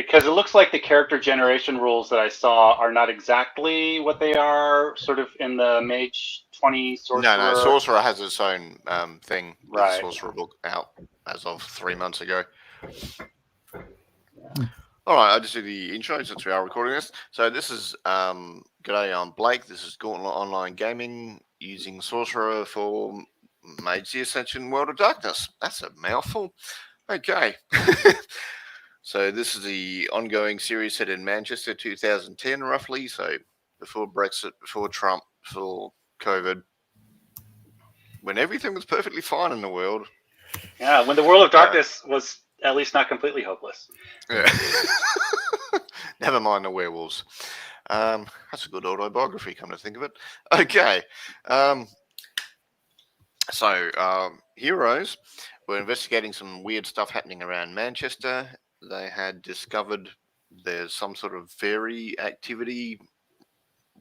Because it looks like the character generation rules that I saw are not exactly what they are sort of in the Mage 20 Sorcerer. No, Sorcerer has its own thing. Right. The Sorcerer book out as of 3 months ago. All right, I just do the intro since we are recording this. So this is g'day, I'm Blake. This is Gauntlet Online Gaming using Sorcerer for Mage the Ascension World of Darkness. That's a mouthful. Okay. So this is the ongoing series set in Manchester 2010, roughly. So before Brexit, before Trump, before COVID, when everything was perfectly fine in the world. Yeah, when the World of Darkness was at least not completely hopeless. Yeah. Never mind the werewolves. That's a good autobiography, come to think of it. Okay. So heroes were investigating some weird stuff happening around Manchester. They had discovered there's some sort of fairy activity,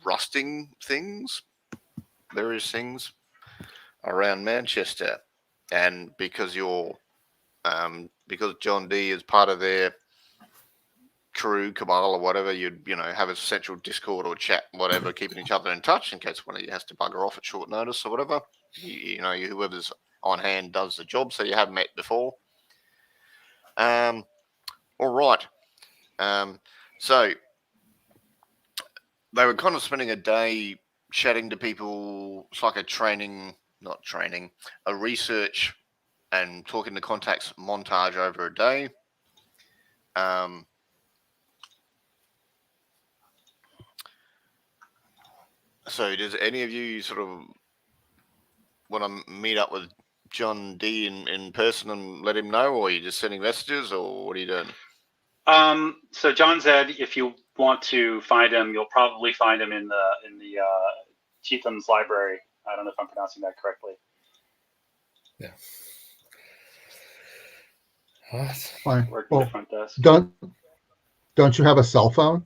rusting things, various things around Manchester. And because because John D is part of their crew, cabal or whatever, you'd have a central Discord or chat, whatever, keeping each other in touch in case one of you has to bugger off at short notice or whatever. Whoever's on hand does the job, so you have met before. All right. So they were kind of spending a day chatting to people. It's like a research and talking to contacts montage over a day. So does any of you sort of want to meet up with John D in person and let him know, or are you just sending messages, or what are you doing? So John said if you want to find him, you'll probably find him in the Chetham's library. I don't know if I'm pronouncing that correctly. Yeah. What? Fine. Working the front desk. Don't you have a cell phone?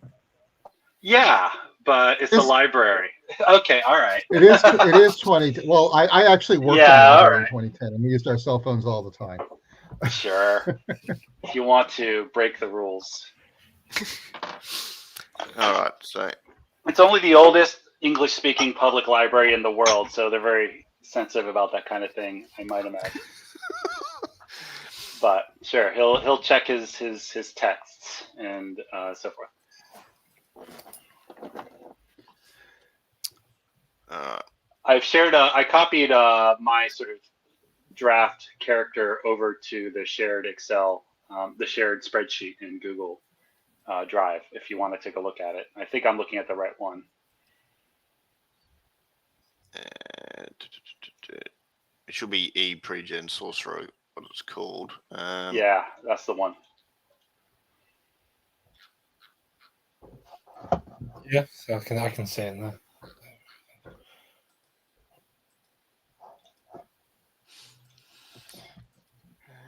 Yeah, but it's the library. Okay, all right. It is 20. Well, I actually worked in the library in 2010, and we used our cell phones all the time. Sure. If you want to break the rules. All right. So it's only the oldest English-speaking public library in the world, so they're very sensitive about that kind of thing, I might imagine. But sure, he'll check his texts and so forth. I copied my sort of draft character over to the shared Excel, the shared spreadsheet in Google Drive, if you want to take a look at it. I think I'm looking at the right one. It should be E-Pregen Sorcerer, what it's called. Yeah, that's the one. Yeah, so I can see it there.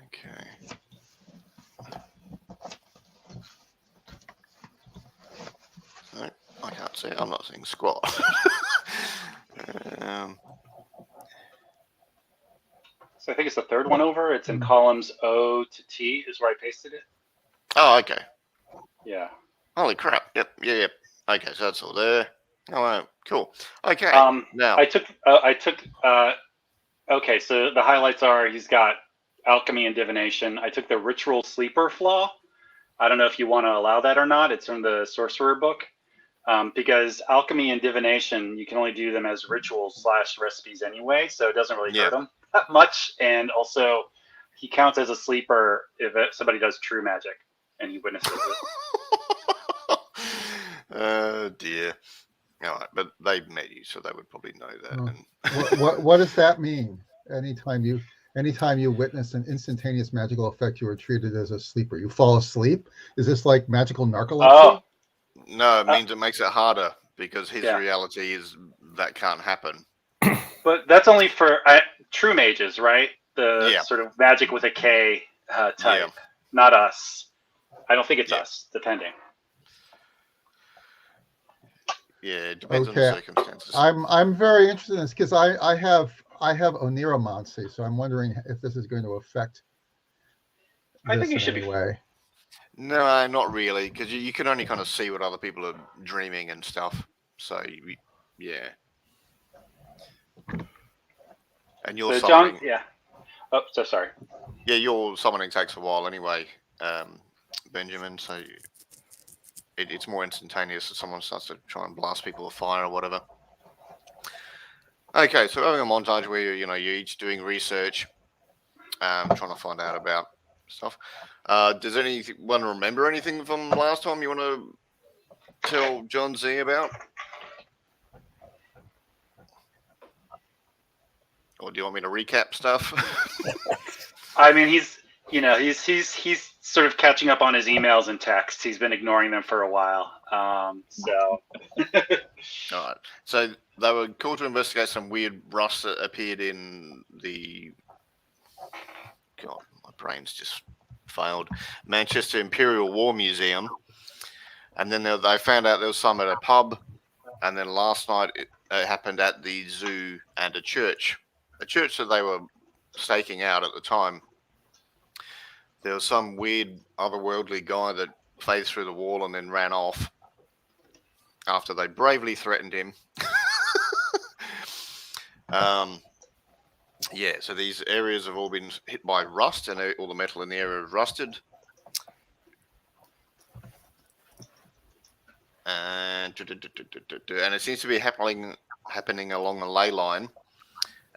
Okay. No, I can't see it. I'm not seeing squat. So I think it's the third one over. It's in columns O to T is where I pasted it. Oh, okay. Yeah. Holy crap. Yep. Yeah. Okay, so that's all there. Oh, cool. Okay. Now I took. Okay, so the highlights are he's got alchemy and divination. I took the ritual sleeper flaw. I don't know if you want to allow that or not. It's from the Sorcerer book. Because alchemy and divination, you can only do them as rituals / recipes anyway, so it doesn't really hurt him that much. And also, he counts as a sleeper if somebody does true magic and he witnesses it. Oh dear. All right, but they've met you, so they would probably know that. What does that mean? Anytime you witness an instantaneous magical effect, you are treated as a sleeper. You fall asleep. Is this like magical narcolepsy? Oh. No, it means it makes it harder because his reality is that can't happen. But that's only for true mages, right? The sort of magic with a K type, not us. I don't think it's us, depending. Yeah, it depends on the circumstances. I'm very interested in this because I have oniromancy, so I'm wondering if this is going to affect. I think you should be. No, not really, because you can only kind of see what other people are dreaming and stuff. So, yeah. And you're So summoning. John, yeah. Oh, so sorry. Yeah, your summoning takes a while anyway, Benjamin. So it's more instantaneous if someone starts to try and blast people with fire or whatever. Okay, so having a montage where you're each doing research, trying to find out about stuff. Does anyone remember anything from last time you want to tell John Z about? Or do you want me to recap stuff? I mean, he's sort of catching up on his emails and texts. He's been ignoring them for a while. So. All right. So they were called to investigate some weird rust that appeared in the. God, my brain's just failed. Manchester Imperial War Museum. And then they found out there was some at a pub. And then last night it happened at the zoo and a church. A church that they were staking out at the time. There was some weird otherworldly guy that phased through the wall and then ran off after they bravely threatened him. Yeah, so these areas have all been hit by rust, and all the metal in the area is rusted. And it seems to be happening along a ley line.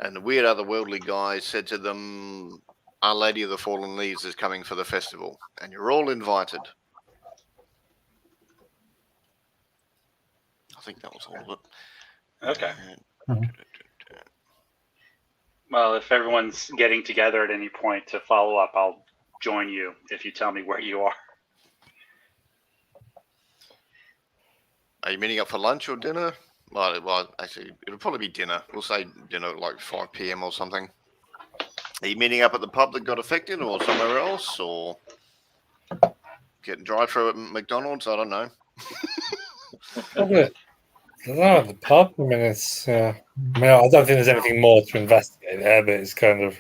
And the weird otherworldly guy said to them, Our Lady of the Fallen Leaves is coming for the festival, and you're all invited. I think that was all of it. Okay. Mhm. Well, if everyone's getting together at any point to follow up, I'll join you if you tell me where you are. Are you meeting up for lunch or dinner? Well, actually, it'll probably be dinner. We'll say dinner at like 5 p.m. or something. Are you meeting up at the pub that got affected or somewhere else? Or getting drive-through at McDonald's? I don't know. Probably, I don't know, at the pub. I mean, it's. I don't think there's anything more to investigate there, but it's kind of.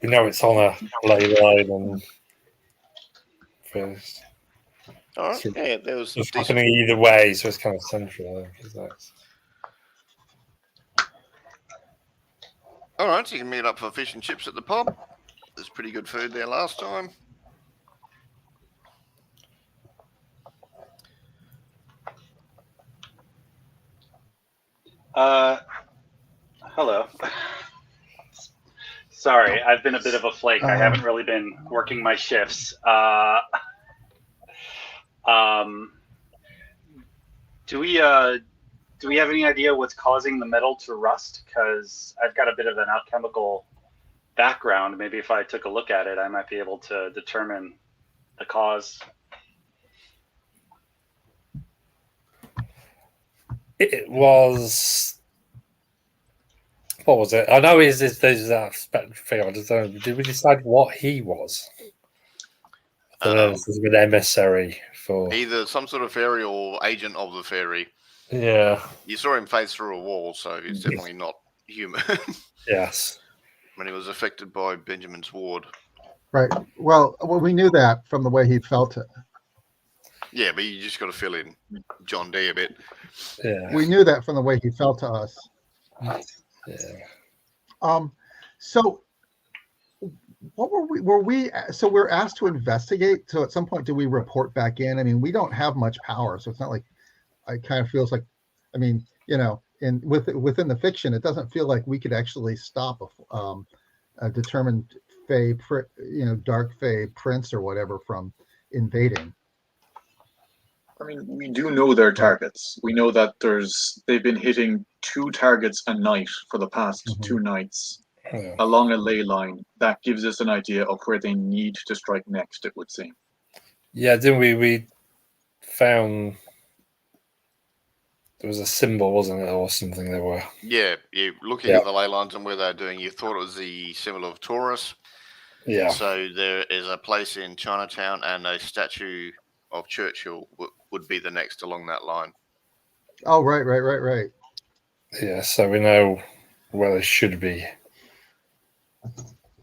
We know it's on a ley line and. First. All right. So Yeah, there was it's decent. happening either way, so it's kind of central. I think, that's... All right, so you can meet up for fish and chips at the pub. There's pretty good food there last time. Hello. Sorry, I've been a bit of a flake. I haven't really been working my shifts. Do we have any idea what's causing the metal to rust? Because I've got a bit of an alchemical background. Maybe if I took a look at it, I might be able to determine the cause. It was. What was it? I know there's that spectral figure. I just don't know. Did we decide what he was? I don't know. This is an emissary for. Either some sort of fairy or agent of the fairy. Yeah. You saw him phase through a wall, so he's definitely not human. Yes. When he was affected by Benjamin's ward. Right. Well, we knew that from the way he felt it. Yeah, but you just got to fill in John D a bit. Yeah. We knew that from the way he felt to us. Yeah. So what were we so we're asked to investigate. So at some point, do we report back in? I mean, we don't have much power, so it's not like it kind of feels like, I mean, within the fiction, it doesn't feel like we could actually stop a determined dark Fae prince or whatever from invading. I mean, we do know their targets. We know that they've been hitting 2 targets a night for the past 2 nights along a ley line. That gives us an idea of where they need to strike next, it would seem. Yeah, didn't we? We found there was a symbol, wasn't it, or something? There were. Yeah, looking at the ley lines and where they're doing, you thought it was the symbol of Taurus. Yeah. So there is a place in Chinatown, and a statue of Churchill would be the next along that line. Oh, right. Yeah, so we know where they should be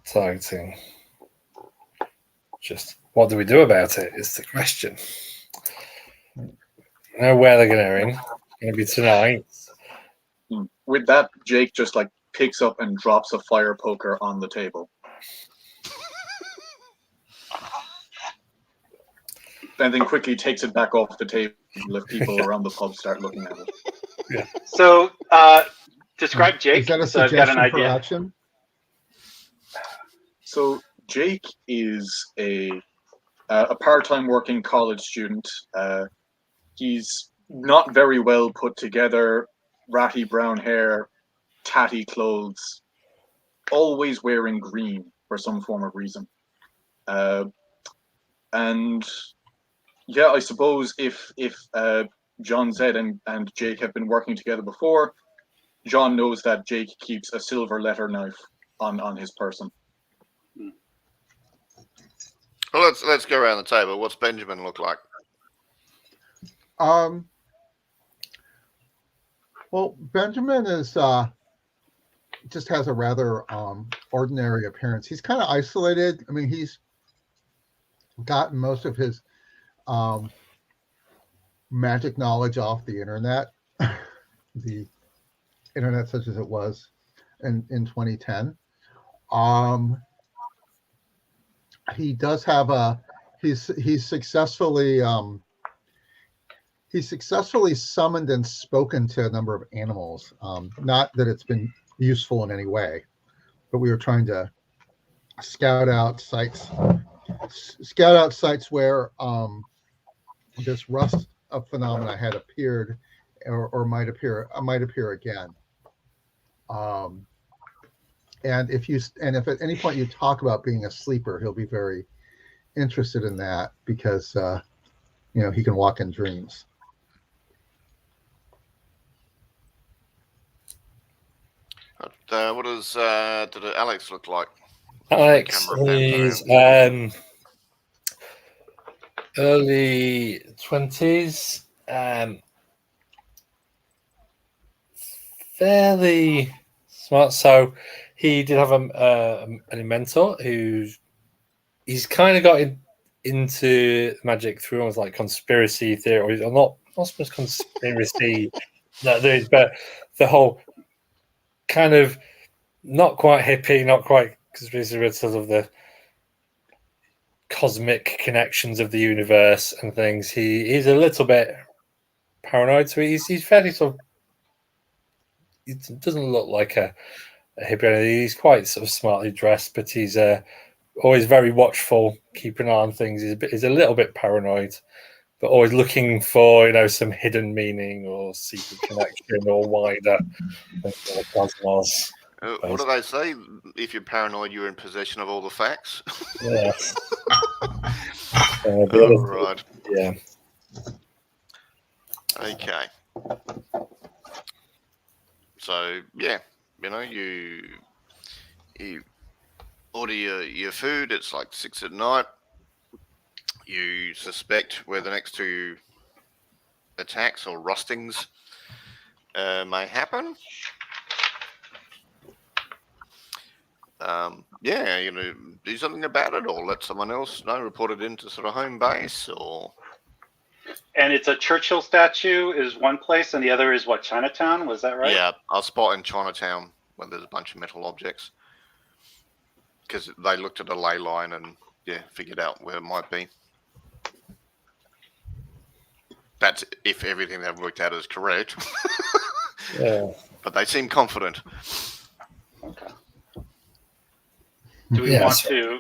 targeting. Just what do we do about it is the question. I know where they're going to be tonight. With that, Jake just like picks up and drops a fire poker on the table. And then quickly takes it back off the table if people around the pub start looking at it. Yeah. So, describe Jake. Is that a So I've got an suggestion for idea. action? So Jake is a part-time working college student. He's not very well put together, ratty brown hair, tatty clothes, always wearing green for some form of reason. And yeah, I suppose if John Zed and Jake have been working together before, John knows that Jake keeps a silver letter knife on his person. Well, let's go around the table. What's Benjamin look like? Well, Benjamin is just has a rather ordinary appearance. He's kind of isolated. I mean, he's gotten most of his magic knowledge off the internet, the internet such as it was in 2010. He does have he's successfully summoned and spoken to a number of animals. Not that it's been useful in any way, but we were trying to scout out sites where this rust of phenomena had appeared or might appear again. And if at any point you talk about being a sleeper, he'll be very interested in that because he can walk in dreams. What does Alex look like? Alex is early 20s, fairly smart. So he did have a mentor he's kind of got into magic through almost like conspiracy theories, or not so much conspiracy, but the whole kind of not quite hippie, not quite conspiracy, but sort of the cosmic connections of the universe and things. He's a little bit paranoid, so he's fairly sort of. He doesn't look like a hippie. He's quite sort of smartly dressed, but he's always very watchful, keeping an eye on things. He's a little bit paranoid, but always looking for some hidden meaning or secret connection or wider cosmos. What do they say? If you're paranoid, you're in possession of all the facts. Yes. Right. Yeah. Okay. So yeah, you order your food. It's like 6 p.m. You suspect where the next two attacks or rustings may happen. Do something about it, or let someone else know. Report it into sort of home base, or. And it's a Churchill statue is one place, and the other is what, Chinatown? Was that right? Yeah, I'll spot in Chinatown where there's a bunch of metal objects, because they looked at a ley line and figured out where it might be. That's if everything they've worked out is correct. Yeah. But they seem confident. Okay. Do we want to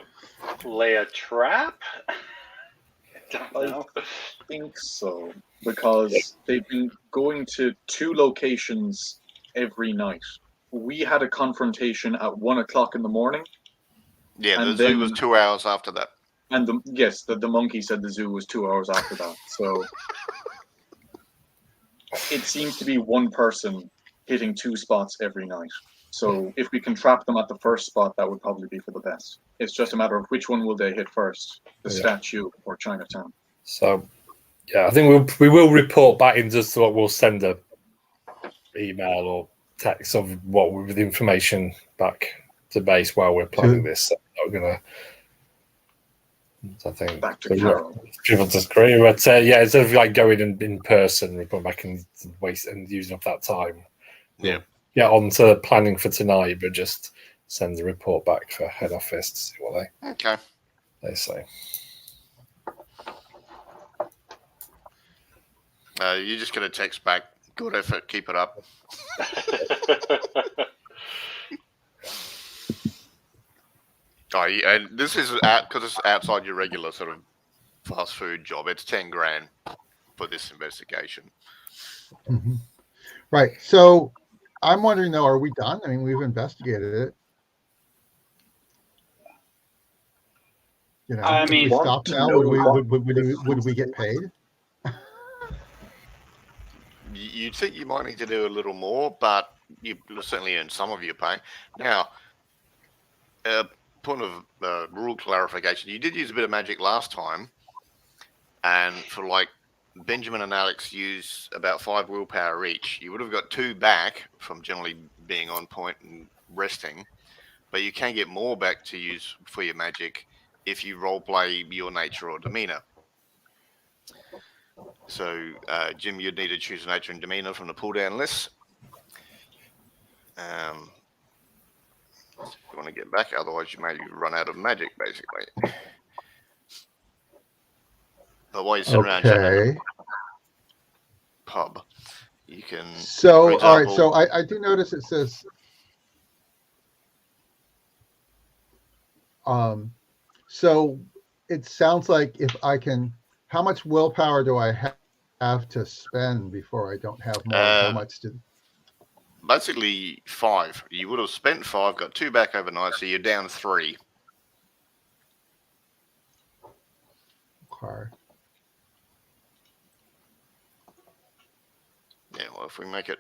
lay a trap? Don't know. I think so, because they've been going to 2 locations every night. We had a confrontation at 1 o'clock in the morning. Yeah, the zoo was 2 hours after that. And the monkey said the zoo was 2 hours after that. So it seems to be one person hitting 2 spots every night. So if we can trap them at the first spot, that would probably be for the best. It's just a matter of which one will they hit first, the statue or Chinatown. So, I think we will report back in just what we'll send a email or text of what with information back to base while we're planning this. So we're gonna I think Back to yeah, Carol. people disagree, but yeah, instead of like going in person, report back and waste and using up that time, Yeah. get on to planning for tonight, but just send the report back for head office to see what Okay. they say. You're just going to text back, good effort, keep it up. Oh, yeah, and this is out because it's outside your regular sort of fast food job. It's 10 grand for this investigation. Mhm. Right. So I'm wondering though, are we done? I mean, we've investigated it. You know, I if mean, we stop to now, know would we get paid? You think you might need to do a little more, but you certainly earn some of your pay. Now, point of rule clarification, you did use a bit of magic last time, and for like Benjamin and Alex use about 5 willpower each. You would have got 2 back from generally being on point and resting, but you can get more back to use for your magic if you roleplay your nature or demeanor. So, Jim, you'd need to choose nature and demeanor from the pull-down list. If you want to get back, otherwise you may run out of magic, basically. But while you're sitting around chatting in the pub, you can. So, for all right. example, So I do notice it says, so it sounds like if I can, how much willpower do I have to spend before I don't have more? How much do? basically 5. You would have spent 5, got 2 back overnight, so you're down 3. Okay. Yeah, well, if we make it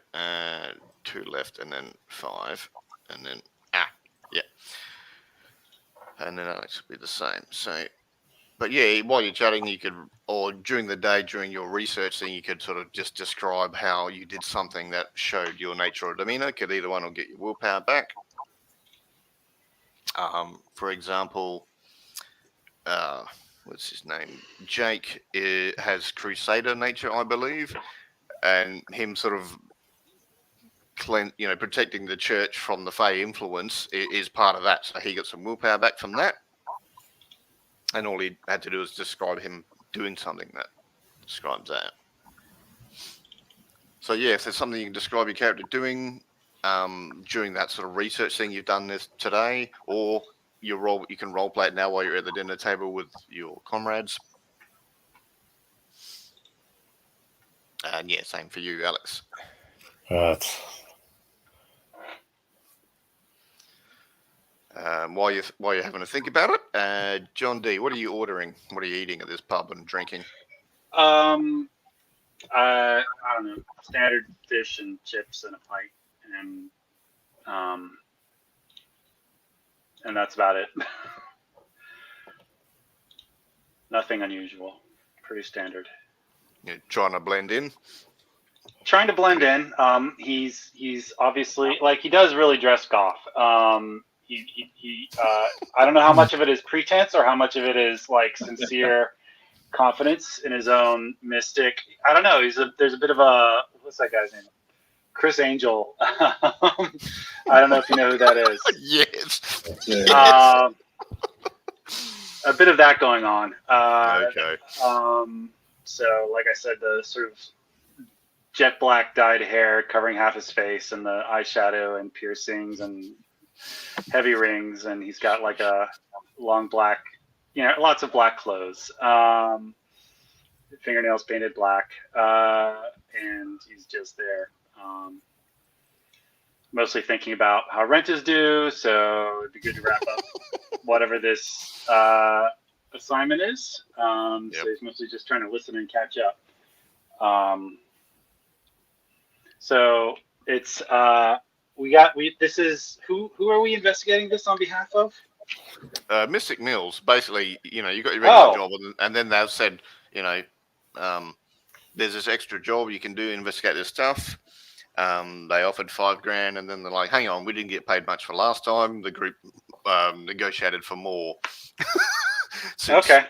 2 left and then 5, and then yeah, and then that should be the same. So, but yeah, while you're chatting, you could, or during the day during your research thing, you could sort of just describe how you did something that showed your nature or demeanor. Could either one will get your willpower back. For example, what's his name? Jake has Crusader nature, I believe, and him sort of protecting the church from the Fey influence is part of that. So he got some willpower back from that, and all he had to do was describe him doing something that describes that. So yeah, if there's something you can describe your character doing during that sort of research thing you've done this today, or you can role play it now while you're at the dinner table with your comrades. And yeah, same for you, Alex. Right. While you're having to think about it, John D, what are you ordering? What are you eating at this pub and drinking? I don't know, standard fish and chips and a pint, and that's about it. Nothing unusual. Pretty standard. You're trying to blend in. Trying to blend in. He's obviously, like, he does really dress goth. I don't know how much of it is pretense or how much of it is like sincere confidence in his own mystic. I don't know. There's a bit of a, what's that guy's name? Chris Angel. I don't know if you know who that is. Yes. A bit of that going on. Okay. So, like I said, the sort of jet black dyed hair covering half his face, and the eyeshadow and piercings and heavy rings, and he's got like a long black, lots of black clothes. Fingernails painted black, and he's just there. Mostly thinking about how rent is due, so it'd be good to wrap up whatever this assignment is. So he's mostly just trying to listen and catch up. So it's this is who are we investigating this on behalf of? Mystic Mills. Basically, you got your regular job, and then they've said, there's this extra job you can do, investigate this stuff. They offered $5,000, and then they're like, hang on, we didn't get paid much for last time. The group negotiated for more. Okay.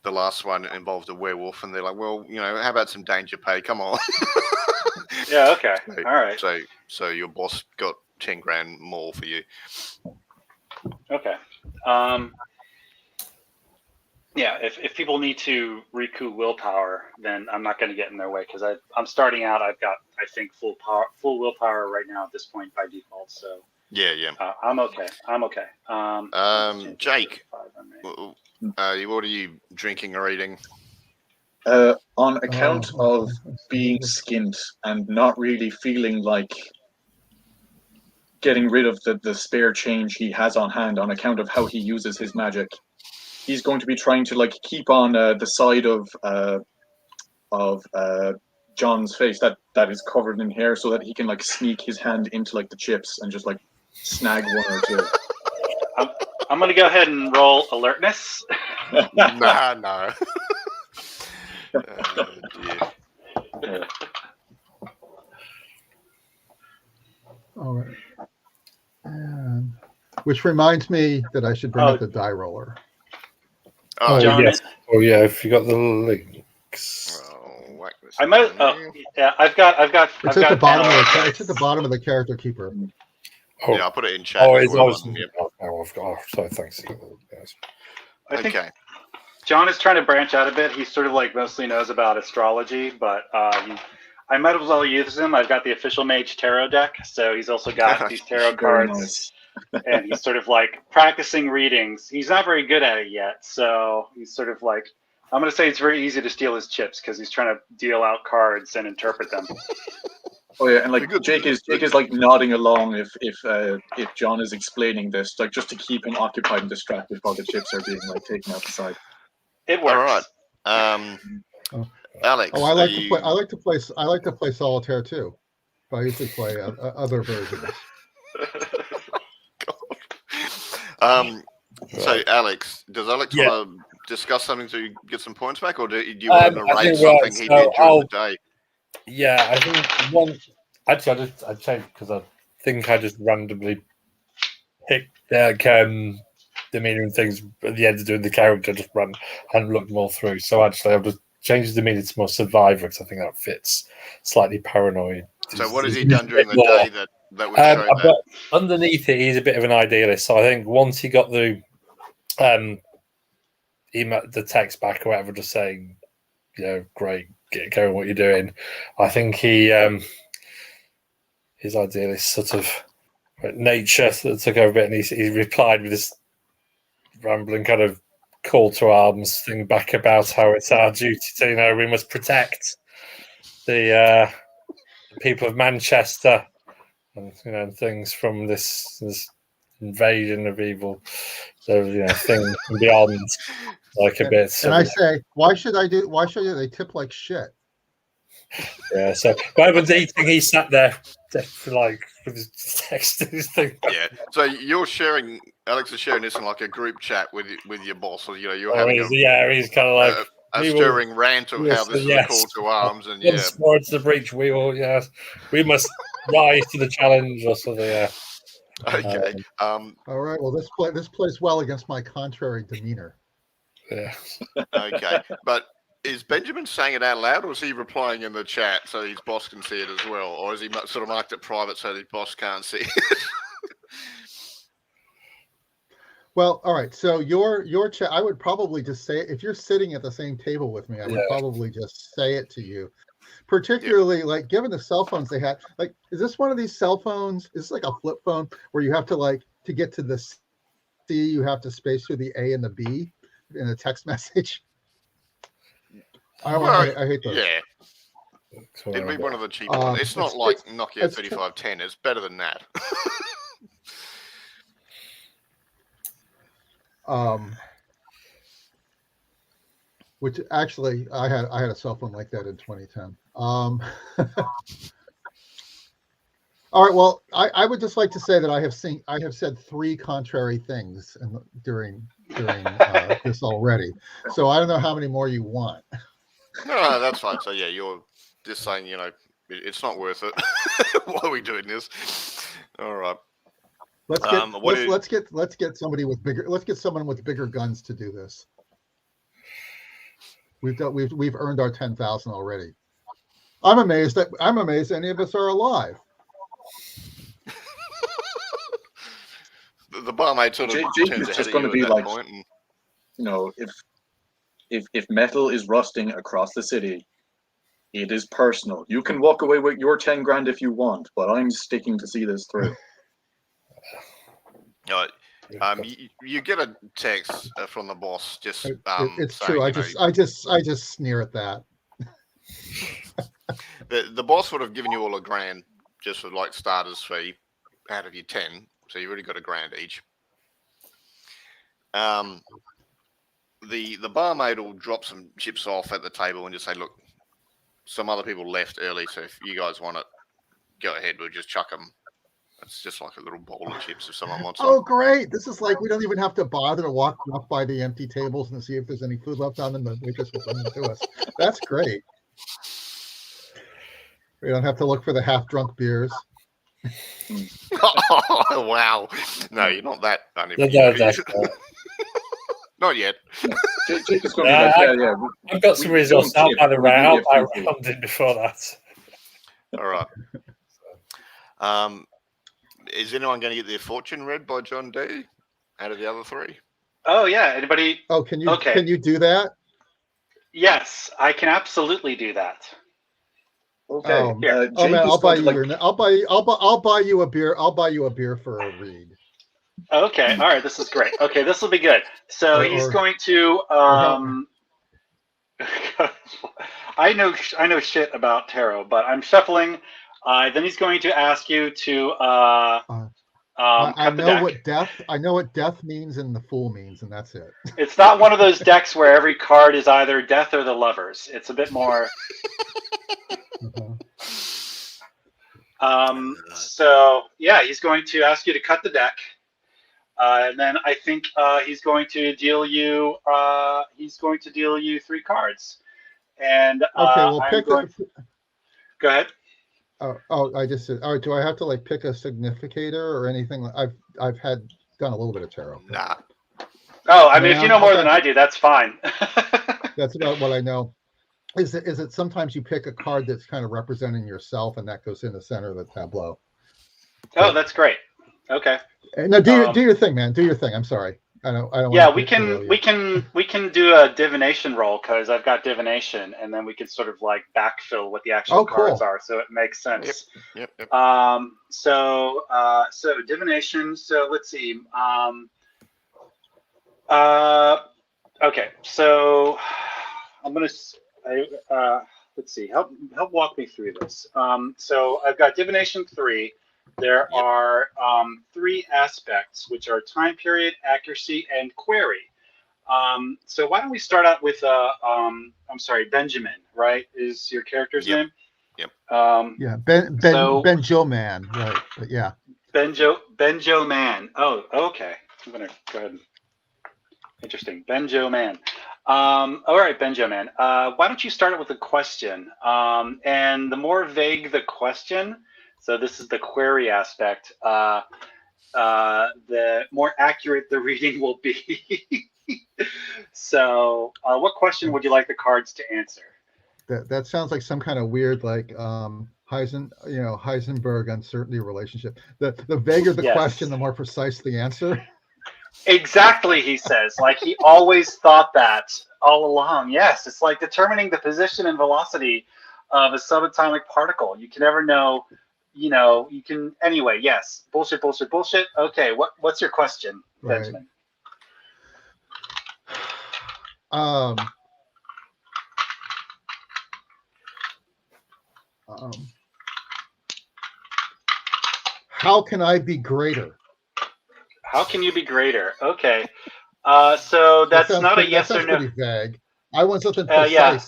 the last one involved a werewolf, and they're like, well, how about some danger pay? Come on. Yeah. Okay. All right. So your boss got 10 grand more for you. Okay. Yeah. If people need to recoup willpower, then I'm not going to get in their way because I'm starting out. I've got, I think, full willpower right now at this point by default. So Yeah. I'm okay. Jake, what are you drinking or eating? On account of being skint and not really feeling like getting rid of the spare change he has on hand on account of how he uses his magic, he's going to be trying to keep on the side of John's face that is covered in hair, so that he can sneak his hand into the chips and just snag one or two. I'm going to go ahead and roll alertness. No. Dear. All right. And, which reminds me that I should bring up the die roller. Oh, John, yes. Oh yeah, if you got the links. Whack this I might. Yeah, I've got. It's at the bottom of the. It's at the bottom of the character keeper. Oh, yeah, I'll put it in chat. Oh, as it's well. always. Oh, I've got. Oh, sorry, thanks. Yes. I think Okay. John is trying to branch out a bit. He sort of mostly knows about astrology, but I might as well use him. I've got the official Mage tarot deck, so he's also got these tarot cards, nice. and he's sort of practicing readings. He's not very good at it yet, so he's sort of I'm going to say it's very easy to steal his chips because he's trying to deal out cards and interpret them. Oh yeah, and Jake is nodding along if John is explaining this, just to keep him occupied and distracted while the chips are being taken out the side. It works. All right. Alex. Oh, I like to play solitaire too, but I usually play other versions. So Alex, does Alex want to discuss something to get some points back, or do you I want to narrate think, something he did during the day? Yeah, I think one. Actually, I changed because I think I just randomly picked the meaning of things at the end of doing the character. Just ran and looked more through. So actually, I've just changed the meaning to more survivor because I think that fits. Slightly paranoid. So what has he done during the day that would show that? But underneath it, he's a bit of an idealist. So I think once he got the email, the text back or whatever, just saying, great, get going, what you're doing. I think he his idealist sort of nature took over a bit, and he replied with this rambling kind of call to arms thing back about how it's our duty to, we must protect the people of Manchester and things from this invasion of evil, thing beyond a bit. And I say, why should they tip like shit? Yeah, so everyone's eating, he sat there with his text and his thing. Yeah, so Alex is sharing this in a group chat with your boss, or you're having he's kind of a stirring rant of how this is a call to arms, and towards the breach, we must rise to the challenge or something. Yeah. Okay. All right. Well, this plays well against my contrary demeanor. Yeah. Okay, but is Benjamin saying it out loud, or is he replying in the chat so his boss can see it as well, or is he sort of marked it private so his boss can't see it? Well, all right. So your chat, I would probably just say it. If you're sitting at the same table with me, I would probably just say it to you. Particularly, given the cell phones they had, is this one of these cell phones? Is this a flip phone where you have to to get to the C, you have to space through the A and the B in a text message? I hate those. Yeah. It'd be one of the cheap ones. It's not like Nokia 3510. It's better than that. Which actually, I had a cell phone like that in 2010. All right. Well, I would just like to say that I have said 3 contrary things during this already. So I don't know how many more you want. No, that's fine. So yeah, you're just saying, it's not worth it. Why are we doing this? All right. Let's get somebody with bigger. Let's get someone with bigger guns to do this. We've earned our 10,000 already. I'm amazed any of us are alive. The barmaid sort of Jake turns is ahead just of going you to be at that like, point, and you know, if metal is rusting across the city, it is personal. You can walk away with your 10 grand if you want, but I'm sticking to see this through. you get a text from the boss just It's saying, true. I just sneer at that. the boss would have given you all a grand just for like starters fee out of your 10, so you've already got a grand each. The barmaid will drop some chips off at the table and just say, look, some other people left early, so if you guys want it, go ahead. We'll just chuck them. It's just like a little bowl of chips if someone wants Oh, them. great. This is like we don't even have to bother to walk by the empty tables and see if there's any food left on them. The waitress will bring them to us. That's great. We don't have to look for the half-drunk beers. Oh, wow. No, you're not that Not yet. Jake is going to be like, yeah. I've got some resources. I'll buy the round. I'll buy round in before that. All right. Is anyone going to get their fortune read by John D out of the other three? Oh yeah. Anybody? Oh, can you Okay. Can you do that? Yes, I can absolutely do that. Okay. Here. Oh man, I'll buy you a beer. I'll buy you a beer for a read. Okay. All right. This is great. Okay, this will be good. So he's going to. I know shit about tarot, but I'm shuffling. Then he's going to ask you to I cut the deck. I know what death means and the fool means, and that's it. It's not one of those decks where every card is either death or the lovers. It's a bit more. So yeah, he's going to ask you to cut the deck, and then I think he's going to deal you. He's going to deal you 3 cards, and okay. Well, Go ahead. I just said. All right. Do I have to like pick a significator or anything? I've done a little bit of tarot. Nah. Oh, I mean, if you know more than I do, that's fine. That's about what I know. Is it sometimes you pick a card that's kind of representing yourself, and that goes in the center of the tableau? Oh, that's great. Okay. No, do your thing, man. Do your thing. I'm sorry. I don't. Yeah, we can do a divination roll because I've got divination, and then we can sort of like backfill what the actual cards are, so it makes sense. Yep. So divination. So let's see. Okay. So I'm gonna. Let's see. Help walk me through this. So I've got divination 3. There are 3 aspects, which are time period, accuracy, and query. So why don't we start out with I'm sorry, Benjamin, right? Is your character's name? Yep. Benjo Man, right? But yeah. Benjo Man. Oh, okay. I'm gonna go ahead. Interesting. Benjo Man. All right, Benjo Man. Why don't you start it with a question? And the more vague the question, so this is the query aspect, the more accurate the reading will be. So what question would you like the cards to answer? That sounds like some kind of weird, like Heisenberg uncertainty relationship. The vaguer the question, the more precise the answer. Exactly, he says. Like he always thought that all along. Yes, it's like determining the position and velocity of a subatomic particle. You can never know. You can anyway. Yes, bullshit. Okay, what's your question, Benjamin? How can I be greater? How can you be greater? Okay. So that's not a yes or no. Pretty vague. I want something precise. Yeah.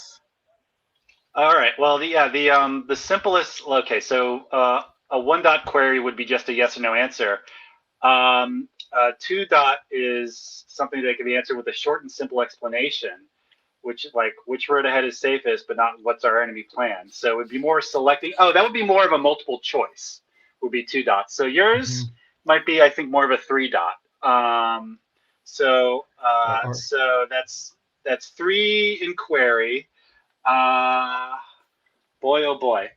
All right. Well, the simplest. Okay. So a 1-dot query would be just a yes or no answer. 2-dot is something that can be answered with a short and simple explanation, which road ahead is safest, but not what's our enemy plan. So it would be more selecting. Oh, that would be more of a multiple choice. Would be 2 dots. So yours might be, I think, more of a 3-dot. So that's That's 3 in query. Boy, oh boy.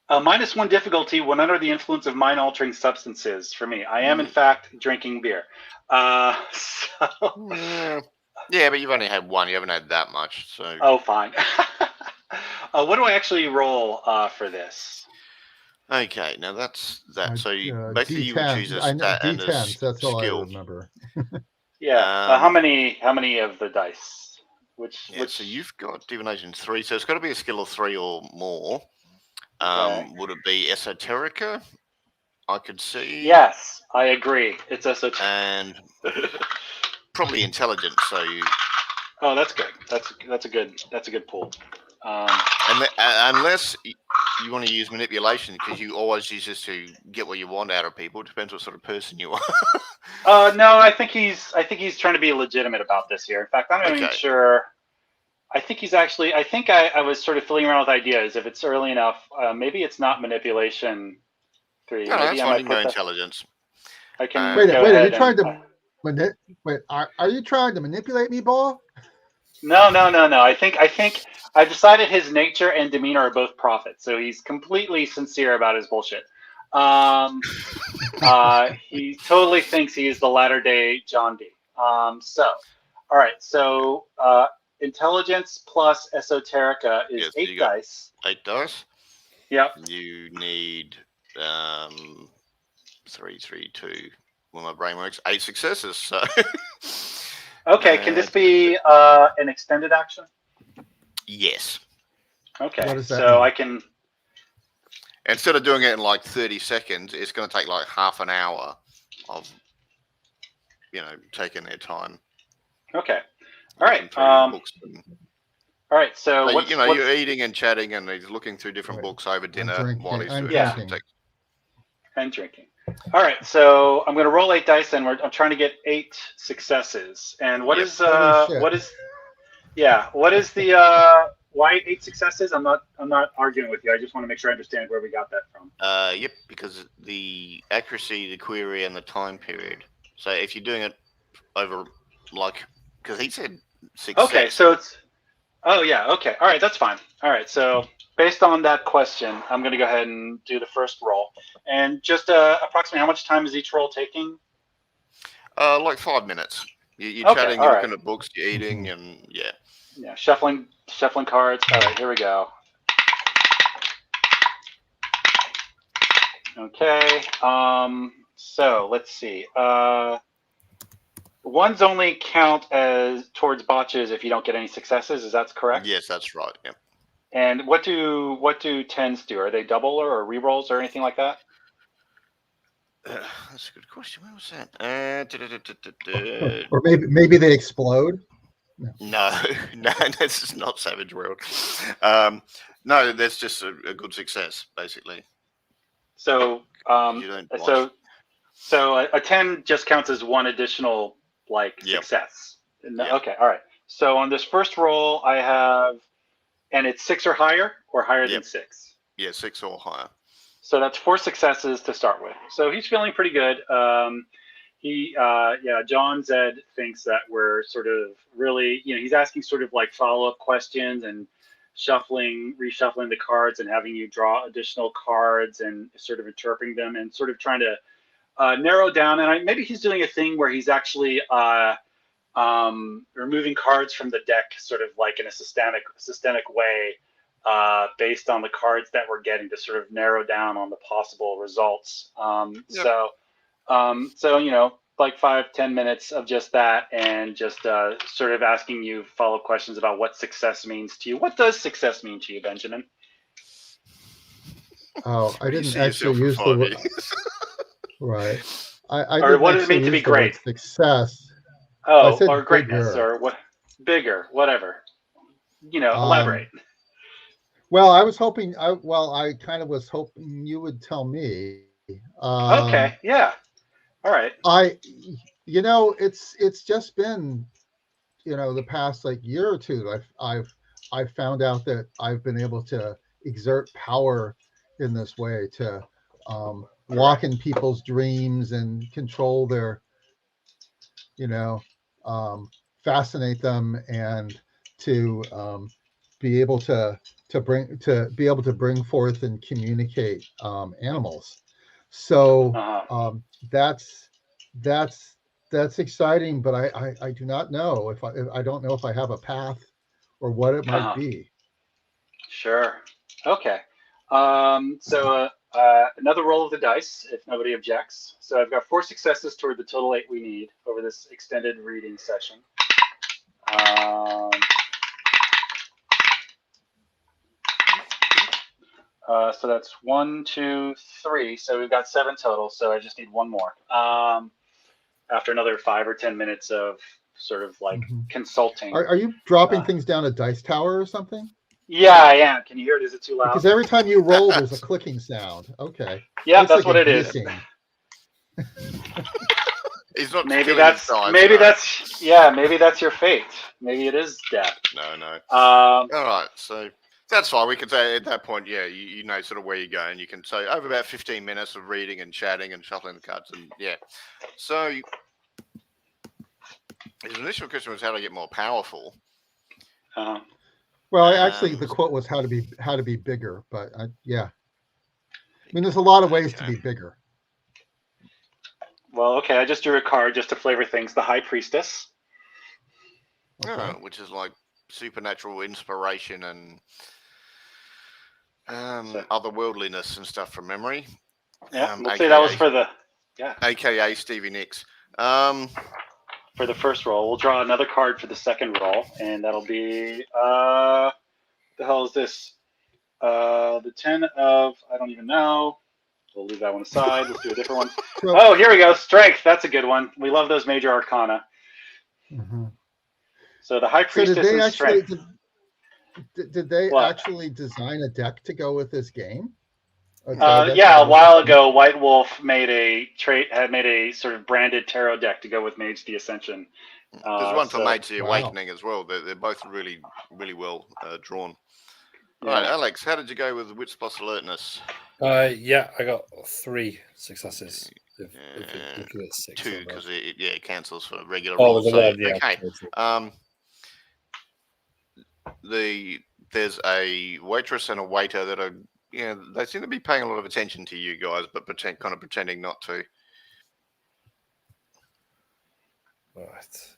-1 difficulty when under the influence of mind-altering substances for me. I am, in fact, drinking beer. Yeah, but you've only had one. You haven't had that much. So. Oh, fine. What do I actually roll for this? Okay, now that's that. So basically, you would choose a D10s. stat and a D10s. That's all I skill. remember. Yeah. How many of the dice? Which? So you've got divination 3, so it's got to be a skill of 3 or more. Okay. Would it be esoterica? I could see. Yes, I agree. It's esoteric. And probably intelligence. So you. Oh, that's good. That's a good pool. Unless you want to use manipulation, because you always use this to get what you want out of people. It depends what sort of person you are. No, I think he's trying to be legitimate about this here. In fact, I'm not even sure. I think he's actually. I think I was sort of filling around with ideas. If it's early enough, maybe it's not manipulation 3. No, maybe that's fine. You can go intelligence. I can. Wait. Are you trying to? Wait. Are you trying to manipulate me, Ball? No. I think I decided his nature and demeanor are both profit, so he's completely sincere about his bullshit. He totally thinks he's the latter-day John D. All right. So intelligence plus esoterica is 8 dice. 8 dice. Yep. You need 3, 3, 2. Well, my brain works. 8 successes. So. Okay, can this be an extended action? Yes. Okay, what does that so mean? I can... Instead of doing it in like 30 seconds, it's going to take like half an hour of, taking their time. Okay. All right. Books all right, so what's... you're eating and chatting and he's looking through different books over dinner while he's doing drinking. And drinking. All right, so I'm going to roll 8 dice, and I'm trying to get 8 successes. And what is the why 8 successes? I'm not arguing with you. I just want to make sure I understand where we got that from. Yep, because the accuracy, the query, and the time period. So if you're doing it over because he said success. Okay, so it's. Oh yeah. Okay. All right, that's fine. All right, so. Based on that question, I'm going to go ahead and do the first roll. And just approximately how much time is each roll taking? Like 5 minutes. You're chatting, you're looking at books, you're eating, and yeah. Yeah, shuffling cards. All right, here we go. Okay. So let's see. Ones only count as towards botches if you don't get any successes. Is that correct? Yes, that's right. Yeah. And what do 10s do? Are they double or rerolls or anything like that? That's a good question. Where was that? Or maybe they explode. No, this is not Savage World. No, that's just a good success, basically. So, so a 10 just counts as one additional success. Yep. Okay, all right. So on this first roll, I have. And it's 6 or higher than 6? Yeah, 6 or higher. So that's 4 successes to start with. So he's feeling pretty good. John Zed thinks that we're sort of really, he's asking sort of like follow-up questions and reshuffling the cards and having you draw additional cards and sort of interpreting them and sort of trying to narrow down. And maybe he's doing a thing where he's actually removing cards from the deck sort of like in a systemic way based on the cards that we're getting to sort of narrow down on the possible results. So like 5-10 minutes of just that and just sort of asking you follow-up questions about what success means to you. What does success mean to you, Benjamin? Oh, I didn't actually use the word. Right. Or what does it mean to be great? Success. Oh, or greatness, bigger. Or what? Bigger, whatever. Elaborate. Well, I was hoping. I kind of was hoping you would tell me. Okay. Yeah. All right. It's just been, the past year or two. I've found out that I've been able to exert power in this way to walk in people's dreams and control their, fascinate them and to be able to bring forth and communicate animals. So that's exciting, but I do not know if I don't know if I have a path or what it might be. Sure. Okay. So another roll of the dice, if nobody objects. So I've got 4 successes toward the total 8 we need over this extended reading session. So that's 1, 2, 3. So we've got 7 total. So I just need 1 more. After another 5 or 10 minutes of sort of like consulting. Are you dropping things down a dice tower or something? Yeah, I am. Can you hear it? Is it too loud? Because every time you roll, there's a clicking sound. Okay. Yeah, that's what it is. He's not maybe that's maybe that's your fate. Maybe it is death. No. All right, so that's fine. We can say at that point, yeah, you know sort of where you're going. You can say over about 15 minutes of reading and chatting and shuffling the cards, and yeah. So his initial question was how to get more powerful. Well, actually, the quote was how to be bigger, but yeah. I mean, there's a lot of ways to be bigger. Well, okay, I just drew a card just to flavor things. The High Priestess. Okay. Which is like supernatural inspiration and otherworldliness and stuff from memory. Yeah, let's say that was for the AKA Stevie Nicks. For the first roll, we'll draw another card for the second roll, and that'll be the hell is this? The 10 of I don't even know. We'll leave that one aside. Let's do a different one. Oh, here we go. Strength. That's a good one. We love those major arcana. So the High Priestess and Strength. Did they actually design a deck to go with this game? Yeah, a while ago, White Wolf made a sort of branded tarot deck to go with Mage the Ascension. There's one for Mage the Awakening as well. They're both really, really well drawn. All right, Alex, how did you go with Wits plus Alertness? Yeah, I got 3 successes. If looking at 6. 2 because it cancels for regular rolls. So, okay. There's a waitress and a waiter that are they seem to be paying a lot of attention to you guys, but pretending not to. Right.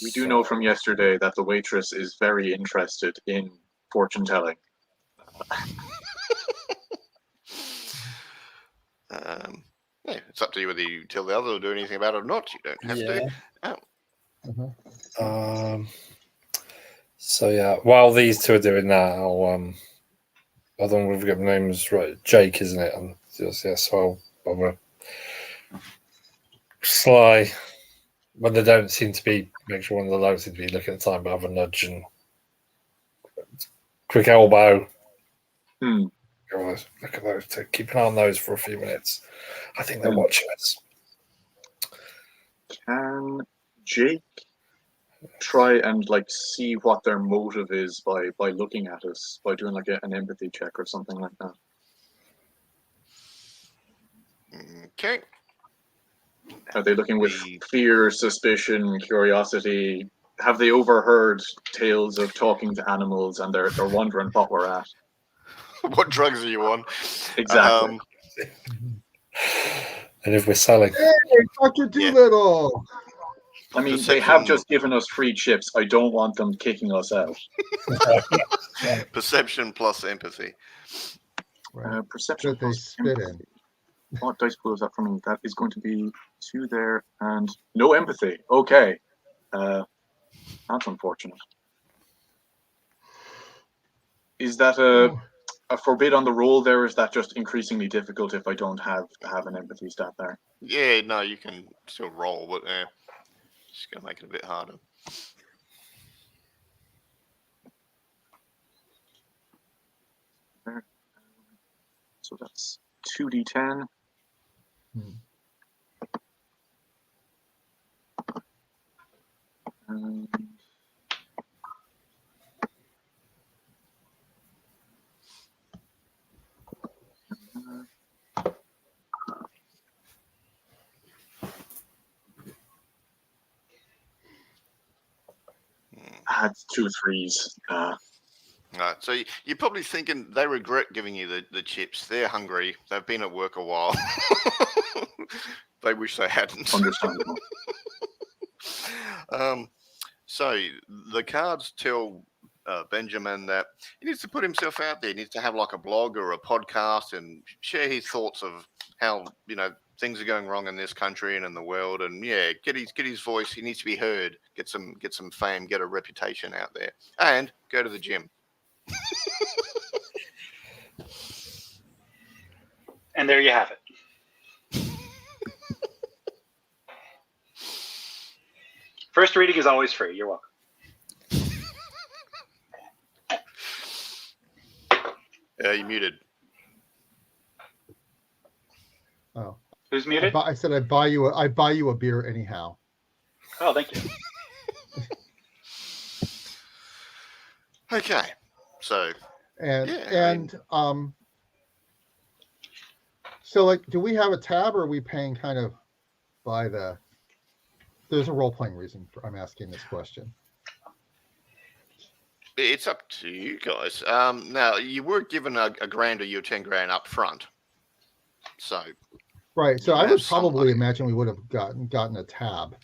We do know from yesterday that the waitress is very interested in fortune telling. Yeah, it's up to you whether you tell the other or do anything about it or not. You don't have to. So yeah, while these two are doing that, I don't know if we've got names right. Jake, isn't it? And so I'll sly when they don't seem to be. Make sure one of the don't seem to be looking at the time, but have a nudge and quick elbow. Look at those. Keep an eye on those for a few minutes. I think they're watching us. Can Jake try and see what their motive is by looking at us, by doing an empathy check or something like that? Okay. Are they looking with fear, suspicion, curiosity? Have they overheard tales of talking to animals and they're wondering what we're at? What drugs are you on? Exactly. And if we're selling. Hey, Dr. Doolittle! I mean, they have just given us free chips. I don't want them kicking us out. Perception plus empathy. Perception that they spit in. What dice pool is that for me? That is going to be 2 there and no empathy. Okay. That's unfortunate. Is that a forbid on the roll there, or is that just increasingly difficult if I don't have an empathy stat there? Yeah, no, you can still roll, but just going to make it a bit harder. So that's 2d10. It's 2 3s. Right. So you're probably thinking they regret giving you the chips. They're hungry. They've been at work a while. They wish they hadn't. Understandable. So the cards tell Benjamin that he needs to put himself out there. He needs to have like a blog or a podcast and share his thoughts of how things are going wrong in this country and in the world. And get his voice. He needs to be heard. Get some fame. Get a reputation out there. And go to the gym. And there you have it. First reading is always free. You're welcome. You're muted. Oh, Who's muted? I said I'd buy you a beer anyhow. Oh, thank you. Okay. So so like, do we have a tab, or are we paying kind of by the? There's a role-playing reason I'm asking this question. It's up to you guys. Now you were given a grand or your 10 grand up front, so right. So you I would have some probably money. imagine we would have gotten a tab.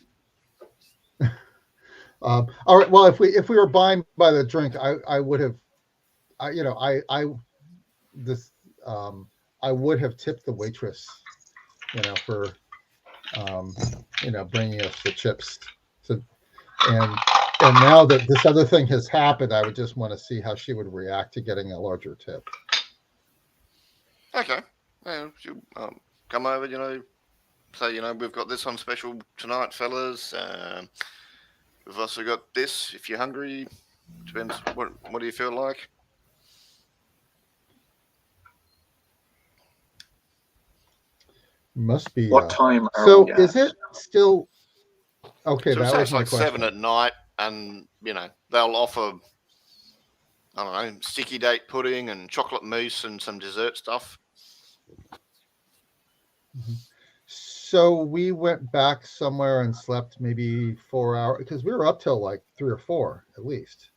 All right. Well, if we were buying by the drink, I would have, I would have tipped the waitress, for, bringing us the chips. So, and now that this other thing has happened, I would just want to see how she would react to getting a larger tip. Okay. Well, she'll come over, say, we've got this on special tonight, fellas. We've also got this if you're hungry. Depends, what do you feel like? Must be. What time are so we at? is it still okay? So That say was it's my like question. 7 at night, and they'll offer, I don't know, sticky date pudding and chocolate mousse and some dessert stuff. Mm-hmm. So we went back somewhere and slept maybe 4 hours, because we were up till like 3 or 4 at least.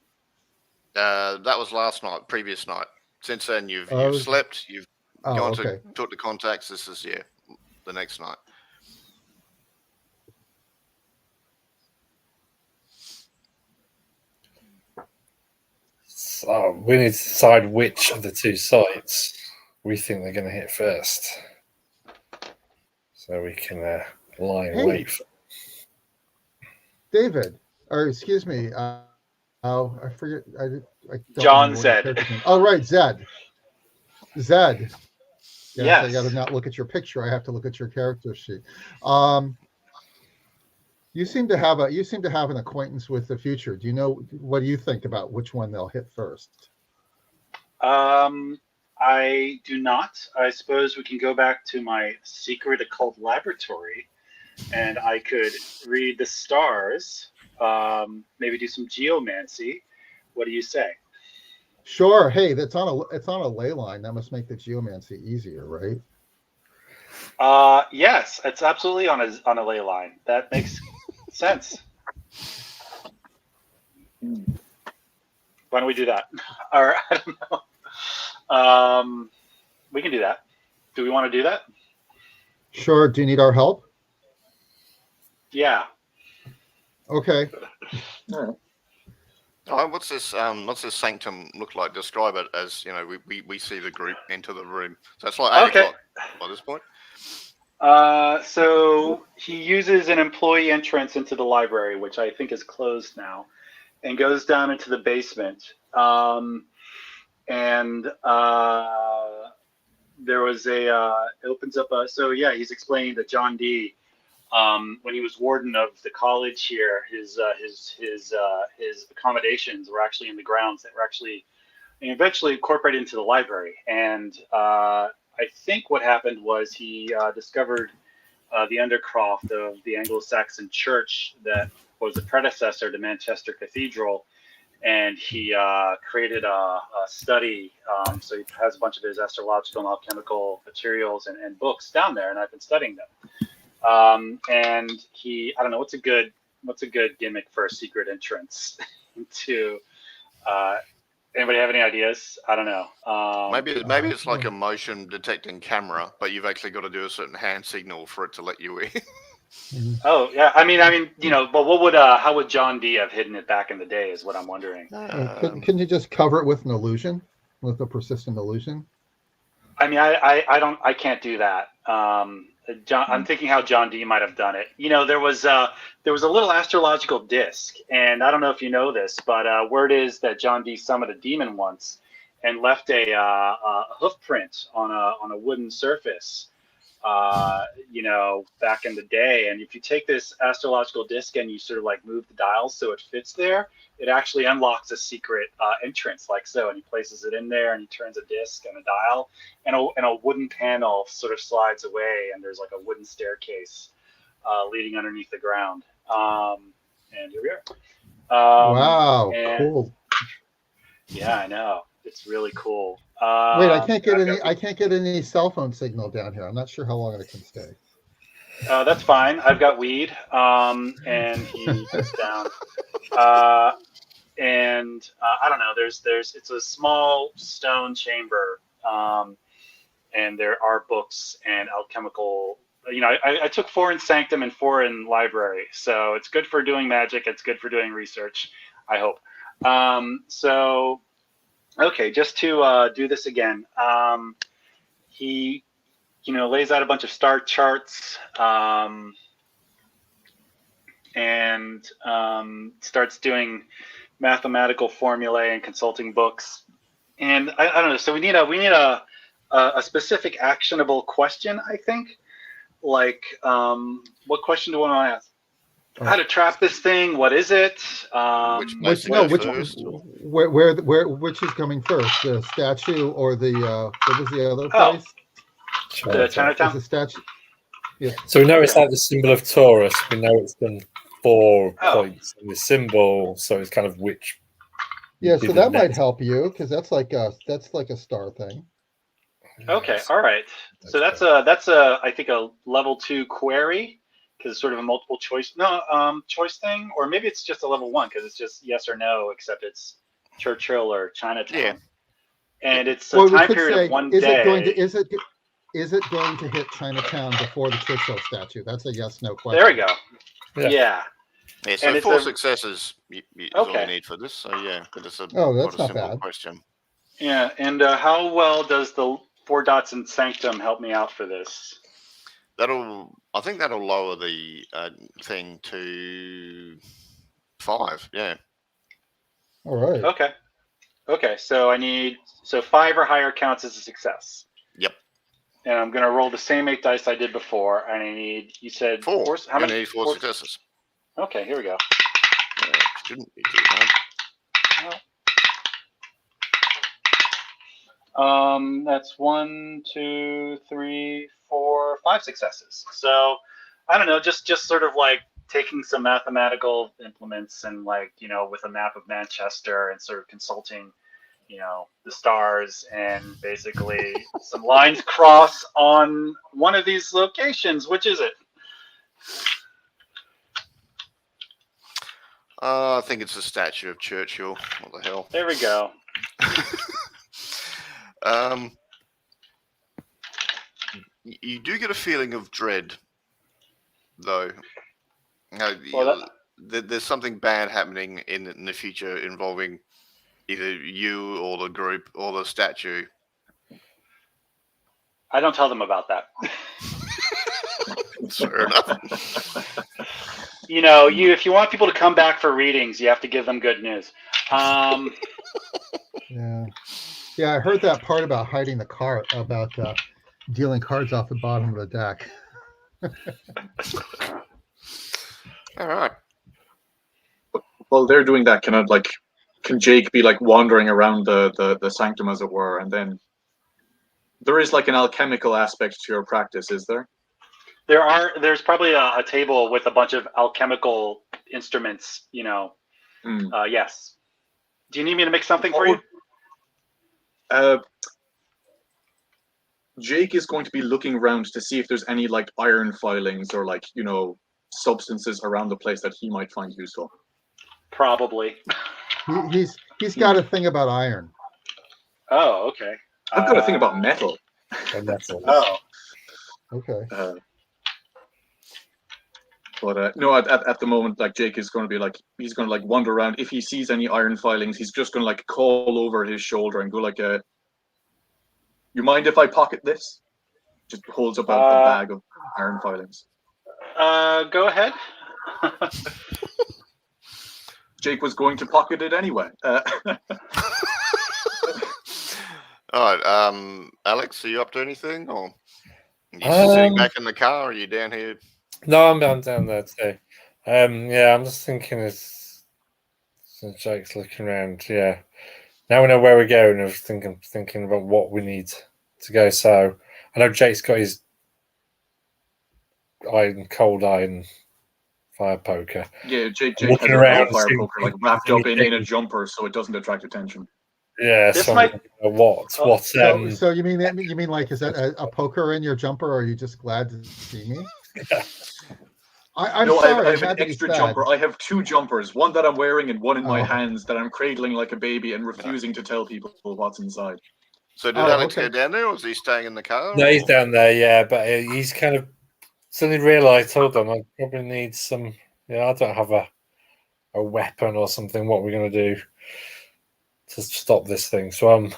That was last night, previous night. Since then, you've slept, you've gone to talk to contacts. This is the next night. So we need to decide which of the two sites we think they're going to hit first, so we can lie in wait. David, or excuse me. I forget. I don't John remember Zed. Oh, right, Zed. Yes. Yes. I got to not look at your picture. I have to look at your character sheet. You seem to have an acquaintance with the future. Do you know, what do you think about which one they'll hit first? I do not. I suppose we can go back to my secret occult laboratory, and I could read the stars. Maybe do some geomancy. What do you say? Sure. Hey, it's on a ley line. That must make the geomancy easier, right? Yes, it's absolutely on a ley line. That makes sense. Why don't we do that? Or I don't know. We can do that. Do we want to do that? Sure. Do you need our help? Yeah. Okay. All right. What's this sanctum look like? Describe it as, we see the group enter the room. So it's like 8 o'clock by this point. So he uses an employee entrance into the library, which I think is closed now, and goes down into the basement. There was it opens up he's explaining that John D. When he was warden of the college here, his accommodations were actually in the grounds that were actually eventually incorporated into the library. And I think what happened was he discovered the undercroft of the Anglo-Saxon church that was a predecessor to Manchester Cathedral, and he created a study. So he has a bunch of his astrological and alchemical materials and books down there, and I've been studying them. And I don't know, what's a good gimmick for a secret entrance? to. Anybody have any ideas? I don't know. Maybe it's like a motion detecting camera, but you've actually got to do a certain hand signal for it to let you in. Oh yeah, I mean, but what would how would John D have hidden it back in the day? Is what I'm wondering. Couldn't you just cover it with an illusion, with a persistent illusion? I mean, I can't do that. I'm thinking how John D might have done it. There was a little astrological disc, and I don't know if you know this, but word is that John D summoned a demon once and left a hoof print on a wooden surface. Back in the day, and if you take this astrological disc and you sort of like move the dials so it fits there, it actually unlocks a secret entrance like so, and he places it in there and he turns a disc and a dial, and a wooden panel sort of slides away, and there's like a wooden staircase leading underneath the ground, and here we are. Wow, cool. Yeah, I know, it's really cool. Wait, I can't get any cell phone signal down here. I'm not sure how long it can stay. That's fine. I've got weed, and he goes down. I don't know. It's a small stone chamber, and there are books and alchemical. I took 4 in Sanctum and 4 in Library, so it's good for doing magic. It's good for doing research, I hope. Okay, just to do this again, he, lays out a bunch of star charts, and starts doing mathematical formulae and consulting books. And I don't know. So we need a specific actionable question, I think. Like, what question do we want to ask? How to trap this thing? What is it? Which is coming first, the statue or the what was the other place? The Chinatown. The statue. Yeah. So we know it's like the symbol of Taurus. We know it's done 4 points in the symbol, so it's kind of which. Yeah, so that might help you because that's like a star thing. Okay, all right. So that's a I think a level 2 query. Because it's sort of a multiple choice choice thing, or maybe it's just a level 1 because it's just yes or no, except it's Churchill or Chinatown. Yeah. And it's a time period of 1 day. Is it going to hit Chinatown before the Churchill statue? That's a yes/no question. There we go. Yeah. So 4 successes is all you need for this. So yeah, but it's that's not bad. Question. Yeah, and how well does the 4 dots in Sanctum help me out for this? I think that'll lower the thing to 5. Yeah. All right. Okay. So 5 or higher counts as a success. Yep. And I'm gonna roll the same 8 dice I did before, and I need. You said 4. How many? You need 4 successes. Okay, here we go. Shouldn't be too hard. That's 1, 2, 3, 4, 5 successes. So I don't know, just sort of like taking some mathematical implements and with a map of Manchester and sort of consulting, the stars, and basically some lines cross on one of these locations. Which is it? I think it's a statue of Churchill. What the hell? There we go. You do get a feeling of dread, though. There's something bad happening in the future involving either you or the group or the statue. I don't tell them about that. Fair enough. If you want people to come back for readings, you have to give them good news. Yeah, I heard that part about hiding the cart, about dealing cards off the bottom of the deck. All right. Well, they're doing that. Can Jake be wandering around the sanctum, as it were, and then there is an alchemical aspect to your practice, is there? There's probably a table with a bunch of alchemical instruments. Yes. Do you need me to make something for you? Jake is going to be looking around to see if there's any iron filings or substances around the place that he might find useful. Probably. He's got a thing about iron. Oh, okay. I've got a thing about metal. And that's all. Oh, Okay. But no, at the moment, like Jake is going to be like, he's going to like wander around. If he sees any iron filings, he's just going to like call over his shoulder and go like, "You mind if I pocket this?" Just holds up a bag of iron filings. go ahead. Jake was going to pocket it anyway. All right, Alex, are you up to anything, or are you just sitting back in the car, or are you down here? No, I'm down there too. Yeah, I'm just thinking as Jake's looking around. Yeah, now we know where we're going. I was thinking about what we need to go. So I know Jake's got his cold iron fire poker. Yeah, Jake Looking has around a fire seeing poker like wrapped up in a anything. jumper so it doesn't attract attention. Yeah, This so might- what? So you mean like is that a poker in your jumper, or are you just glad to see me? I'm no, sorry. I have I'm an mad that he's extra sad. jumper. I have two jumpers, one that I'm wearing and one in my Oh. hands that I'm cradling like a baby and refusing to tell people what's inside. So did Oh, Alex okay. go down there, or was he staying in the car? No, he's or- down there. Yeah, but he's kind of suddenly realised. Hold on, I probably need some. Yeah, I don't have a weapon or something. What we're going to do to stop this thing? So I'm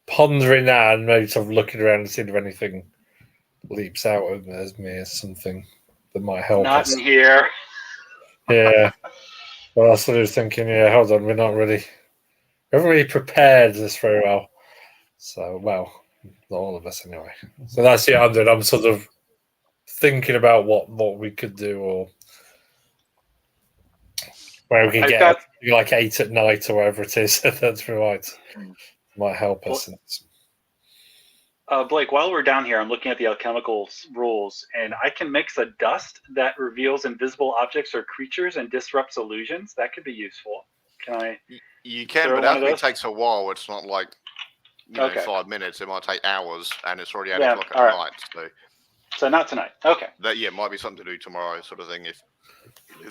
pondering that and maybe sort of looking around and seeing if anything leaps out at me as something that might help Not us. in here. Yeah. Well, I was sort of thinking, yeah, hold on, we haven't really prepared this very well. So, well, not all of us anyway. So that's the other. I'm sort of thinking about what we could do, or where we can I've get got- like 8 at night or whatever it is. That's right. Might help us. Blake, while we're down here, I'm looking at the alchemical rules, and I can mix a dust that reveals invisible objects or creatures and disrupts illusions. That could be useful. Can I? You can, Throw but one of alchemy those? takes a while. It's not like Okay. 5 minutes. It might take hours, and it's already 8 Yeah, o'clock at all right. night. So So not tonight. Okay. that might be something to do tomorrow, sort of thing. If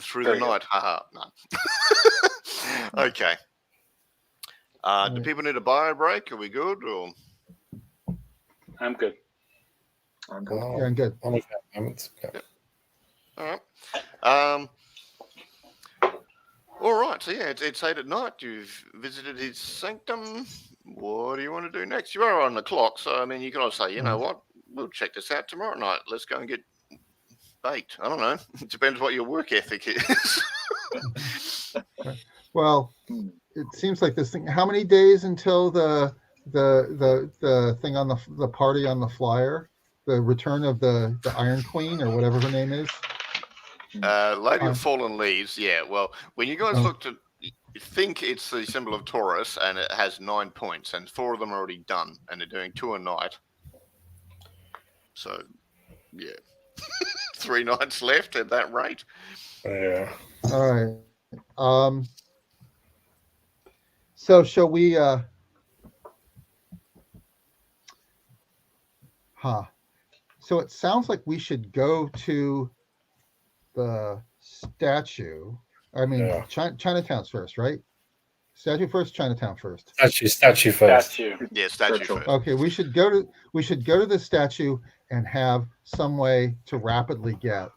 through Very the good. night, haha, no. Okay. Do people need a bio break? Are we good? Or I'm good. I'm good. Yeah, I'm good. I'm okay at the moment. Yeah. all right. All right. So yeah, it's 8 at night. You've visited his sanctum. What do you want to do next? You are on the clock, so I mean, you can also say, you know what, we'll check this out tomorrow night. Let's go and get baked. I don't know. It depends what your work ethic is. Well, it seems like this thing. How many days until the thing on the party on the flyer, the return of the Iron Queen or whatever her name is? Lady of Fallen Leaves. Yeah. Well, when you guys Oh. looked at, you think it's the symbol of Taurus, and it has 9 points, and 4 of them are already done, and they're doing 2 a night. So, yeah, 3 nights left at that rate. Yeah. All right. So shall we? So it sounds like we should go to the statue. I mean, Yeah. Chinatown's first, right? Statue first, Chinatown first. Statue first. Statue. Yeah, statue Churchill. first. Okay, we should go to the statue and have some way to rapidly get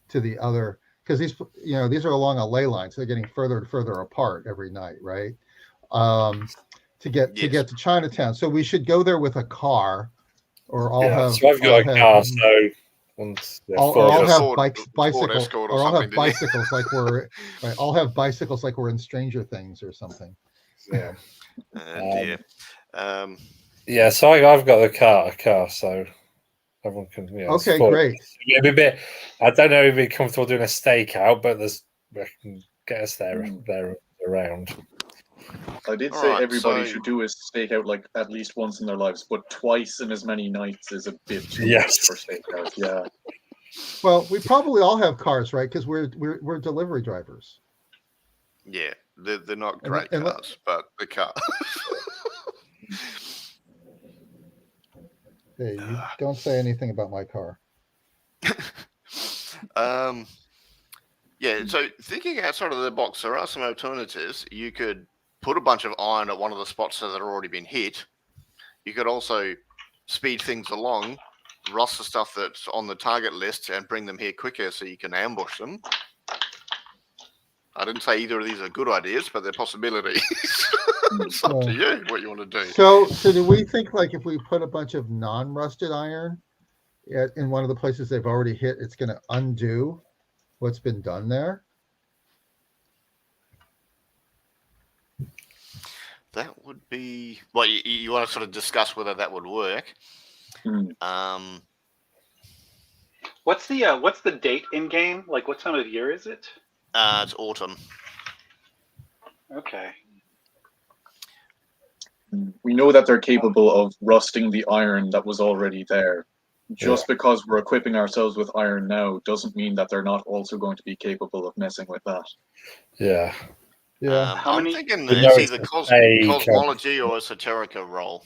to the other, because these are along a ley line, so they're getting further and further apart every night, right? To get to Chinatown, so we should go there with a car, or I'll have. So I've got a car, so once I'll have Ford bicycles, Escort or or I'll have something, didn't he? bicycles like we're. Right, I'll have bicycles like we're in Stranger Things or something. yeah. Dear. Yeah, so I've got a car, so everyone can. Okay, support. great. It'd be a bit. I don't know if it'd be comfortable doing a stakeout, but I can get us there around. I did All say right, everybody so- should do a stakeout like at least once in their lives, but twice in as many nights is a bit too Yes. much for stakeout. Yeah. Well, we probably all have cars, right? Because we're delivery drivers. Yeah, they're not And- great and let- cars, but the car. Hey, you don't say anything about my car. Yeah, so thinking outside of the box, there are some alternatives. You could put a bunch of iron at one of the spots that have already been hit. You could also speed things along, rust the stuff that's on the target list and bring them here quicker so you can ambush them. I didn't say either of these are good ideas, but they're possibilities. It's up to you what you want to do. So do we think like if we put a bunch of non-rusted iron in one of the places they've already hit, it's going to undo what's been done there? That would be well. You want to sort of discuss whether that would work. What's the date in game? Like, what time of year is it? It's autumn. Okay. We know that they're capable of rusting the iron that was already there. Just because we're equipping ourselves with iron now doesn't mean that they're not also going to be capable of messing with that. Yeah. Yeah. I'm thinking We it's know either it's cosmology or esoterica roll.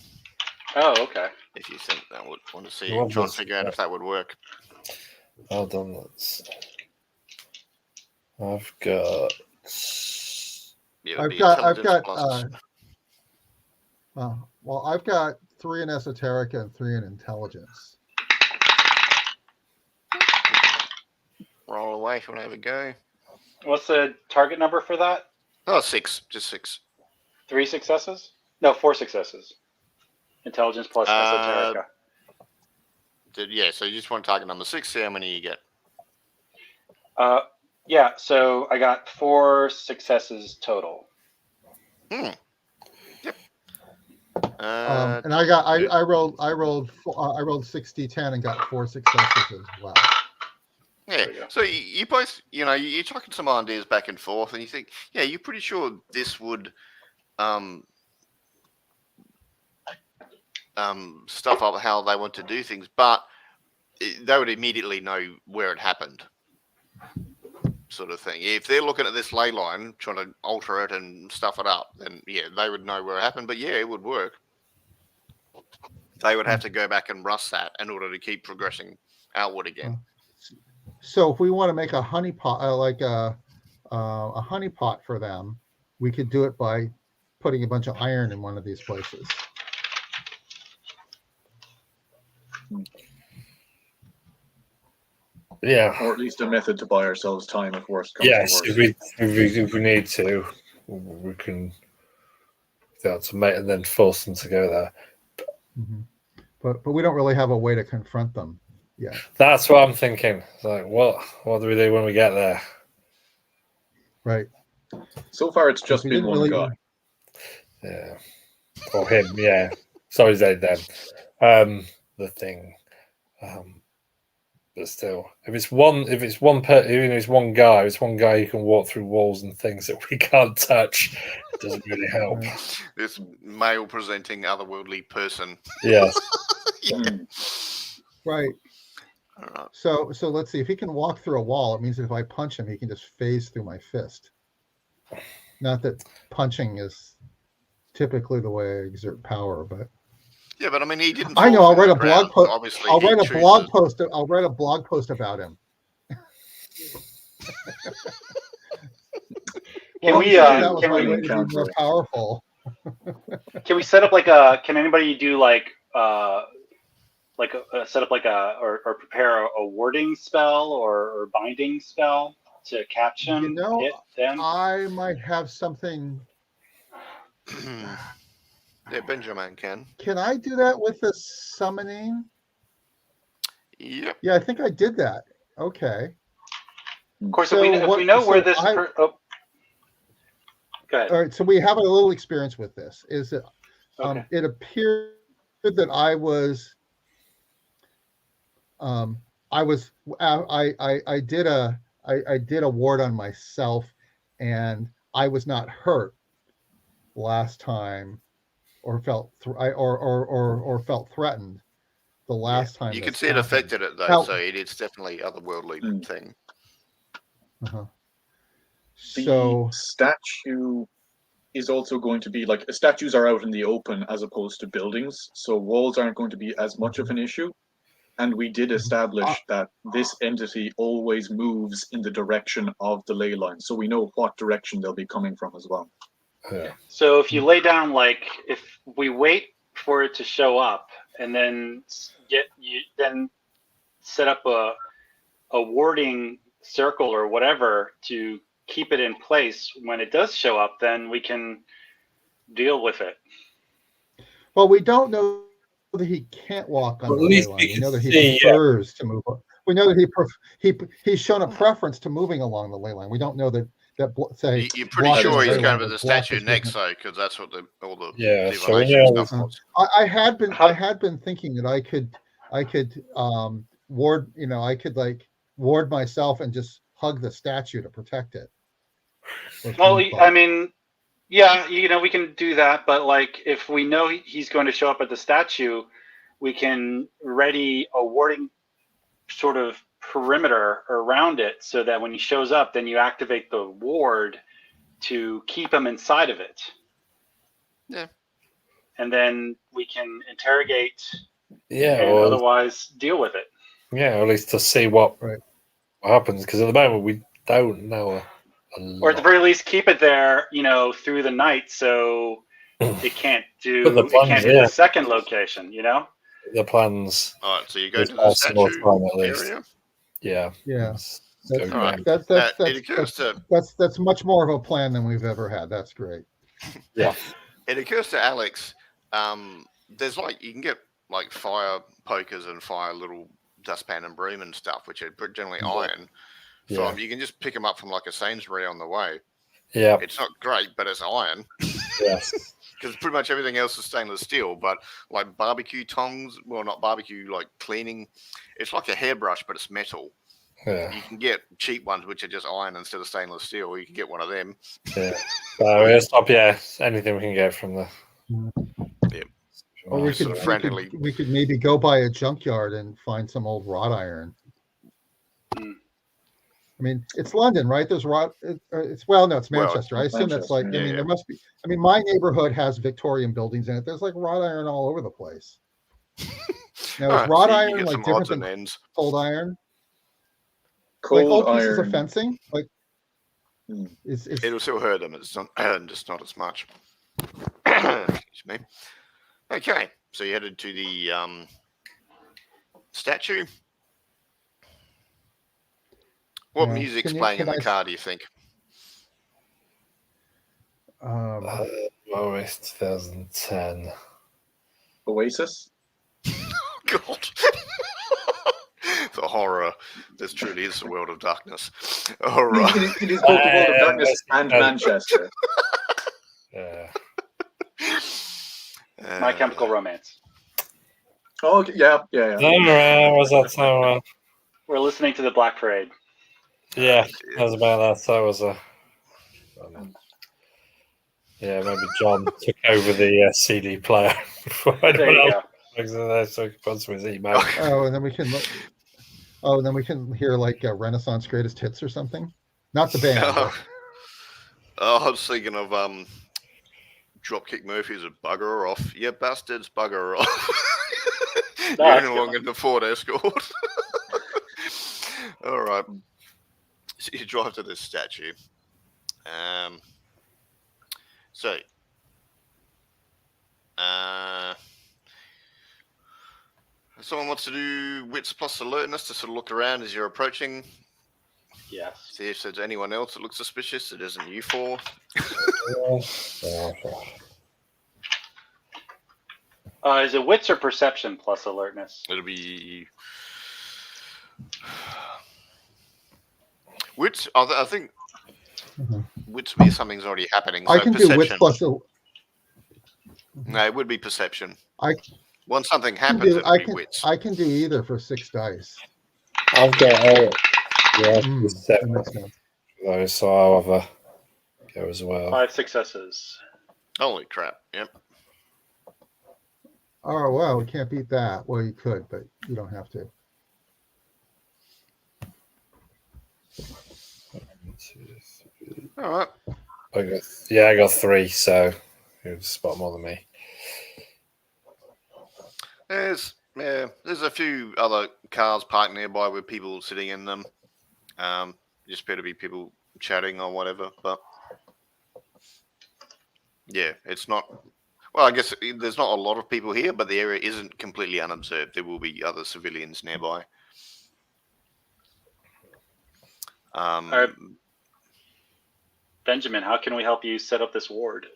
Oh, okay. If you think that would want to see, Well, try and figure out if that would work. Hold on. I've got. Yeah, I've got 3 in esoterica and 3 in intelligence. Roll away if you want to have a go. What's the target number for that? Oh, 6. Just 6. 3 successes? No, 4 successes. Intelligence plus esoterica. Yeah, so you just want target number 6. See how many you get. Yeah, so I got 4 successes total. Yep. And I rolled 6d10 and got 4 successes as well. Yeah, so you both, you're talking some ideas back and forth, and you think, yeah, you're pretty sure this would stuff up how they want to do things, but they would immediately know where it happened, sort of thing. If they're looking at this ley line, trying to alter it and stuff it up, then yeah, they would know where it happened, but yeah, it would work. They would have to go back and rust that in order to keep progressing outward again. So if we want to make a honeypot, a honeypot for them, we could do it by putting a bunch of iron in one of these places. Yeah. Or at least a method to buy ourselves time if worst comes to Yes, worst. if we need to, we can automate and then force them to go there. Mm-hmm. But we don't really have a way to confront them yet. That's what I'm thinking. It's like, what do we do when we get there? Right. So far, it's just been one guy. Yeah. Or him, yeah. Sorry, Zayd then. The thing. But still, if it's one guy, it's one guy who can walk through walls and things that we can't touch. It doesn't really help. This male presenting otherworldly person. Yes. Right. So let's see. If he can walk through a wall, it means that if I punch him, he can just phase through my fist. Not that punching is typically the way I exert power, but yeah, but I mean, he didn't. I know. I'll write a blog post. Obviously, I'll write a blog post. I'll write a blog post about him. Can we more powerful? Can we set up like a? Can anybody do like set up like or prepare a warding spell or binding spell to catch him? Hit them? I might have something. Yeah, Benjamin can. Can I do that with the summoning? Yep. Yeah, I think I did that. Okay. Of course, if we know where this. Go ahead. All right, so we have a little experience with this. Is that okay. It appeared that I did a ward on myself, and I was not hurt last time, or felt felt threatened the last time. You can see it affected it though, so it is definitely otherworldly thing. The statue is also going to be like statues are out in the open as opposed to buildings, so walls aren't going to be as much of an issue. And we did establish that this entity always moves in the direction of the ley line, so we know what direction they'll be coming from as well. Yeah. So if you lay down, like, if we wait for it to show up and then then set up a warding circle or whatever to keep it in place when it does show up, then we can deal with it. Well, we don't know that he can't walk on Well, the at ley least line. we We can know that he see, prefers to move. We know that he's shown a preference to moving along the ley line. We don't know that say You're pretty blocking sure the he's ley going line with would the block statue his next, movement. though, because that's what all the So we divination know- stuff was. I had been thinking that I could ward, I could like ward myself and just hug the statue to protect it. Was Well, one thought. I mean, yeah, we can do that, but like if we know he's going to show up at the statue, we can ready a warding sort of perimeter around it so that when he shows up, then you activate the ward to keep him inside of it. Yeah. And then we can interrogate Yeah, and or otherwise deal with it. yeah, or at least to see what Right. happens, because at the moment we don't know a Or at the lot. very least, keep it there, through the night, so it can't do the second location. The plans. All right, so you go to the There's more statue time, at least. area. Yeah. Yeah. Let's That's, go right. down. that's much more of a plan than we've ever had. That's great. Yeah. It occurs to Alex, there's you can get like fire pokers and fire little dustpan and broom and stuff, which are generally iron. Yeah. You can just pick them up from like a Sainsbury on the way. Yeah. It's not great, but it's iron. Yes. Because pretty much everything else is stainless steel, but like barbecue tongs, well, not barbecue, like cleaning, it's like a hairbrush, but it's metal. Yeah. You can get cheap ones, which are just iron instead of stainless steel, or you can get one of them. Yeah. So we'll stop. Yeah. Anything we can get from the. Yeah. Or we could maybe go by a junkyard and find some old wrought iron. I mean, it's London, right? There's it's Manchester. I assume that's like. Yeah, there must be. I mean, my neighborhood has Victorian buildings in it. There's like wrought iron all over the place. Now, is wrought iron like different than cold iron? Cold like old pieces iron. of fencing, like it'll still hurt them. It's not just not as much. Excuse me. Okay, so you headed to the statue. What music's playing in the car, do you think? Morris 2010. Oasis? God. The horror. This truly is the world of darkness. All right. It is both the world of darkness and Manchester. Yeah. My Chemical Romance. Oh, yeah. Was that time? We're listening to the Black Parade. Yeah, that was about that. So was a. Yeah, maybe John took over the CD player before anyone else. So he could put some his email. Oh, and then we can. And then we can hear like Renaissance Greatest Hits or something. Not the band. I was thinking of Dropkick Murphys of Bugger Off. Yeah, bastards, bugger off. You're no longer in the Ford Escort. All right. So you drive to this statue. Someone wants to do wits plus alertness to sort of look around as you're approaching. Yes. See if there's anyone else that looks suspicious that isn't you four. Is it wits or perception plus alertness? It'll be wits. I think wits would be something's already happening. So I can do wits plus. No, it would be perception. Once something I happens, it'll be wits. I can do either for 6 dice. I've got that makes sense. Those, so I'll have a go as well. 5 successes. Holy crap! Yep. Oh well, we can't beat that. Well, you could, but you don't have to. All right. I got 3, so you'll spot more than me. There's Yeah, there's a few other cars parked nearby with people sitting in them. Just appear to be people chatting or whatever, but yeah, it's not. Well, I guess there's not a lot of people here, but the area isn't completely unobserved. There will be other civilians nearby. All right. Benjamin, how can we help you set up this ward?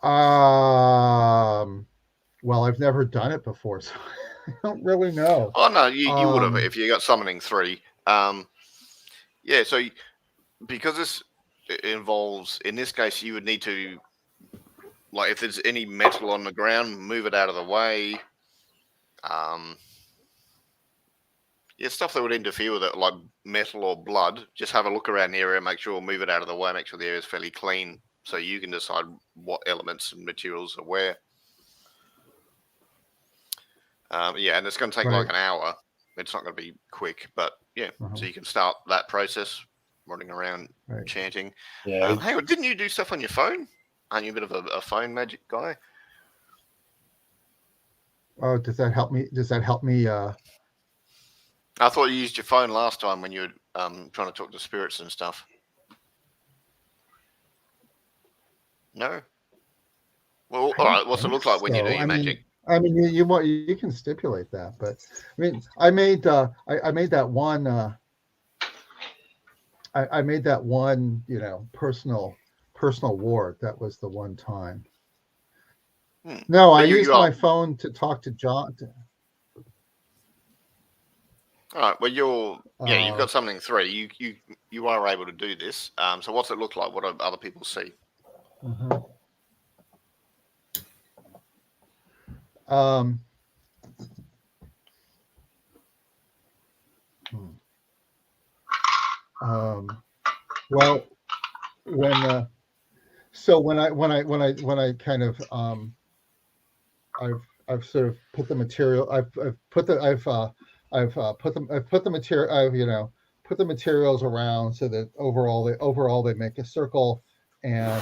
Well, I've never done it before, so I don't really know. Oh no, you would have if you got summoning 3. Yeah, so because this involves, in this case, you would need to, like, if there's any metal on the ground, move it out of the way. Yeah, stuff that would interfere with it, like metal or blood. Just have a look around the area, make sure, move it out of the way, make sure the area is fairly clean, so you can decide what elements and materials are where. Yeah, and it's going to take like an hour. It's not going to be quick, but yeah, so you can start that process, running around chanting. Yeah. Hang on, didn't you do stuff on your phone? Aren't you a bit of a phone magic guy? Oh, does that help me? Does that help me? I thought you used your phone last time when you were trying to talk to spirits and stuff. No? Well, all right, what's it look like when you do your magic? I mean, you can stipulate that, but I mean, I made that one. I made that one, personal ward. That was the one time. No, I used my phone to talk to John. All right. Well, you've got something 3. You are able to do this. So what's it look like? What do other people see? Well, when I kind of I've sort of put the material. I've put the material. Put the materials around so that overall they make a circle. And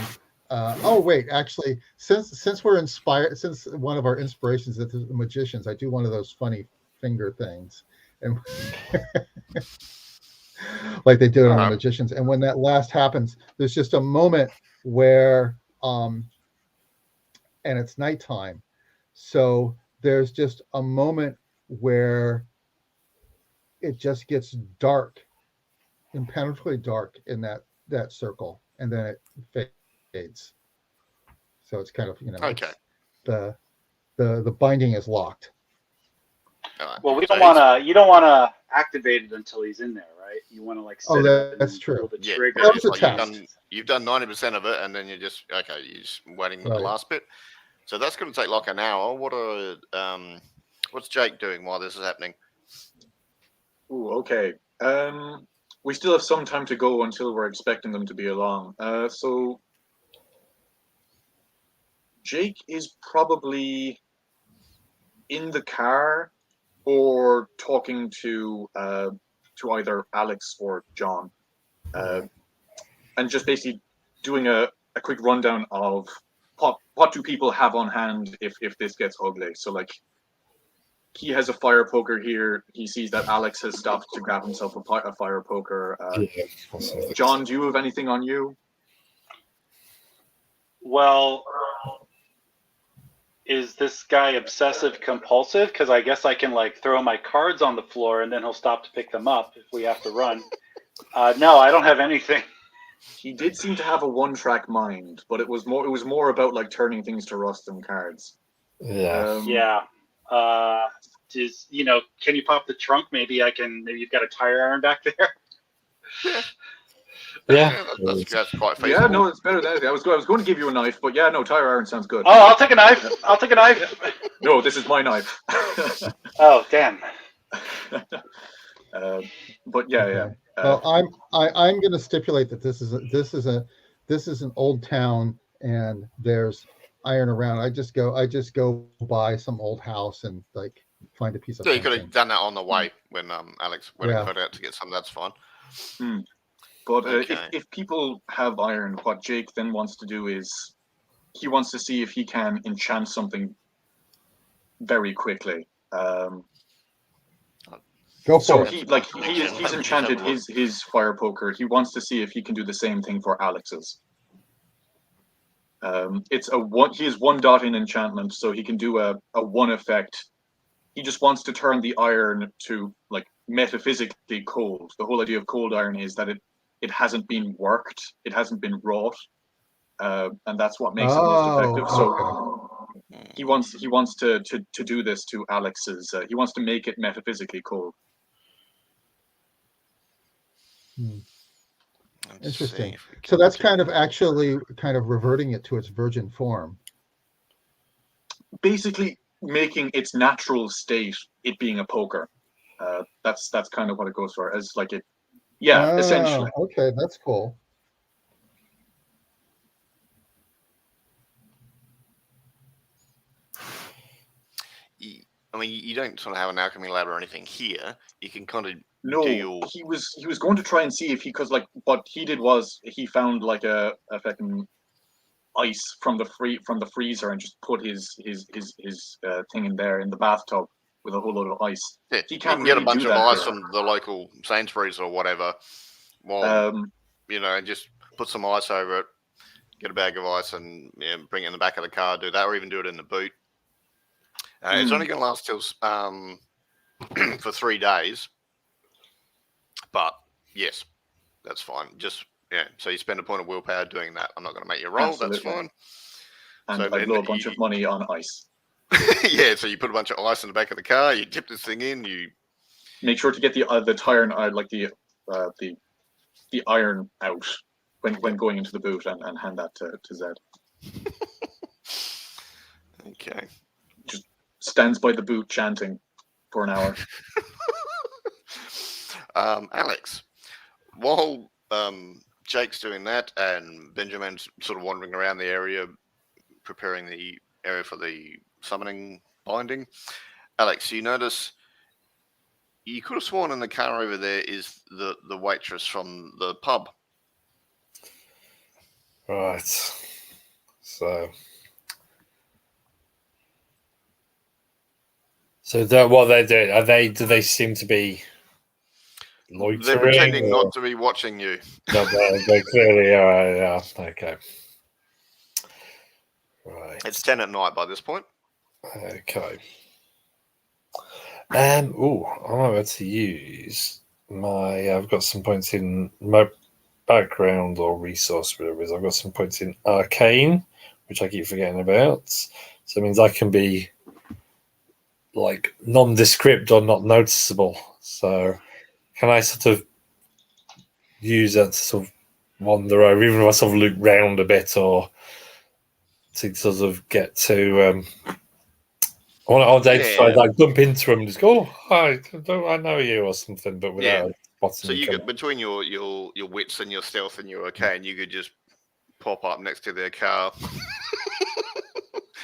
actually, since we're inspired, since one of our inspirations is the magicians, I do one of those funny finger things, and like they do it on the magicians. And when that last happens, there's just a moment where and it's nighttime, so there's just a moment where it just gets dark, impenetrably dark in that circle, and then it fades. So it's kind of the binding is locked. Well, we don't want to. You don't want to activate it until he's in there, right? You want to set it. That's true. The trigger. That was a test. You've done 90% of it, and then you're just waiting with the last bit. So that's going to take like an hour. What's Jake doing while this is happening? Ooh, okay. We still have some time to go until we're expecting them to be along. So Jake is probably in the car or talking to either Alex or John, and just basically doing a quick rundown of what do people have on hand if this gets ugly. So like, he has a fire poker here. He sees that Alex has stopped to grab himself a fire poker. John, do you have anything on you? Well, is this guy obsessive compulsive? Because I guess I can throw my cards on the floor and then he'll stop to pick them up if we have to run. No, I don't have anything. He did seem to have a one-track mind, but it was more about turning things to rust than cards. Yeah. Can you pop the trunk? Maybe you've got a tire iron back there. Yeah, that's quite feasible. Yeah, no, it's better than anything. I was going to give you a knife, but yeah, no, tire iron sounds good. Oh, I'll take a knife. No, this is my knife. Oh, damn. But yeah. Well, I'm going to stipulate that this is an old town and there's iron around. I just go buy some old house and find a piece of. So you could have done that on the way when Alex went out to get some. That's fine. But if people have iron, what Jake then wants to do is he wants to see if he can enchant something very quickly. Go for So it. he's enchanted his fire poker. He wants to see if he can do the same thing for Alex's. It's a one. He has 1 dot in enchantment, so he can do a 1 effect. He just wants to turn the iron to like metaphysically cold. The whole idea of cold iron is that it hasn't been worked, it hasn't been wrought, and that's what makes it most effective. So he wants to do this to Alex's. He wants to make it metaphysically cold. Interesting. So that's kind of reverting it to its virgin form. Basically, making its natural state it being a poker. That's kind of what it goes for, as like it. Yeah, essentially. Okay, that's cool. I mean, you don't sort of have an alchemy lab or anything here. You can kind of No, he was going to try and see if he, because like what he did was he found like a fucking ice from the freezer and just put his thing in there in the bathtub with a whole load of ice. Yeah, He you can't can get really a bunch do of that ice here. from the local Sainsbury's or whatever. Well, and just put some ice over it. Get a bag of ice and bring it in the back of the car. Do that, or even do it in the boot. It's only going to last till for 3 days. But yes, that's fine. Just so you spend a point of willpower doing that. I'm not going to make you roll. Absolutely. That's fine. And So I then blow a bunch of money on ice. Yeah, so you put a bunch of ice in the back of the car. You dip this thing in. You make sure to get the tire like the iron out when going into the boot and hand that to Zed. Okay. Just stands by the boot chanting for an hour. Alex, while Jake's doing that and Benjamin's sort of wandering around the area, preparing the area for the summoning binding, Alex, you notice you could have sworn in the car over there is the waitress from the pub. Right. So what they're doing? Do they seem to be loitering? They're pretending not to be watching you. No, they clearly are. Yeah. Okay. Right. It's 10 at night by this point. Okay. I'm about to use I've got some points in my background or resource, whatever it is. I've got some points in arcane, which I keep forgetting about. So it means I can be like nondescript or not noticeable. So can I sort of use that to sort of wander over, even if I sort of loop round a bit, or to sort of get to I want to identify, like bump into them and just go, "Oh, hi, don't I know you?" or something, but without spotting. So you get between your wits and your stealth and your arcane, you could just pop up next to their car.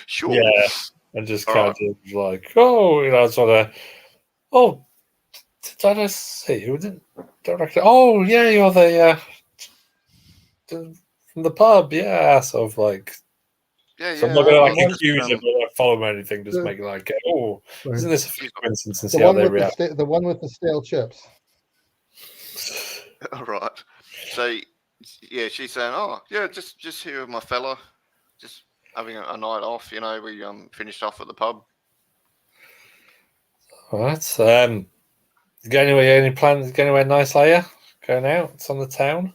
Sure. Yeah, and just kind of like, sort of, did I just see you? Don't reckon. Oh, yeah, you're from the pub, yeah. Sort of like, so I'm not going to accuse them or follow them or anything. Just make like, isn't this a few coincidence and see how they react? The one with the stale chips. All right. So yeah, she's saying, just here with my fella, just having a night off. We finished off at the pub. All right. Go anywhere? Any plans? Go anywhere nice later? Going out? It's on the town.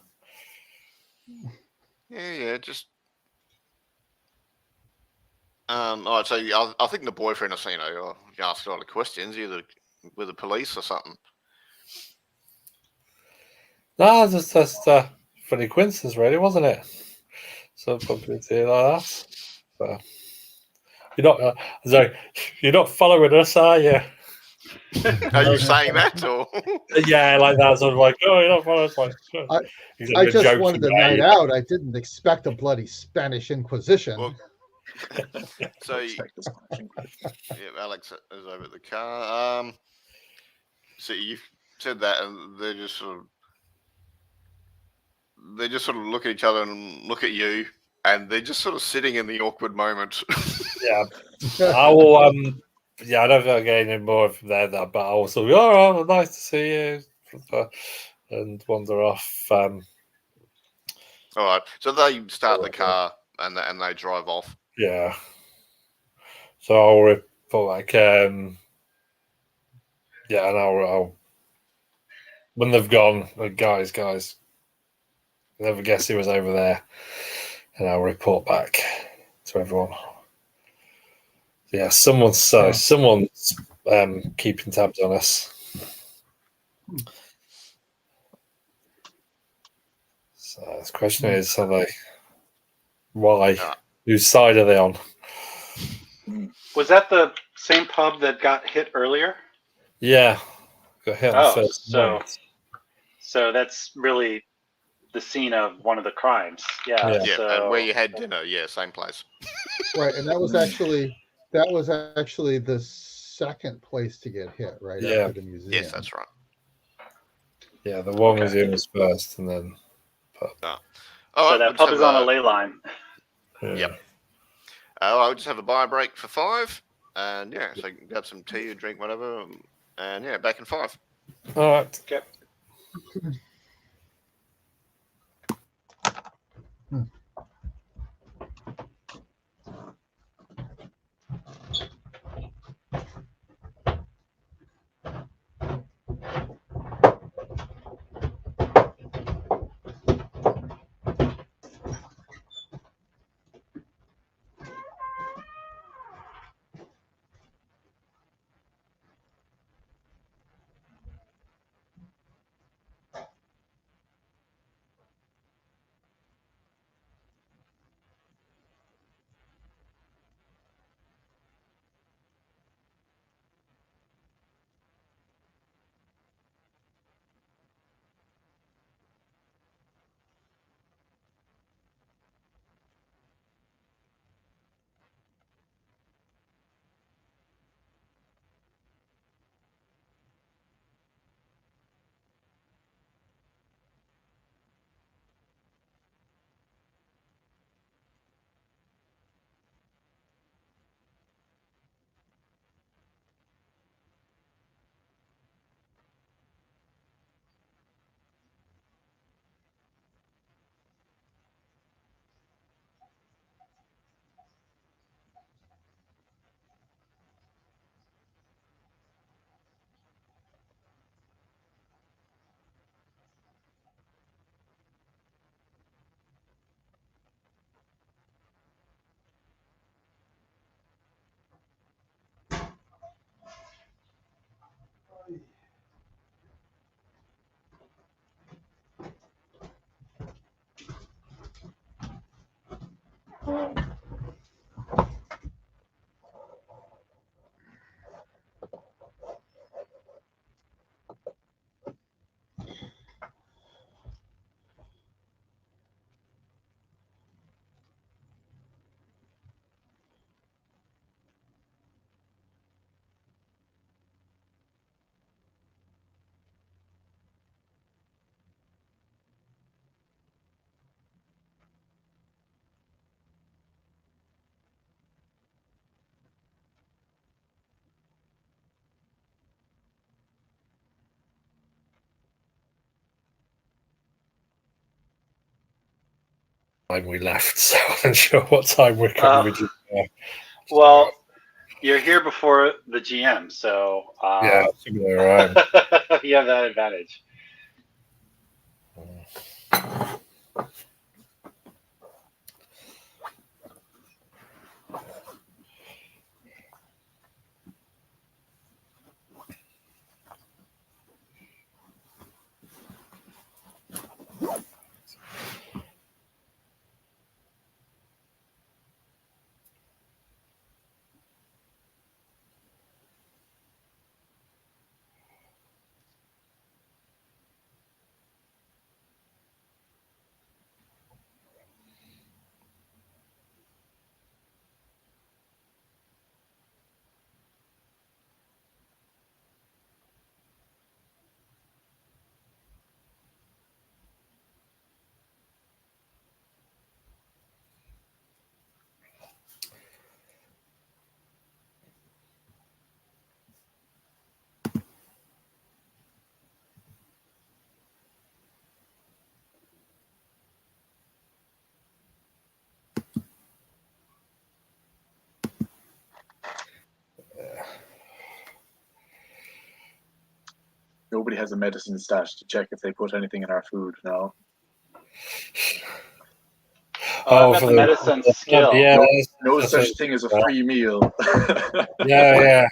Yeah, just. All right. So I think the boyfriend is, asked a lot of questions, either with the police or something. No, just funny coincidence, really, wasn't it? So probably like that. So, you're not following us, are you? Are you saying that, or? Yeah, like that. Sort of like, you're not following us. Like, I just wanted the night out. I didn't expect a bloody Spanish Inquisition. Well, so Alex is over at the car. So you said that, and they just sort of look at each other and look at you, and they're just sort of sitting in the awkward moment. Yeah, I will. yeah, I don't think I get any more from there. But I also go, oh, nice to see you, and wander off. All right. So they start the car and they drive off. Yeah. So I'll report like, yeah, and I'll when they've gone, like, guys, never guess who was over there, and I'll report back to everyone. Yeah, someone's keeping tabs on us. So the question is, are they? Why? Whose side are they on? Was that the same pub that got hit earlier? Yeah, got hit on the first night. So that's really the scene of one of the crimes. Yeah. Yeah, So, and where you had dinner, same place. Right, and that was actually the second place to get hit, right Yeah. after the museum. Yes, that's right. Yeah, the one museum was first, and then pub. So that pub is on a ley line. Yeah. Yep. I'll just have a buy break for 5, and so you can grab some tea or drink, whatever, and back in 5. All right. Okay. Time we left, so I'm not sure what time we're coming. Well, you're here before the GM, so yeah, should be all right. you have that advantage. Nobody has a medicine stash to check if they put anything in our food. No. I've got the medicine skill. Yeah, No that's such it. thing as a free meal. Yeah.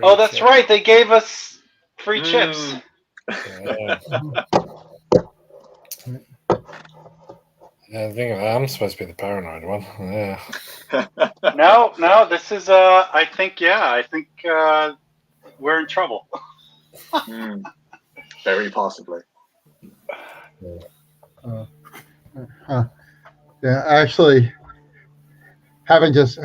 Oh, that's right. They gave us free chips. Yeah. Yeah, I think I'm supposed to be the paranoid one. Yeah. No, this is I think we're in trouble. Very possibly. Yeah, actually, having just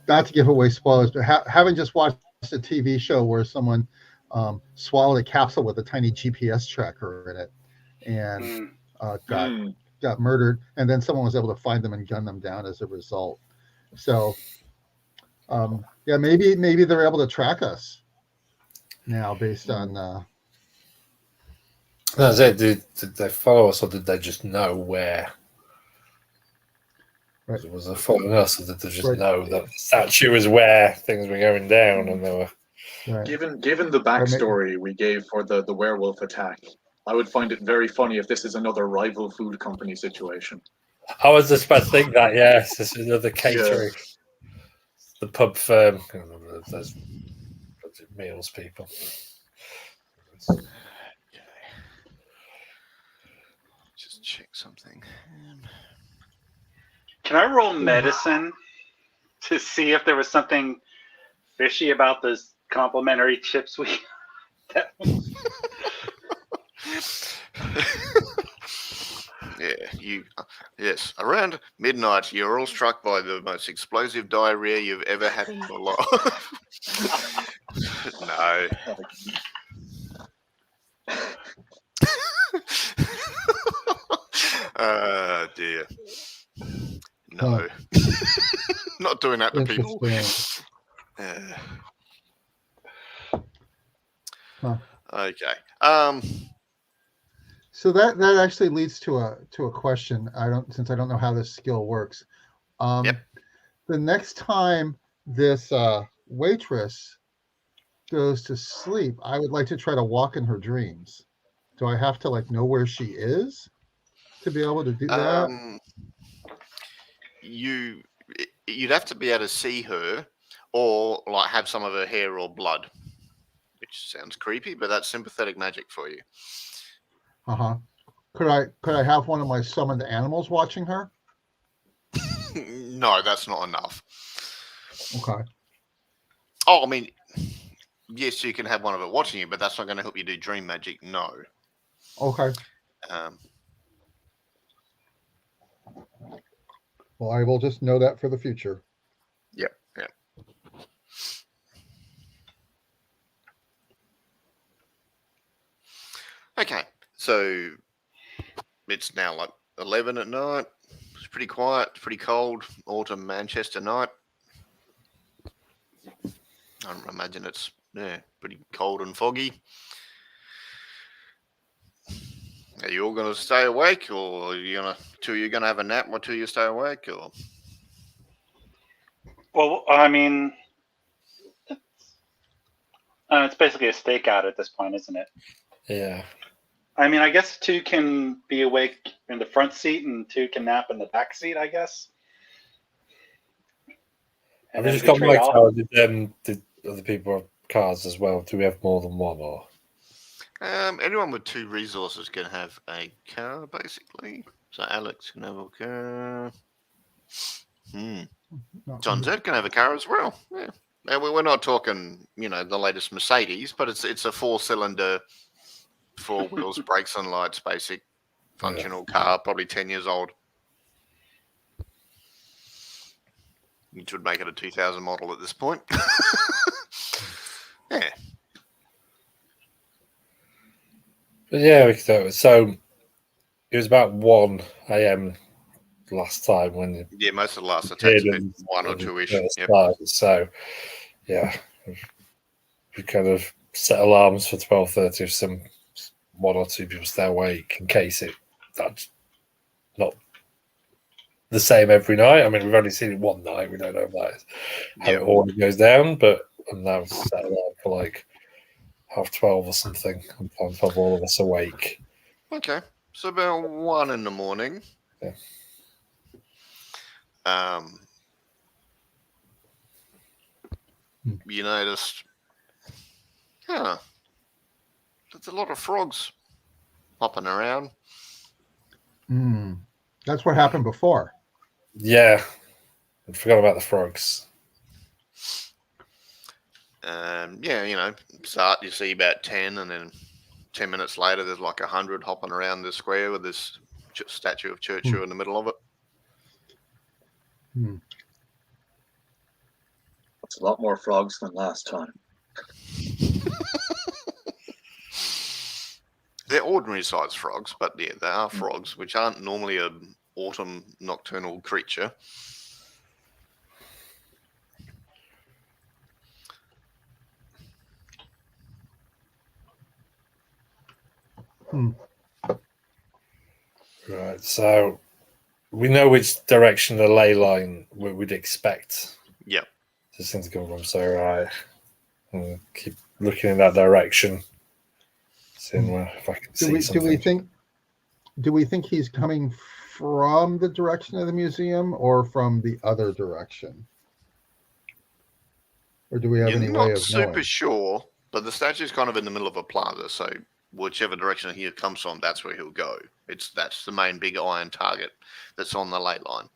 not to give away spoilers, but having just watched a TV show where someone swallowed a capsule with a tiny GPS tracker in it and got murdered, and then someone was able to find them and gun them down as a result. So, yeah, maybe they're able to track us now based on. That's it. Did they follow us, or did they just know where? Right. Was it following us, or did they just know that the statue was where things were going down, and they were? Right. Given the backstory we gave for the werewolf attack, I would find it very funny if this is another rival food company situation. I was just about to think that. Yes, this is another catering. Yeah. The pub firm. I can't remember if there's meals people. Okay. Just check something. Can I roll medicine to see if there was something fishy about those complimentary chips we Yeah, yes. Around midnight, you're all struck by the most explosive diarrhea you've ever had in your life. No. Dear. No. Not doing that to people. Okay. So that actually leads to a question. Since I don't know how this skill works. Yep. The next time this waitress goes to sleep, I would like to try to walk in her dreams. Do I have to know where she is to be able to do that? You'd have to be able to see her, or have some of her hair or blood, which sounds creepy, but that's sympathetic magic for you. Could I have one of my summoned animals watching her? No, that's not enough. Okay. Oh, I mean, yes, you can have one of it watching you, but that's not going to help you do dream magic. No. Okay. Well, I will just know that for the future. Yep. Okay, so it's now 11 at night. It's pretty quiet, pretty cold. Autumn Manchester night. I imagine it's pretty cold and foggy. Are you all going to stay awake, or are you going to have a nap or two you stay awake, or? Well, I mean, it's basically a stakeout at this point, isn't it? Yeah. I mean, I guess 2 can be awake in the front seat and 2 can nap in the back seat, I guess. Have we just got bikes, or did other people have cars as well? Do we have more than one, or? Anyone with 2 resources can have a car, basically. So Alex can have a car. John Zed can have a car as well. Yeah. Now, we're not talking, the latest Mercedes, but it's a 4-cylinder, 4 wheels, brakes and lights, basic functional car, probably 10 years old. Which would make it a 2000 model at this point. Yeah. But yeah, so it was about 1 a.m. last time when most of the last attacks have been 1 or 2-ish. Yep. So yeah, we kind of set alarms for 12:30 if 1 or 2 people stay awake in case that's not the same every night. I mean, we've only seen it one night. We don't know if that's how it all goes down, but I'm now set alarm for 12 or something. I'm trying to have all of us awake. Okay, so about 1 in the morning. Yeah. You noticed, there's a lot of frogs hopping around. That's what happened before. Yeah, I forgot about the frogs. Start, you see about 10, and then 10 minutes later, there's like 100 hopping around the square with this statue of Churchill in the middle of it. It's a lot more frogs than last time. They're ordinary sized frogs, but yeah, they are frogs, which aren't normally an autumn nocturnal creature. Right, so we know which direction the ley line we would expect. Yep. This thing's coming from. So right, I'll keep looking in that direction, seeing if I can see something. Do we think he's coming from the direction of the museum or from the other direction? Or do we have any way of knowing? Not super sure, but the statue's kind of in the middle of a plaza, so whichever direction he comes from, that's where he'll go. That's the main big iron target that's on the ley line.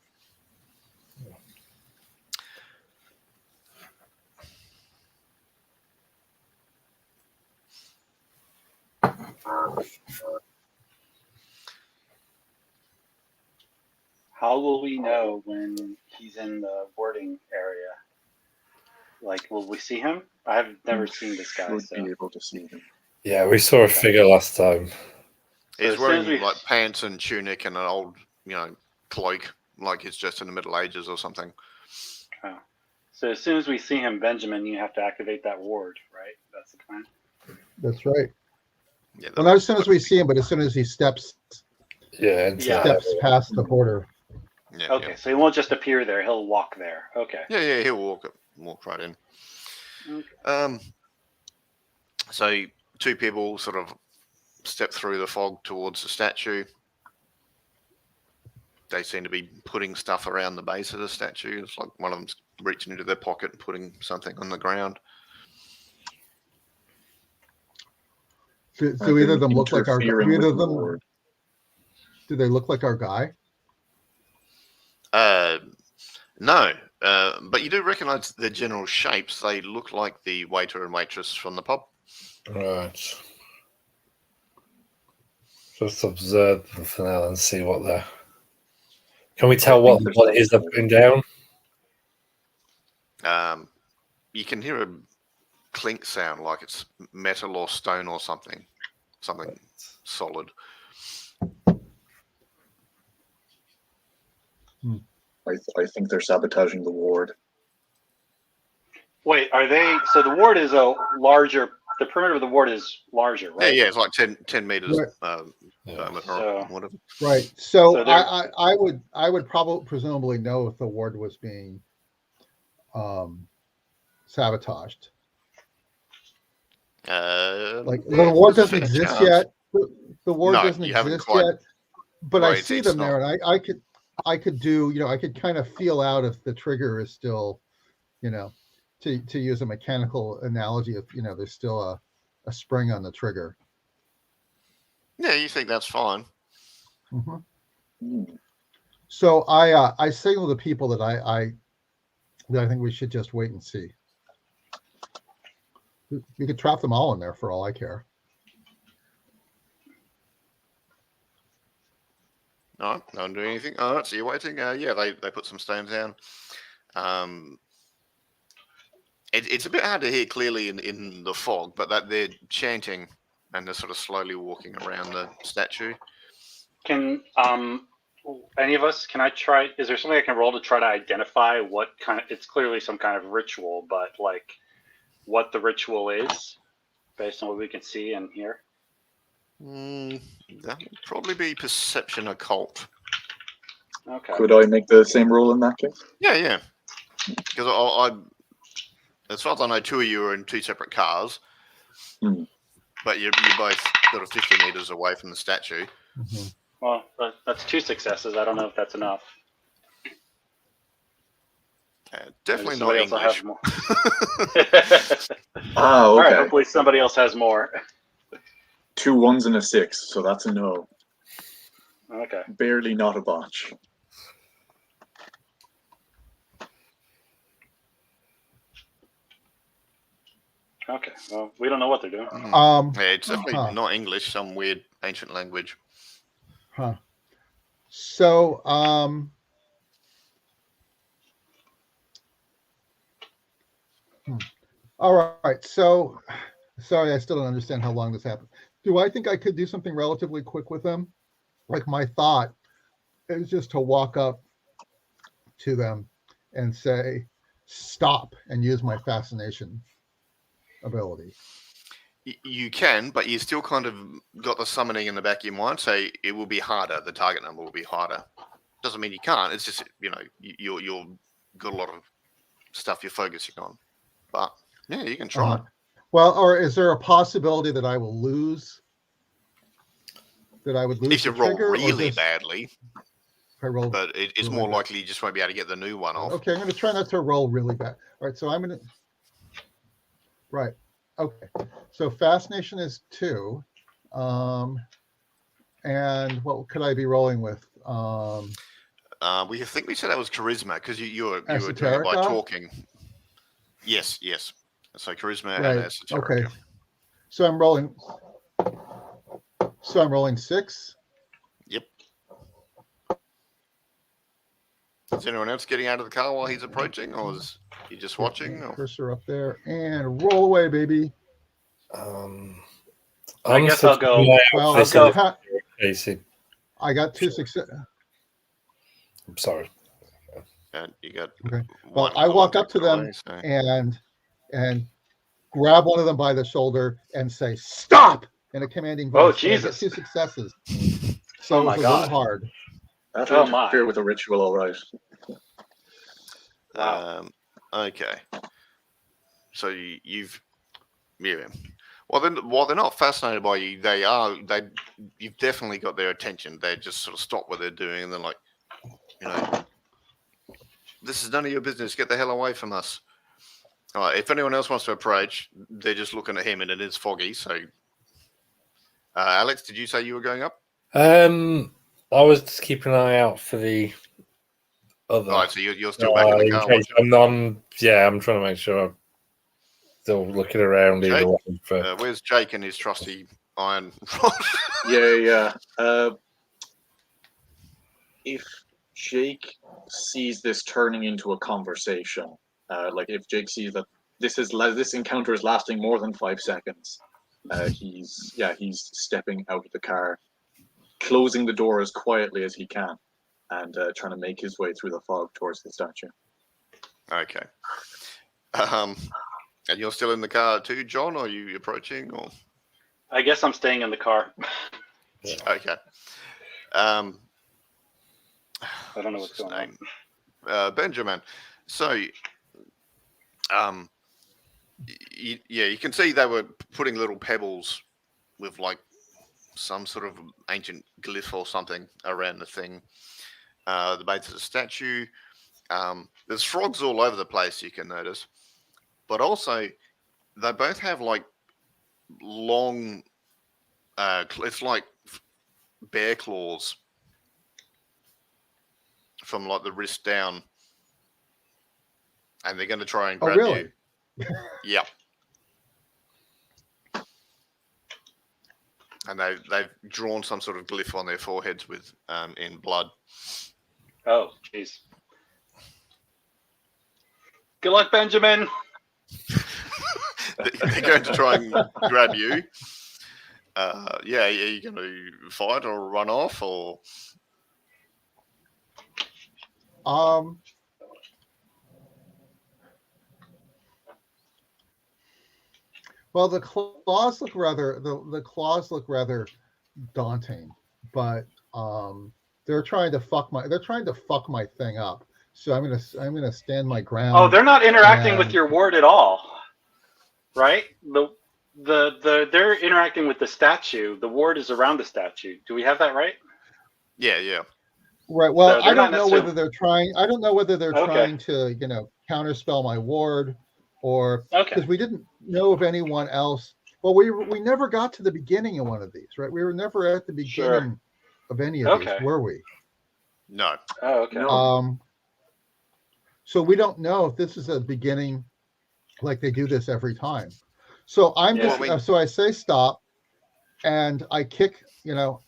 How will we know when he's in the boarding area? Like, will we see him? I've never seen this guy. Should be able to see him. Yeah, we saw a figure last time. He's wearing like pants and tunic and an old, cloak, like he's just in the Middle Ages or something. Oh. So as soon as we see him, Benjamin, you have to activate that ward, right? That's the plan. That's right. Yeah, well, not as soon as we see him, but as soon as he steps past the border. Yeah, okay, so he won't just appear there; he'll walk there. Okay. Yeah, he'll walk right in. Okay. So 2 people sort of step through the fog towards the statue. They seem to be putting stuff around the base of the statue. It's like one of them's reaching into their pocket and putting something on the ground. Do either of them look like our? Do they look like our guy? No, but you do recognise their general shapes. They look like the waiter and waitress from the pub. Right. Just observe them for now and see what they're. Can we tell what it is they're putting down? You can hear a clink sound, like it's metal or stone or something solid. I think they're sabotaging the ward. Wait, are they? So the ward is a larger. The perimeter of the ward is larger, right? Yeah, it's like 10 meters. Right. Or whatever. Right. So I would probably presumably know if the ward was being sabotaged. Like the ward doesn't exist yet. The ward doesn't exist yet. But I see them there, and I could do, I could kind of feel out if the trigger is still, to use a mechanical analogy, if there's still a spring on the trigger. Yeah, you think that's fine. Mm-hmm. So I signal to people that I think we should just wait and see. You could trap them all in there for all I care. No, no one doing anything. All right, so you're waiting. They put some stones down. It's a bit hard to hear clearly in the fog, but that they're chanting and they're sort of slowly walking around the statue. Can any of us? Can I try? Is there something I can roll to try to identify what kind of? It's clearly some kind of ritual, but like what the ritual is, based on what we can see and hear. That would probably be perception occult. Okay. Could I make the same roll in that case? Yeah. Because I as far as I know, 2 of you are in 2 separate cars. But you're both sort of 50 meters away from the statue. Mm-hmm. Well, that's 2 successes. I don't know if that's enough. Definitely Maybe not somebody else English. will have more. All right, Okay. hopefully somebody else has more. 2 1s and a 6, so that's a no. Okay. Barely not a botch. Okay. Well, we don't know what they're doing. Yeah, it's definitely not English. Some weird ancient language. Huh. So, all right. So, sorry, I still don't understand how long this happened. Do I think I could do something relatively quick with them? Like my thought is just to walk up to them and say, "Stop," and use my fascination ability. You can, but you still kind of got the summoning in the back of your mind, so it will be harder. The target number will be harder. Doesn't mean you can't. It's just you're got a lot of stuff you're focusing on. But yeah, you can try. Well, or is there a possibility that I will lose? That I would lose If you roll really badly. If I roll, but it's more likely you just won't be able to get the new one off. Okay, I'm going to try not to roll really bad. All right, so I'm going to. Right. Okay. So fascination is 2, and what could I be rolling with? We think we said that was charisma because you were doing it by talking. Yes. So charisma and esoteric. Okay. So I'm rolling. So I'm rolling 6. Yep. Is anyone else getting out of the car while he's approaching, or is he just watching? Or? Cursor up there and roll away, baby. I guess I'll go. Well, I'll go. I got 2 success. I'm sorry. And you got. Okay. Well, I walk up to them and grab one of them by the shoulder and say, "Stop!" in a commanding voice. Oh, Jesus! 2 successes. So it's a little hard. That'll interfere with the ritual, all right. Wow. Okay. So you've. Yeah. Well, while they're not fascinated by you, you've definitely got their attention. They just sort of stop what they're doing and they're like, this is none of your business. Get the hell away from us. All right. If anyone else wants to approach, they're just looking at him and it is foggy. So, Alex, did you say you were going up? I was just keeping an eye out for the other. All right. So you're still back in the car. I'm trying to make sure I'm still looking around. Jake, either way where's Jake and his trusty iron rod? Yeah. If Jake sees this turning into a conversation, like if Jake sees that this encounter is lasting more than 5 seconds, he's stepping out of the car, closing the door as quietly as he can, and trying to make his way through the fog towards the statue. Okay. And you're still in the car too, John? Or are you approaching? Or I guess I'm staying in the car. Okay. I don't know what's going on. Benjamin. So, you can see they were putting little pebbles with like some sort of ancient glyph or something around the thing, the base of the statue. There's frogs all over the place, you can notice. But also, they both have like long, it's like bear claws from like the wrist down, and they're going to try and grab you. Yeah. And they've drawn some sort of glyph on their foreheads with in blood. Oh, jeez. Good luck, Benjamin. They're going to try and grab you. Are you going to fight or run off or? Well, the claws look rather daunting, but they're trying to fuck my thing up. So I'm gonna stand my ground. Oh, they're not interacting with your ward at all, right? they're interacting with the statue. The ward is around the statue. Do we have that right? Yeah. Right. Well, So they're I not don't know whether they're trying. I don't know whether they're Okay. trying to, counterspell my ward, or Okay. because we didn't know of anyone else. Well, we never got to the beginning of one of these, right? We were never at the beginning of any of these, were we? No. Oh, okay. No. So we don't know if this is a beginning, like they do this every time. So I'm Yeah. just so I say stop, and I kick.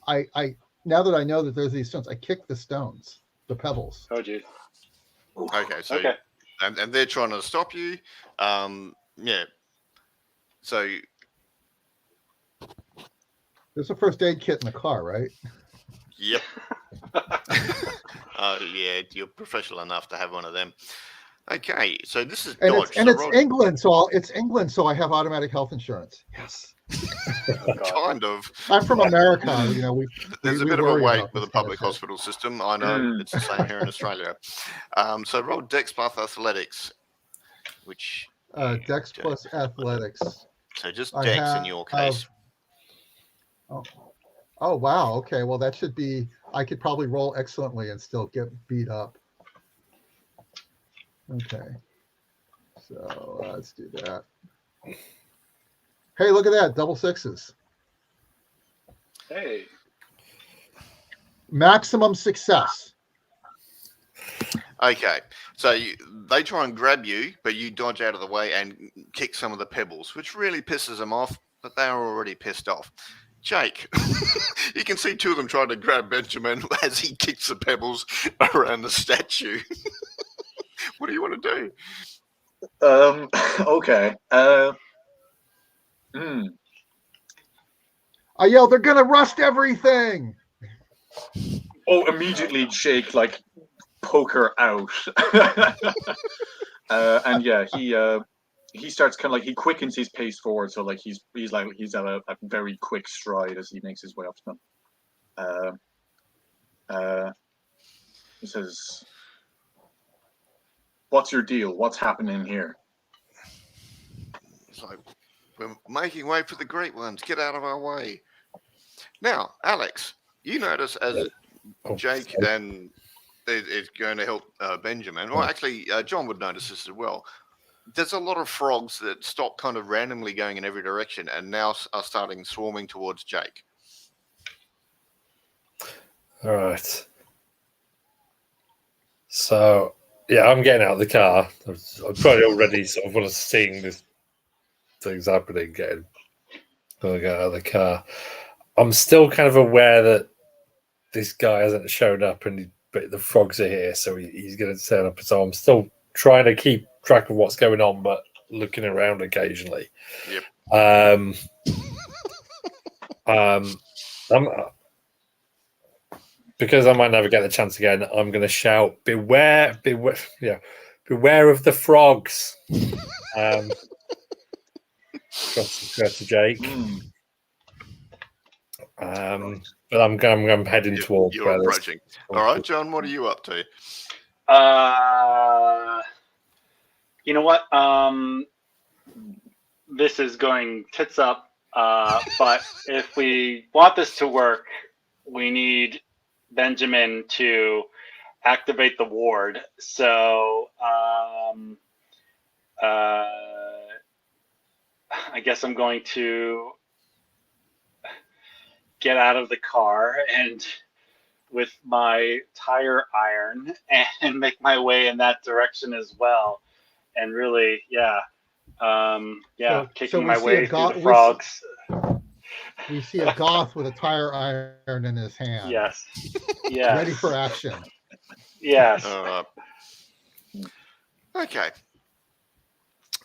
I now that I know that there's these stones, I kick the stones, the pebbles. Oh, geez. Okay. So Okay. and they're trying to stop you. Yeah. So There's a first aid kit in the car, right? yep. Yeah, you're professional enough to have one of them. Okay, so this is And dodge. it's England, so I have automatic health insurance. Yes. Kind of. I'm from America. There's a we bit of a worry wait about with the this kind of public shit. hospital system. I know it's the same here in Australia. So roll Dex plus Athletics, which Dex plus athletics. so just I Dex in have- your case. Oh wow. Okay. Well, that should be. I could probably roll excellently and still get beat up. Okay. So let's do that. Hey, look at that. Double sixes. Hey. Maximum success. Okay, so they try and grab you, but you dodge out of the way and kick some of the pebbles, which really pisses them off. But they are already pissed off. Jake, you can see two of them trying to grab Benjamin as he kicks the pebbles around the statue. What do you want to do? Okay. I yell, they're gonna rust everything. Oh, immediately Jake poke her out. And yeah, he starts kind of he quickens his pace forward, so he's at a very quick stride as he makes his way up to them. He says, "What's your deal? What's happening here?" It's like, we're making way for the great ones. Get out of our way. Now, Alex, you notice as Jake and is going to help Benjamin, or actually John would notice this as well. There's a lot of frogs that stop kind of randomly going in every direction and now are starting swarming towards Jake. All right. So, yeah, I'm getting out of the car. I'm probably already sort of seeing this things happening, going to get out of the car. I'm still kind of aware that this guy hasn't shown up, but the frogs are here, so he's going to turn up. So I'm still trying to keep track of what's going on, but looking around occasionally. Yep. Because I might never get the chance again, I'm going to shout, beware of the frogs. Across to Jake. But I'm heading towards you're approaching. All right, John, what are you up to? You know what? This is going tits up. But if we want this to work, we need Benjamin to activate the ward. So I guess I'm going to get out of the car and with my tire iron and make my way in that direction as well. And really, kicking my way through the frogs. We see a goth with a tire iron in his hand. Yes. Ready for action. Yes. Okay.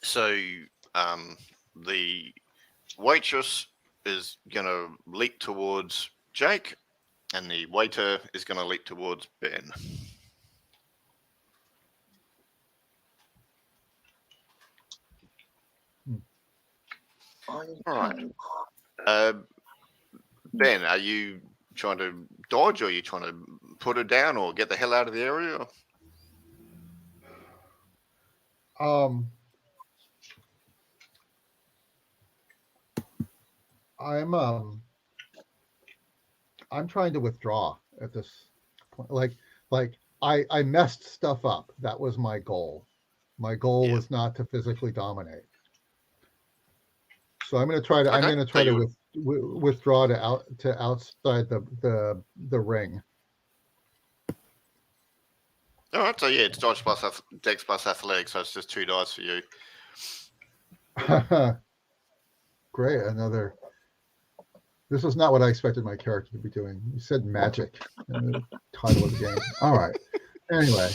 So the waitress is going to leap towards Jake, and the waiter is going to leap towards Ben. All right. Ben, are you trying to dodge, or are you trying to put her down, or get the hell out of the area? I'm trying to withdraw at this point. Like I messed stuff up. That was my goal. My goal was not to physically dominate. So I'm going to try to withdraw to outside the ring. All right, so yeah, it's dodge plus dex plus athletics, so it's just 2 dice for you. Great, another. This is not what I expected my character to be doing. You said magic in the title of the game. All right. Anyway.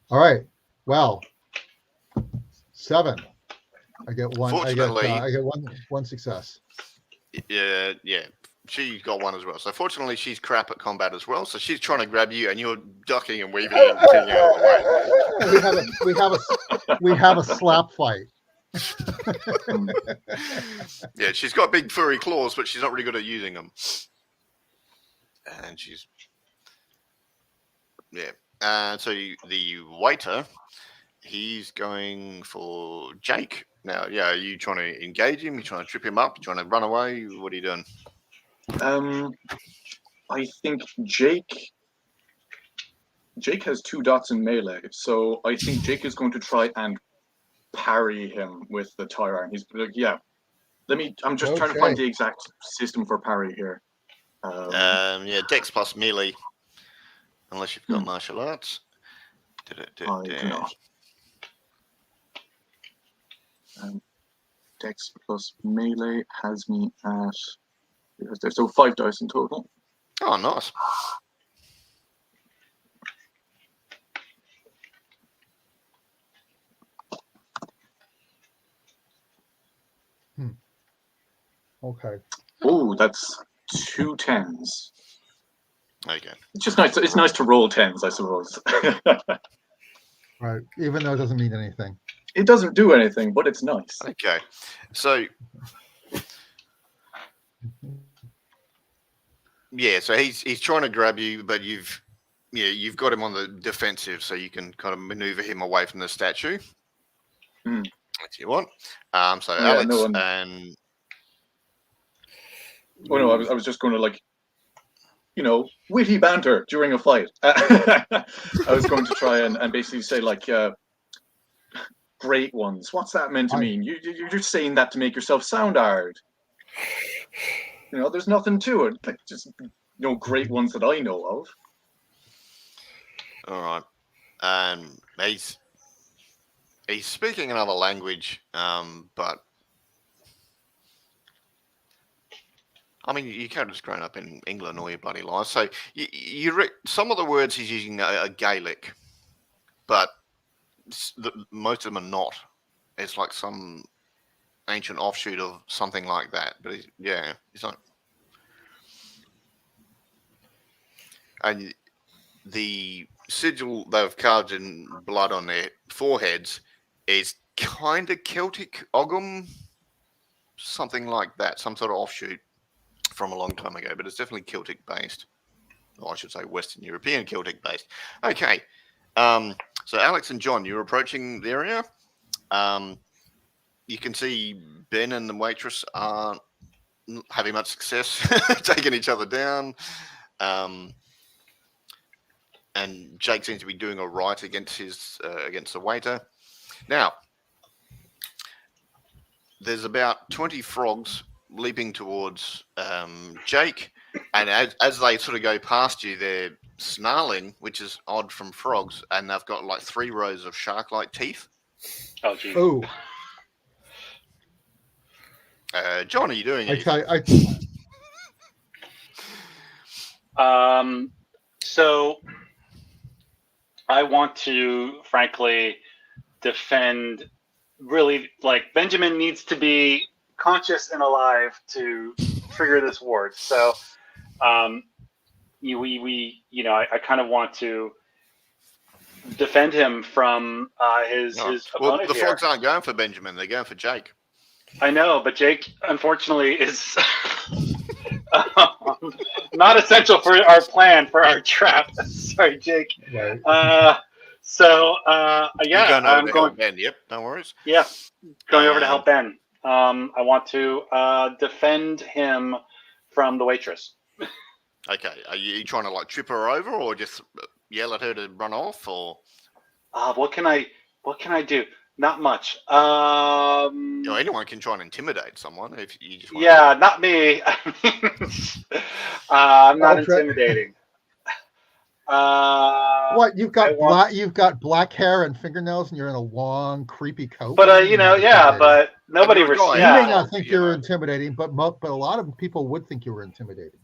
All right. Well, 7. I get one. I get one success. Yeah. She got 1 as well. So fortunately, she's crap at combat as well. So she's trying to grab you, and you're ducking and weaving and getting out of the way. We have a slap fight. Yeah, she's got big furry claws, but she's not really good at using them. And she's so the waiter, he's going for Jake now. Yeah, are you trying to engage him? You trying to trip him up? You trying to run away? What are you doing? I think Jake has 2 dots in melee, so I think Jake is going to try and parry him with the tire iron. He's like, yeah. I'm just trying to find the exact system for parry here. Dex plus melee, unless you've got martial arts. I do not. Dex plus melee has me at. So 5 dice in total. Oh, nice. Okay. Oh, that's 2 10s. Okay. It's just nice. It's nice to roll 10s, I suppose. Right. Even though it doesn't mean anything. It doesn't do anything, but it's nice. Okay. So. Yeah, so he's trying to grab you, but you've got him on the defensive, so you can kind of maneuver him away from the statue. If you want. So yeah, Alex and. Oh no, I was just going to witty banter during a fight. I was going to try and basically say great ones. What's that meant to mean? You're just saying that to make yourself sound hard. There's nothing to it. Like just great ones that I know of. All right, and he's speaking another language, but I mean you can't just grown up in England all your bloody life. So some of the words he's using are Gaelic, but most of them are not. It's like some ancient offshoot of something like that. But it's not. And the sigil they've carved in blood on their foreheads is kind of Celtic Ogham, something like that, some sort of offshoot from a long time ago, but it's definitely Celtic based. Or I should say Western European Celtic based. Okay. So Alex and John, you're approaching the area. You can see Ben and the waitress aren't having much success taking each other down. And Jake seems to be doing all right against the waiter. Now, there's about 20 frogs leaping towards Jake, and as they sort of go past you, they're snarling, which is odd from frogs, and they've got like 3 rows of shark-like teeth. Oh, geez. Oh. John, are you doing anything? So I want to, frankly, defend. Really, Benjamin needs to be conscious and alive to trigger this ward. So, I kind of want to defend him from his opponent. The frogs aren't going for Benjamin; they're going for Jake. I know, but Jake, unfortunately, is not essential for our plan for our trap. Sorry, Jake. Right. I'm going. Help Ben. Yep, no worries. Yeah, going over to help Ben. I want to defend him from the waitress. Okay, are you trying to like trip her over, or just yell at her to run off, or? What can I do? Not much. Anyone can try and intimidate someone if you just want. Yeah, not me. I'm not Ultra- intimidating. What you've got I want- you've got black hair and fingernails, and you're in a long, creepy coat. But What do you mean not intimidating? but nobody. You're a guy. You Yeah. may not think you you're know. intimidating, but a lot of people would think you were intimidating.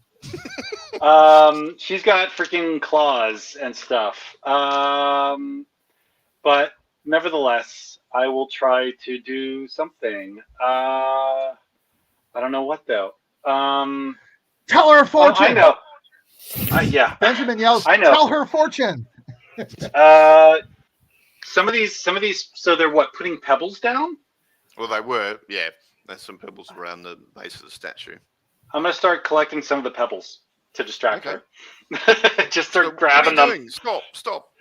She's got freaking claws and stuff. But nevertheless, I will try to do something. I don't know what though. Tell her fortune. I know. Yeah. Benjamin yells, I know. Tell her fortune. Some of these. So they're what? Putting pebbles down. Well, they were. Yeah, there's some pebbles around the base of the statue. I'm gonna start collecting some of the pebbles to distract Okay. her. Just start grabbing what are you them. doing? Stop.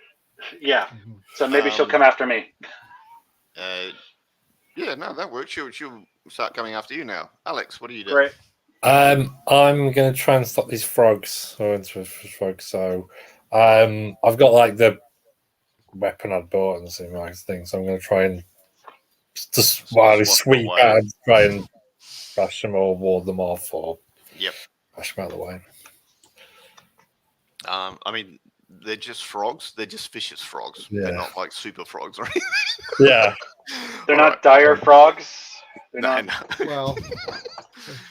Yeah. So maybe she'll come after me. Yeah, no, that works. She'll start coming after you now. Alex, what are you doing? Great. I'm going to try and stop these frogs. So I've got like the weapon I'd bought and the same thing. So I'm going to try and just while sweep away. out, try and bash them or ward them off, or Yep. bash them out of the way. I mean, they're just frogs. They're just vicious frogs. Yeah. They're not like super frogs or anything. Yeah. They're All not right. dire frogs. They're No, not. no. Well,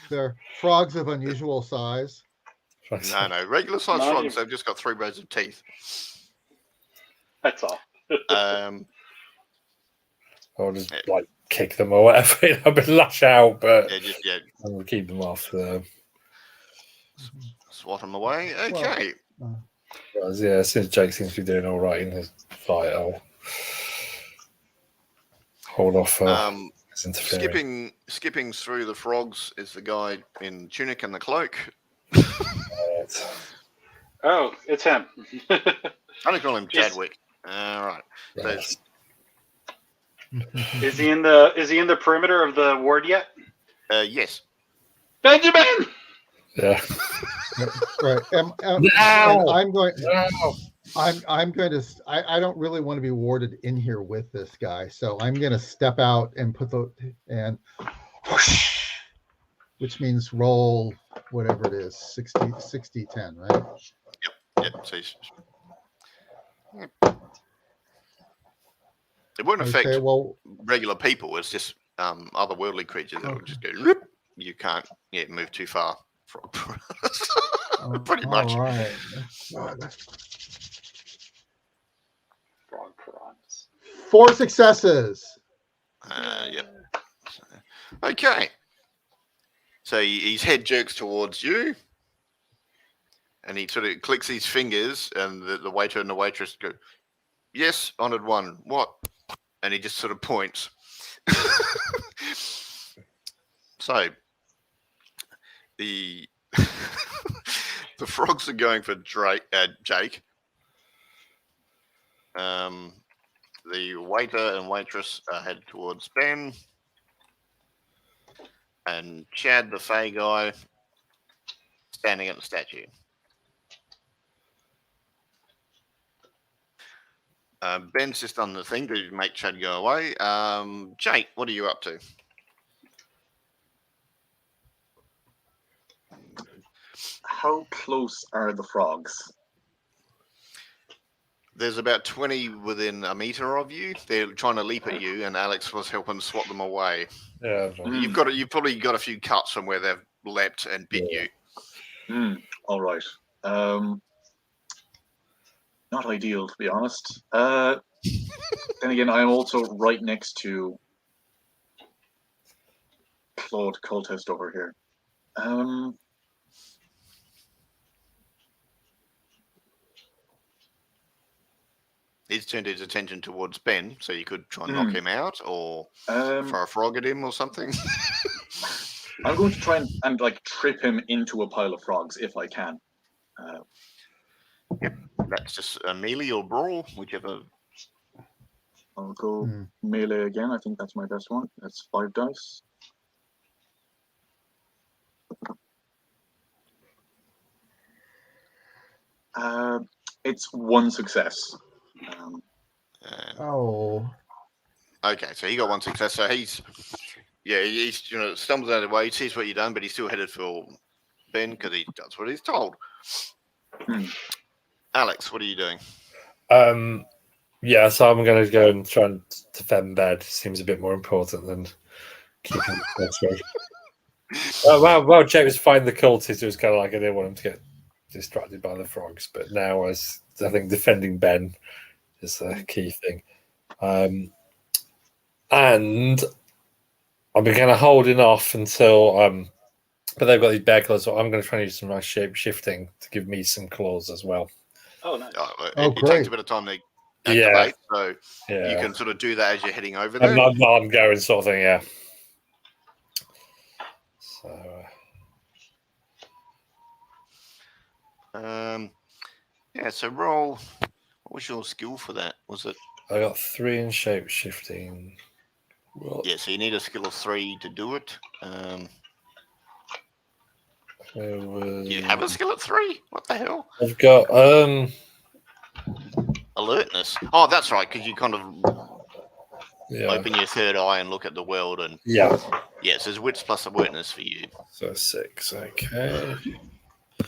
they're frogs of unusual size. No. Regular sized Not frogs, even- they've just got 3 rows of teeth. That's all. Or just like kick them or whatever. I've been lash out, but Yeah, I'll keep them off. swat them away. Okay. Yeah, since Jake seems to be doing all right in his fight, I'll hold off his interfering. Skipping through the frogs is the guy in tunic and the cloak. Right. Oh, it's him. I'm gonna call him Yes. Chadwick. All right. So Right. Is he in the perimeter of the ward yet? yes. Benjamin! Yeah. Right. Ow! I'm going. Ow! I'm going to. I don't really want to be warded in here with this guy, so I'm going to step out and put which means roll whatever it is, 60, 10, right? Yep. So it won't affect Okay. Well, regular people. It's just otherworldly creatures that will just go. Whoop. You can't move too far. Pretty much. All right. Frog piranhas. 4 successes. Yep. Okay. So his head jerks towards you, and he sort of clicks his fingers, and the waiter and the waitress go, "Yes, honored one. What?" And he just sort of points. So the the frogs are going for Jake. The waiter and waitress are headed towards Ben. And Chad, the Fey guy, standing at the statue. Ben's just done the thing to make Chad go away. Jake, what are you up to? How close are the frogs? There's about 20 within a meter of you. They're trying to leap at you, and Alex was helping swat them away. Yeah. You've probably got a few cuts from where they've leapt and bit you. All right. Not ideal, to be honest. Then again, I'm also right next to Claude Cultist over here. He's turned his attention towards Ben, so you could try and knock him out, or throw a frog at him or something. I'm going to try and like trip him into a pile of frogs if I can. That's just a melee or brawl, whichever. I'll go melee again. I think that's my best one. That's 5 dice. It's one success. Um, Okay, so he got one success. So he's stumbles out of the way. He sees what you've done, but he's still headed for Ben because he does what he's told. Alex, what are you doing? Yeah, so I'm going to go and try and defend bed. Seems a bit more important than keeping the well, Jake was fighting the cultists. It was kind of like I didn't want him to get distracted by the frogs, but now I think defending Ben is a key thing. And I'm kind of holding off until but they've got these bear claws, so I'm going to try and use some nice shape shifting to give me some claws as well. Oh, nice. It takes a bit of time to activate, so you can sort of do that as you're heading over there. I'm going sort of thing, yeah. So, so roll. What was your skill for that? Was it? I got 3 in shape shifting. Yeah, so you need a skill of 3 to do it. You have a skill at 3? What the hell? I've got alertness. Oh, that's right, because you kind of open your third eye and look at the world, and so there's wits plus alertness for you. So 6, okay. I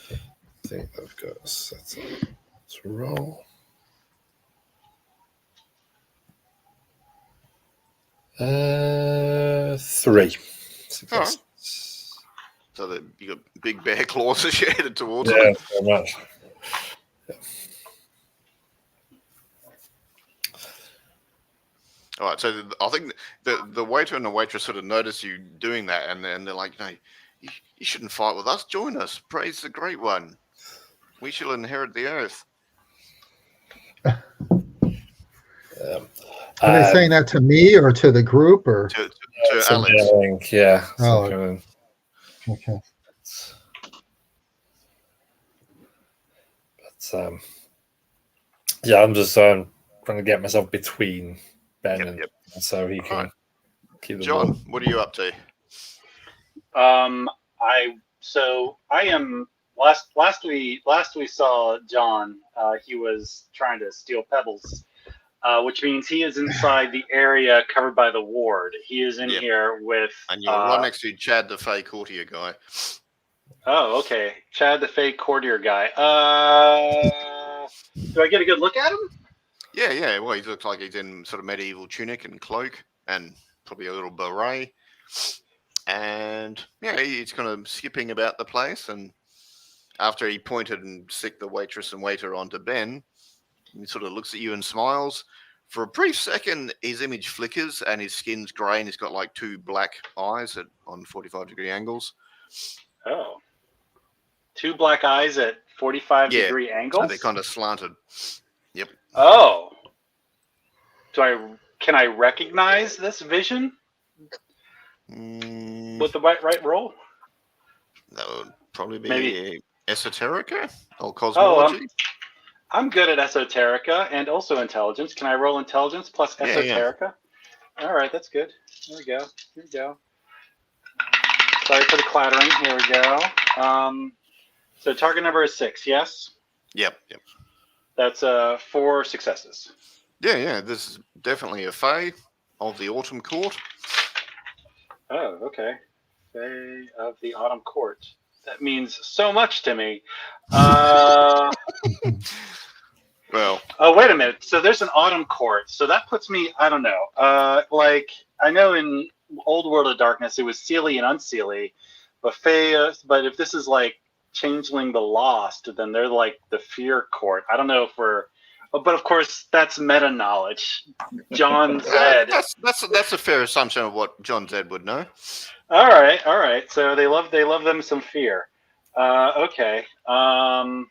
think I've got a set up. Let's roll. 3. All right. So you got big bear claws as you're headed towards it. Yeah, very much. Yeah. All right, so I think the waiter and the waitress sort of notice you doing that, and they're like, "No, you shouldn't fight with us. Join us. Praise the Great One. We shall inherit the earth." Are they saying that to me or to the group or to Alex? Yeah. Oh, okay. But I'm just trying to get myself between Ben and so he can keep the John, ball. what are you up to? I am last we saw John. He was trying to steal pebbles, which means he is inside the area covered by the ward. He is in here with. And you're right next to Chad, the Fey courtier guy. Oh, okay, Chad, the Fey courtier guy. Do I get a good look at him? Yeah. Well, he looks like he's in sort of medieval tunic and cloak, and probably a little beret. And he's kind of skipping about the place. And after he pointed and sicked the waitress and waiter onto Ben, he sort of looks at you and smiles. For a brief second, his image flickers and his skin's grey, and he's got like 2 black eyes on 45-degree angles. Oh. 2 black eyes at 45-degree angles? So they're kind of slanted. Yep. Oh. Can I recognize this vision? With the right roll? That would probably be maybe esoterica or cosmology. I'm good at esoterica and also intelligence. Can I roll intelligence plus esoterica? Yeah. All right, that's good. Here we go. Sorry for the clattering. Here we go. So target number is 6, yes? Yep. That's 4 successes. Yeah. This is definitely a Fey of the Autumn Court. Oh, okay. Fey of the Autumn Court. That means so much to me. Well. Oh, wait a minute. So there's an Autumn Court. So that puts me, I don't know. I know in Old World of Darkness it was Seelie and Unseelie, but but if this is like Changeling the Lost, then they're like the Fear Court. I don't know if we're. But of course, that's meta knowledge. John Zed. That's a fair assumption of what John Zed would know. All right. So they love them some fear. Okay. And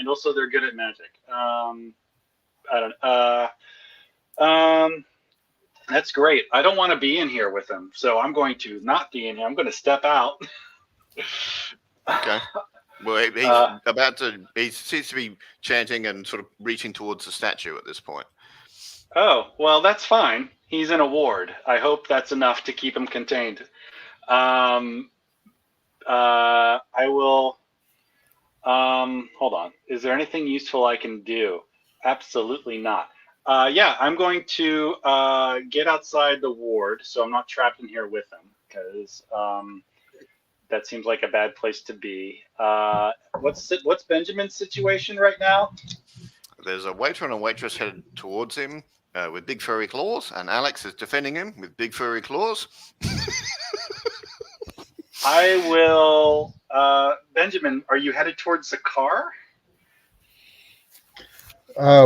also they're good at magic. That's great. I don't want to be in here with them, so I'm going to not be in here. I'm going to step out. Okay. Well, he seems to be chanting and sort of reaching towards the statue at this point. Oh, well, that's fine. He's in a ward. I hope that's enough to keep him contained. I will. Hold on. Is there anything useful I can do? Absolutely not. Yeah, I'm going to get outside the ward, so I'm not trapped in here with them, because that seems like a bad place to be. What's Benjamin's situation right now? There's a waiter and a waitress headed towards him with big furry claws, and Alex is defending him with big furry claws. I will. Benjamin, are you headed towards the car?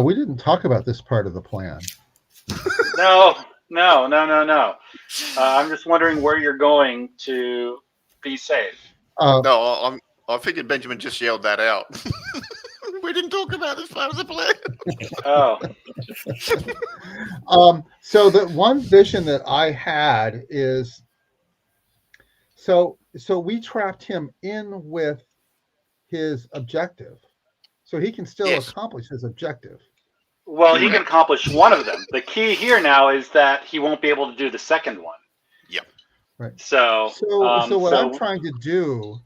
We didn't talk about this part of the plan. No. I'm just wondering where you're going to be safe. No, I figured Benjamin just yelled that out. We didn't talk about this part of the plan. Oh. So the one vision that I had is, so we trapped him in with his objective, so he can still accomplish his objective. Well, he can accomplish one of them. The key here now is that he won't be able to do the second one. Yep. Right. So what I'm trying to do,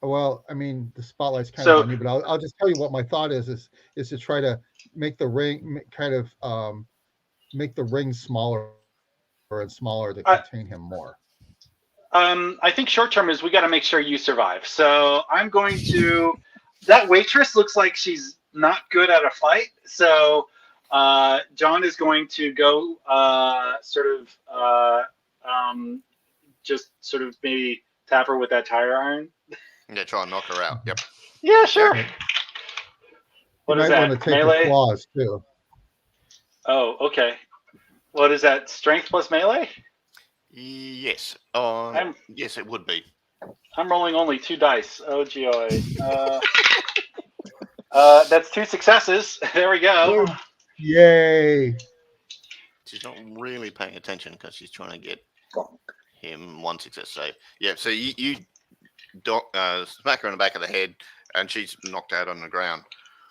well, I mean, the spotlight's kind of on you, but I'll just tell you what my thought is to try to make the ring make the ring smaller and smaller to contain him more. I think short term is we got to make sure you survive. So I'm going to. That waitress looks like she's not good at a fight. So John is going to go just sort of maybe tap her with that tire iron. Yeah, try and knock her out. Yep. Yeah, sure. What is that? You might want to take her claws too. Oh, okay. What is that? Strength plus melee? Yes. Yes, it would be. I'm rolling only 2 dice. Oh, GOA. That's 2 successes. There we go. Yay. She's not really paying attention because she's trying to get him 1 success. So, yeah, so you smack her in the back of the head and she's knocked out on the ground.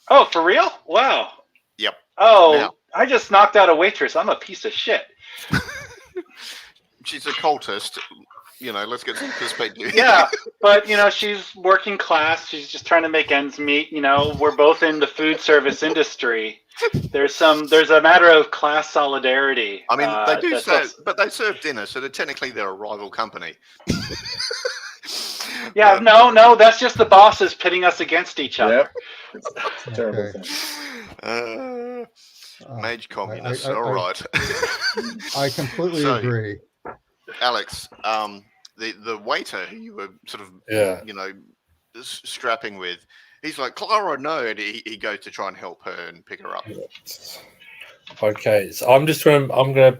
Oh, for real? Wow. Yep. Oh, now, I just knocked out a waitress. I'm a piece of shit. She's a cultist. You know, let's get some perspective. Yeah, but, she's working class. She's just trying to make ends meet. We're both in the food service industry. There's a matter of class solidarity. I mean, they do serve, but they serve dinner, so they're a rival company. Yeah, no, that's just the bosses pitting us against each other. Yep. It's a terrible thing. Mage communists, all right. I completely agree. Alex, the waiter who you were sort of, strapping with, he's like, Clara, no, and he goes to try and help her and pick her up. Okay, so I'm gonna,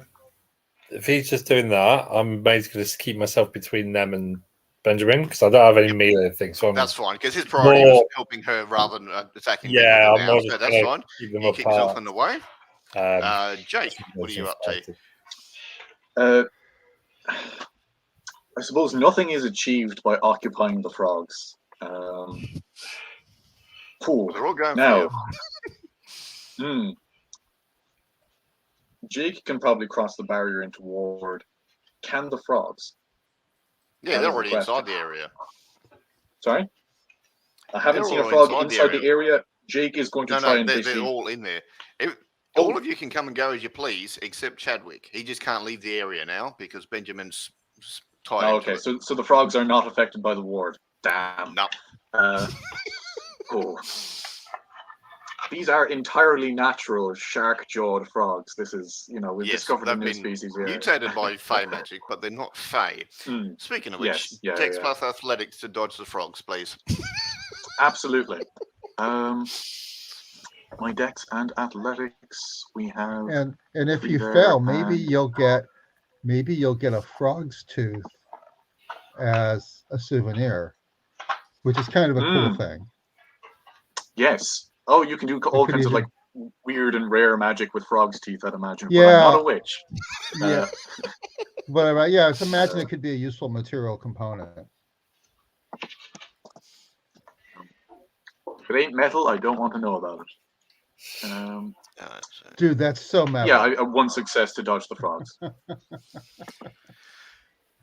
if he's just doing that, I'm basically just keep myself between them and Benjamin because I don't have any melee things. So that's fine because his priority was helping her rather than attacking. Yeah, I'm more just that's fine. You keep yourself in the way. Jake, what are you up to? I suppose nothing is achieved by occupying the frogs. Cool. They're all going now. Jake can probably cross the barrier into ward. Can the frogs? Yeah, they're already inside the area. Sorry? I haven't seen a frog inside the area. Jake is going to try and they're all in there. All of you can come and go as you please, except Chadwick. He just can't leave the area now because Benjamin's tied. Oh, okay, so the frogs are not affected by the ward. Damn. No. Cool. These are entirely natural shark-jawed frogs. This is, we've discovered a new species here. Mutated by Fey magic, but they're not Fey. Speaking of which, Dex plus athletics to dodge the frogs, please. Absolutely. My Dex and athletics, we have. And if you fail, maybe you'll get a frog's tooth as a souvenir, which is kind of a cool thing. Yes. Oh, you can do all kinds of like weird and rare magic with frog's teeth, I'd imagine. Yeah. But I'm not a witch. Yeah. But just imagine it could be a useful material component. If it ain't metal, I don't want to know about it. Dude, that's so metal. Yeah, 1 success to dodge the frogs.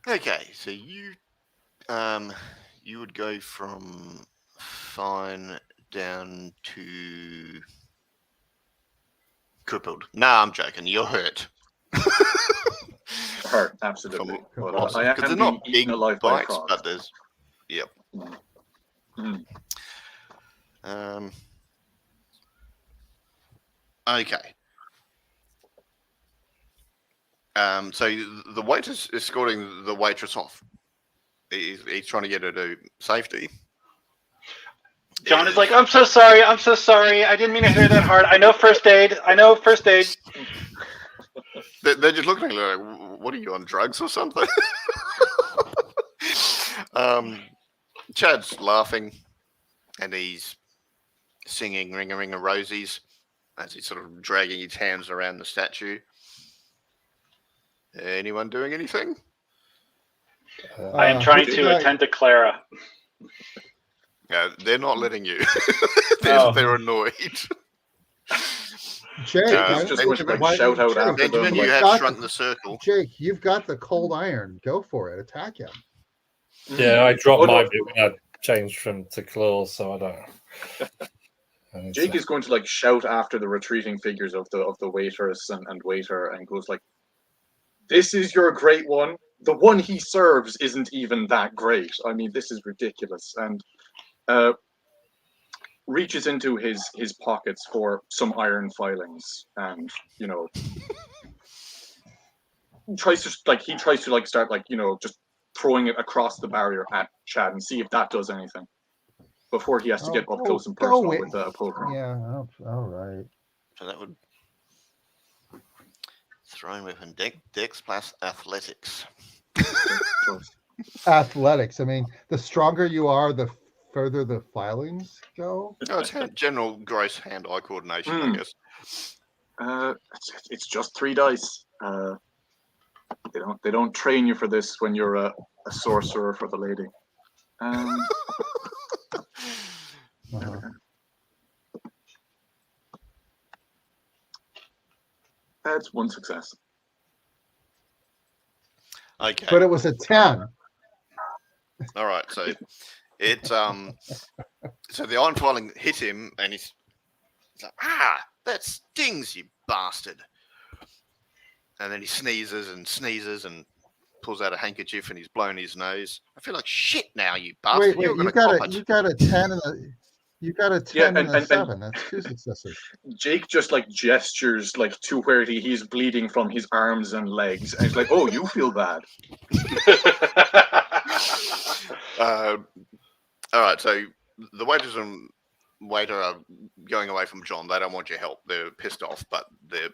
Okay, so you would go from fine down to crippled. Nah, I'm joking. You're hurt. Hurt, absolutely. But Awesome. I Because am they're being not eaten big alive by bites, frogs. but there's... Yep. Mm. Okay. So the waiter's escorting the waitress off. He's trying to get her to safety. John is like, I'm so sorry. I didn't mean to hit her that hard. I know first aid. They're just looking at her like, what are you, on drugs or something? Chad's laughing, and he's singing Ring a Ring of Rosies as he's sort of dragging his hands around the statue. Anyone doing anything? I am trying to attend to Clara. They're not letting you. Oh. They're annoyed. Jake, He's just going to like shout out after Benjamin, them. you Like, have shrunk the circle. Jake, you've got the cold iron. Go for it. Attack him. Yeah, I dropped Oh, my no. bit when I changed from to claws, so I don't. Jake is going to like shout after the retreating figures of the waitress and waiter, and goes like, "This is your great one. The one he serves isn't even that great. I mean, this is ridiculous." And reaches into his pockets for some iron filings, and tries to start just throwing it across the barrier at Chad and see if that does anything before he has to get up close and personal with a poker. Yeah, all right. So that would throwing weapon dex plus athletics. Athletics. I mean, the stronger you are, the further the filings go. No, it's general gross hand-eye coordination, I guess. It's just 3 dice. They don't train you for this when you're a sorcerer for the lady. That's 1 success. Okay. But it was a 10. All right, so it so the iron filing hit him, and he's like, that stings, you bastard. And then he sneezes and pulls out a handkerchief, and he's blown his nose. I feel like shit now, you bastard. Wait, you got a 10 and you got a 10 and a 7. That's 2 successes. Jake just like gestures like to where he's bleeding from his arms and legs, and he's like, "Oh, you feel bad." All right, so the waiters and waiter are going away from John. They don't want your help. They're pissed off, but they're...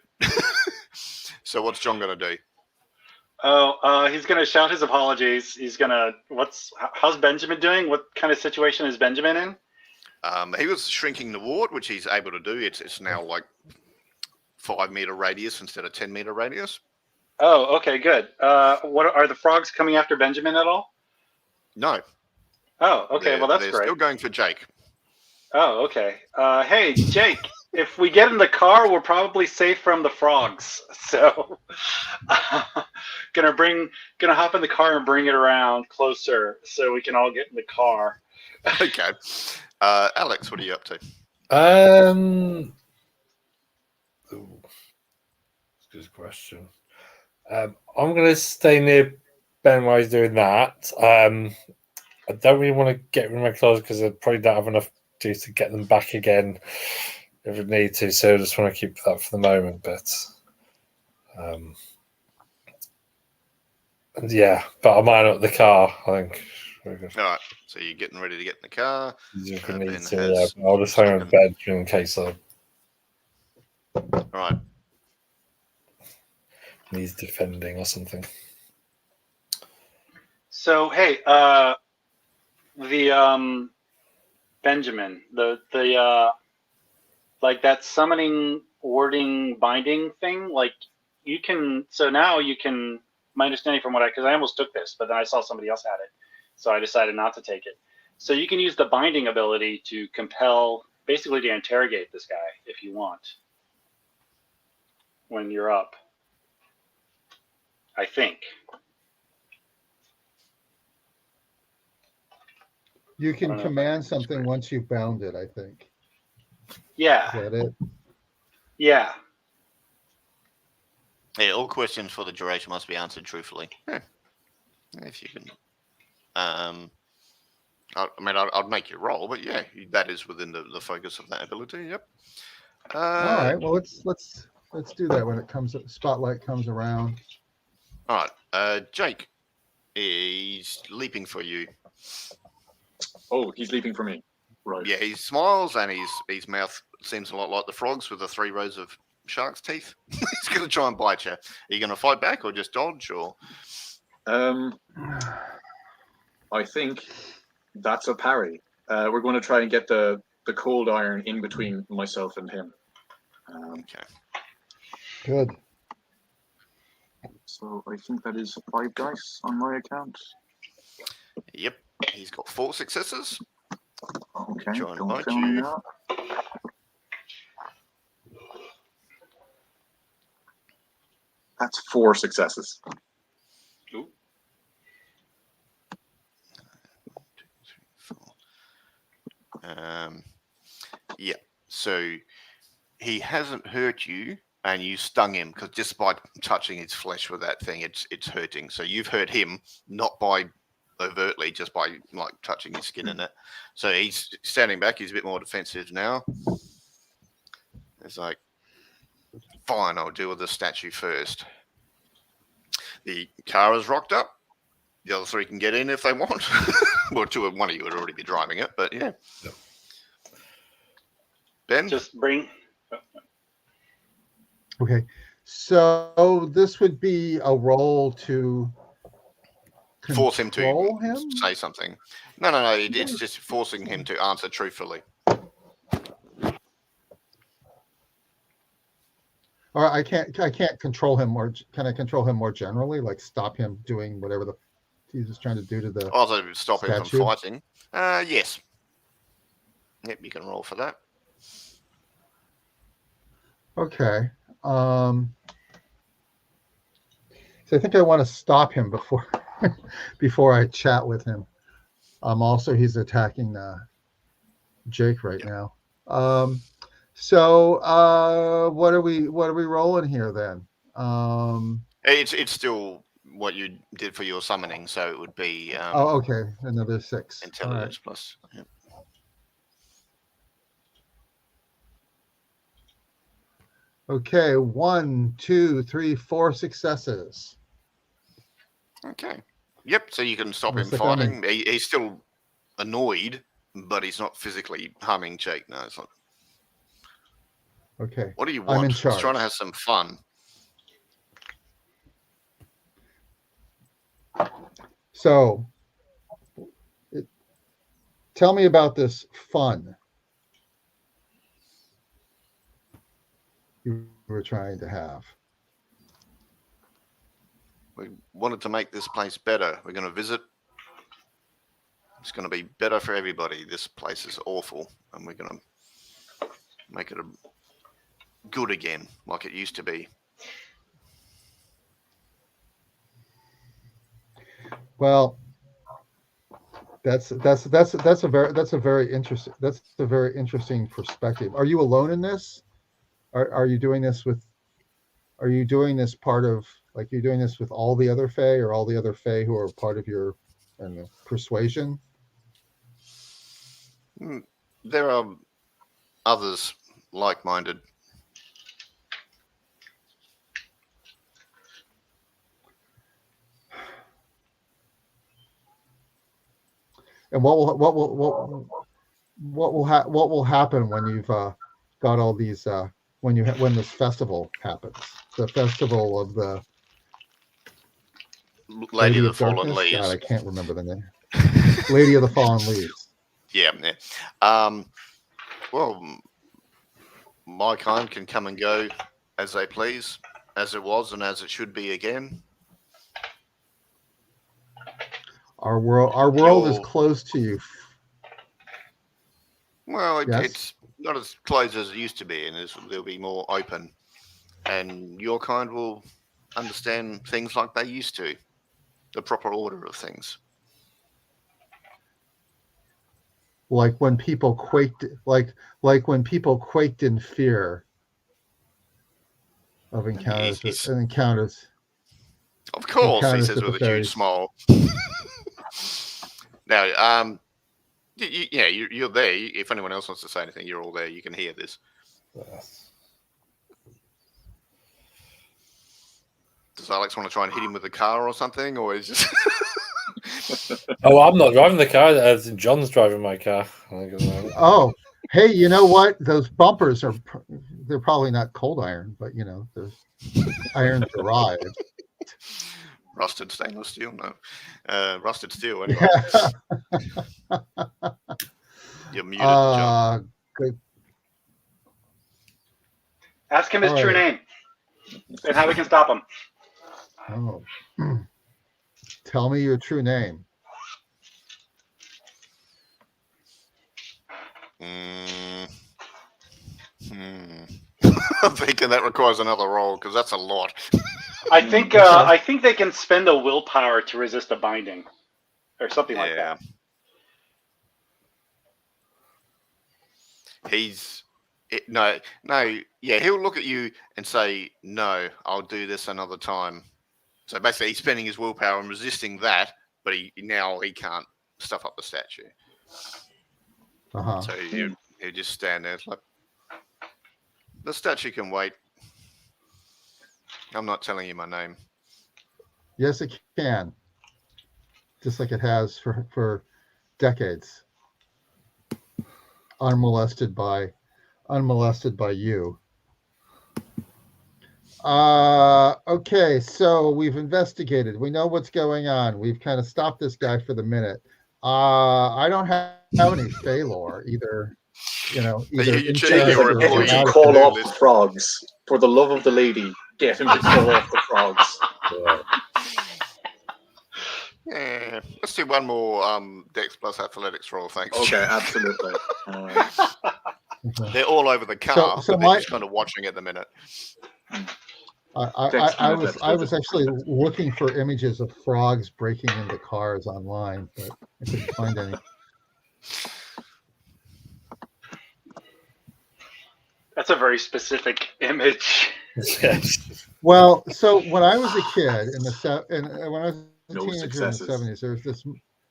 So what's John going to do? He's going to shout his apologies. He's going to... How's Benjamin doing? What kind of situation is Benjamin in? He was shrinking the ward, which he's able to do. It's now like 5 meter radius instead of 10 meter radius. Oh, okay, good. What are the frogs coming after Benjamin at all? No. Oh, okay. Well, that's they're great. Still going for Jake. Oh, okay. Hey, Jake, if we get in the car, we're probably safe from the frogs. So, gonna hop in the car and bring it around closer so we can all get in the car. Okay. Alex, what are you up to? Good question. I'm gonna stay near Ben while he's doing that. I don't really want to get rid of my clothes because I probably don't have enough juice to get them back again if I need to. So I just want to keep that for the moment. But yeah, but I might up the car. I think. All right. So you're getting ready to get in the car. If I need to, yeah, I'll just hang in bed in case I. All right. Needs defending or something. So hey, the Benjamin, the like that summoning, warding, binding thing, like you can. So now you can. My understanding from because I almost took this, but then I saw somebody else had it, so I decided not to take it. So you can use the binding ability to compel, basically to interrogate this guy if you want, when you're up. I think. You I can don't know if I command can something spread. once you've bound it, I think. Yeah. Is that it? Yeah. Yeah, all questions for the duration must be answered truthfully. Yeah. If you can. I'd make you roll, but yeah, that is within the focus of that ability. Yep. All right. Well, let's do that when it comes. Spotlight comes around. All right. Jake, he's leaping for you. Oh, he's leaping for me. Right. Yeah, he smiles and his mouth seems a lot like the frogs with the 3 rows of shark's teeth. He's going to try and bite you. Are you going to fight back or just dodge? Or I think that's a parry. We're going to try and get the cold iron in between myself and him. okay. Good. So I think that is 5 dice on my account. Yep, he's got 4 successes. Okay, Try and don't bite fail me you. now. That's 4 successes. Ooh. 1, 2, 3, 4. Yeah. So he hasn't hurt you, and you stung him because just by touching his flesh with that thing, it's hurting. So you've hurt him not by overtly, just by like touching his skin in it. So he's standing back. He's a bit more defensive now. It's like, fine, I'll deal with the statue first. The car is rocked up. The other 3 can get in if they want. Well, 2 one of you would already be driving it, but yeah. Yep. Ben? Just bring. Okay. So this would be a roll to Force him to control him? say something. No. It's just forcing him to answer truthfully. Or I can't control him, or can I control him more generally? Like stop him doing whatever he's just trying to do to the. Also, stop him statue? from fighting. Yes. Yep, you can roll for that. Okay. So I think I want to stop him before before I chat with him. Also, he's attacking Jake right now. So what are we rolling here then? It's still what you did for your summoning, so it would be Okay, another 6. intelligence plus. Yep. Okay, 1, 2, 3, 4 successes. Okay. Yep. So you can stop him Looks like I'm fighting. He's still annoyed, but he's not physically harming Jake. No, it's not. Okay. What do you I'm want? in He's trying charge. to have some fun. So, tell me about this fun you were trying to have. We wanted to make this place better. We're going to visit. It's going to be better for everybody. This place is awful, and we're going to make it good again, like it used to be. Well, that's a very interesting perspective. Are you alone in this? Are you doing this with? Are you doing this part of like you're doing this with all the other Fae, or all the other Fae who are part of your persuasion? There are others like-minded. And what will happen when you've got all these when this festival happens? The festival of the Lady of the Fallen Darkness? Leaves. God, I can't remember the name. Lady of the Fallen Leaves. Yeah. Well, my kind can come and go as they please, as it was and as it should be again. Our world is close to you. Well, Yes? it's not as close as it used to be, and they'll be more open. And your kind will understand things like they used to, the proper order of things. like when people quaked, like when people quaked in fear of encounters He's- and encounters. Of course, he Encounters says with with the a huge fairies. smile. Now, you're there. If anyone else wants to say anything, you're all there. You can hear this. Does Alex want to try and hit him with a car or something, or is just? Oh, I'm not driving the car. John's driving my car. Oh, hey, you know what? Those bumpers they're probably not cold iron, but they're iron derived. Rusted stainless steel? No. Rusted steel, anyway. You're muted, John. Good. Ask him his All true right. name and how we can stop him. Oh. Tell me your true name. I'm thinking that requires another roll because that's a lot. I think they can spend a willpower to resist a binding, or something like that. He'll look at you and say, "No, I'll do this another time." So basically, he's spending his willpower and resisting that, but he can't stuff up the statue. Uh-huh. So he'll just stand there like, the statue can wait. I'm not telling you my name. Yes, it can. Just like it has for decades. Unmolested by you. Okay, so we've investigated. We know what's going on. We've kind of stopped this guy for the minute. I don't have any Fey lore either. Either You check inside your or Get him employee to out of call the- off the frogs. For the love of the lady, get him to call off the frogs. Yeah, let's do one more Dex plus Athletics roll, thanks. Okay, absolutely. They're all over the car, So but they're just kind of watching at the minute. I was actually looking for images of frogs breaking into cars online, but I couldn't find any. That's a very specific image. Well, so when I was a kid when I was a No teenager successes. in the 70s, there was this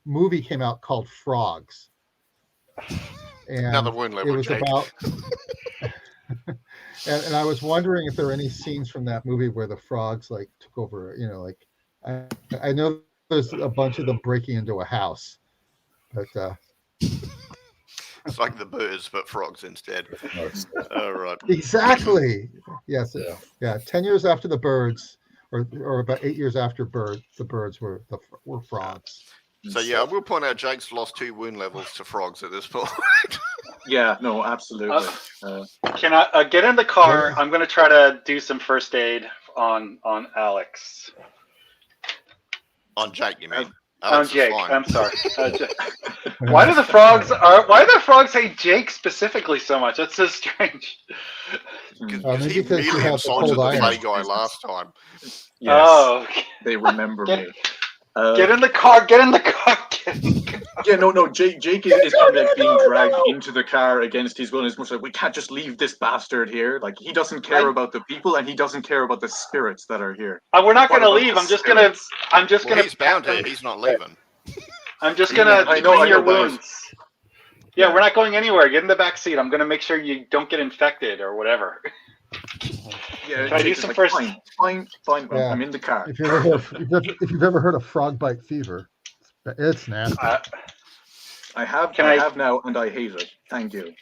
movie came out called Frogs. And Another wound level, it was Jake. about and I was wondering if there are any scenes from that movie where the frogs like took over, I know there's a bunch of them breaking into a house, but It's like the birds, but frogs instead. All right. exactly. Yes. Yeah. 10 years after the birds, or about 8 years after the birds were frogs. So I will point out Jake's lost 2 wound levels to frogs at this point. Yeah, no, absolutely. Can I get in the car? I'm going to try to do some first aid on Alex. On Jake, you mean? On Alex is Jake. fine. I'm sorry. Why do the frogs hate Jake specifically so much? That's so strange. Because Maybe he because you really have the insulted cold the iron. play guy last time. Yes, Oh, okay. they remember me. Get in the car. Get in the car. Yeah, no. Jake is kind of like being dragged into the car against his will. It's much like, we can't just leave this bastard here. Like, he doesn't care about the people, and he doesn't care about the spirits that are here. We're not going to What about leave. the I'm just going to. He's bound to. He's not leaving. I'm just going to I know, clean your but- wounds. Yeah, we're not going anywhere. Get in the back seat. I'm going to make sure you don't get infected or whatever. Yeah, Can I do Jake is some like, first? Fine. Yeah. I'm in the car. If you've ever heard of frog bite fever, it's nasty. I have now, and I hate it. Thank you.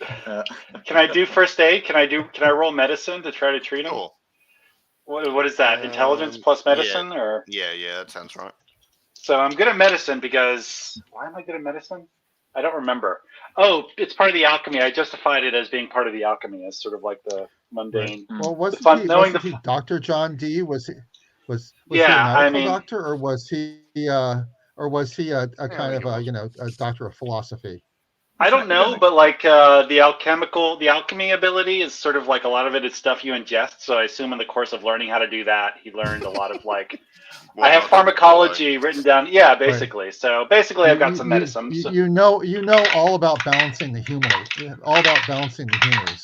Can I do first aid? Can I roll medicine to try to treat him? Cool. What is that? Intelligence plus medicine, or? Yeah, that sounds right. So I'm good at medicine because why am I good at medicine? I don't remember. Oh, it's part of the alchemy. I justified it as being part of the alchemy, as sort of like the mundane. Well, wasn't he Dr. John Dee? Was he a medical doctor, or was he a kind of a doctor of philosophy? I don't know, but like the alchemy ability is sort of like a lot of it is stuff you ingest. So I assume in the course of learning how to do that, he learned a lot of like. I have pharmacology written down. Yeah, basically. Right. So basically, I've got some medicine. You know all about balancing the humor. All about balancing the humors.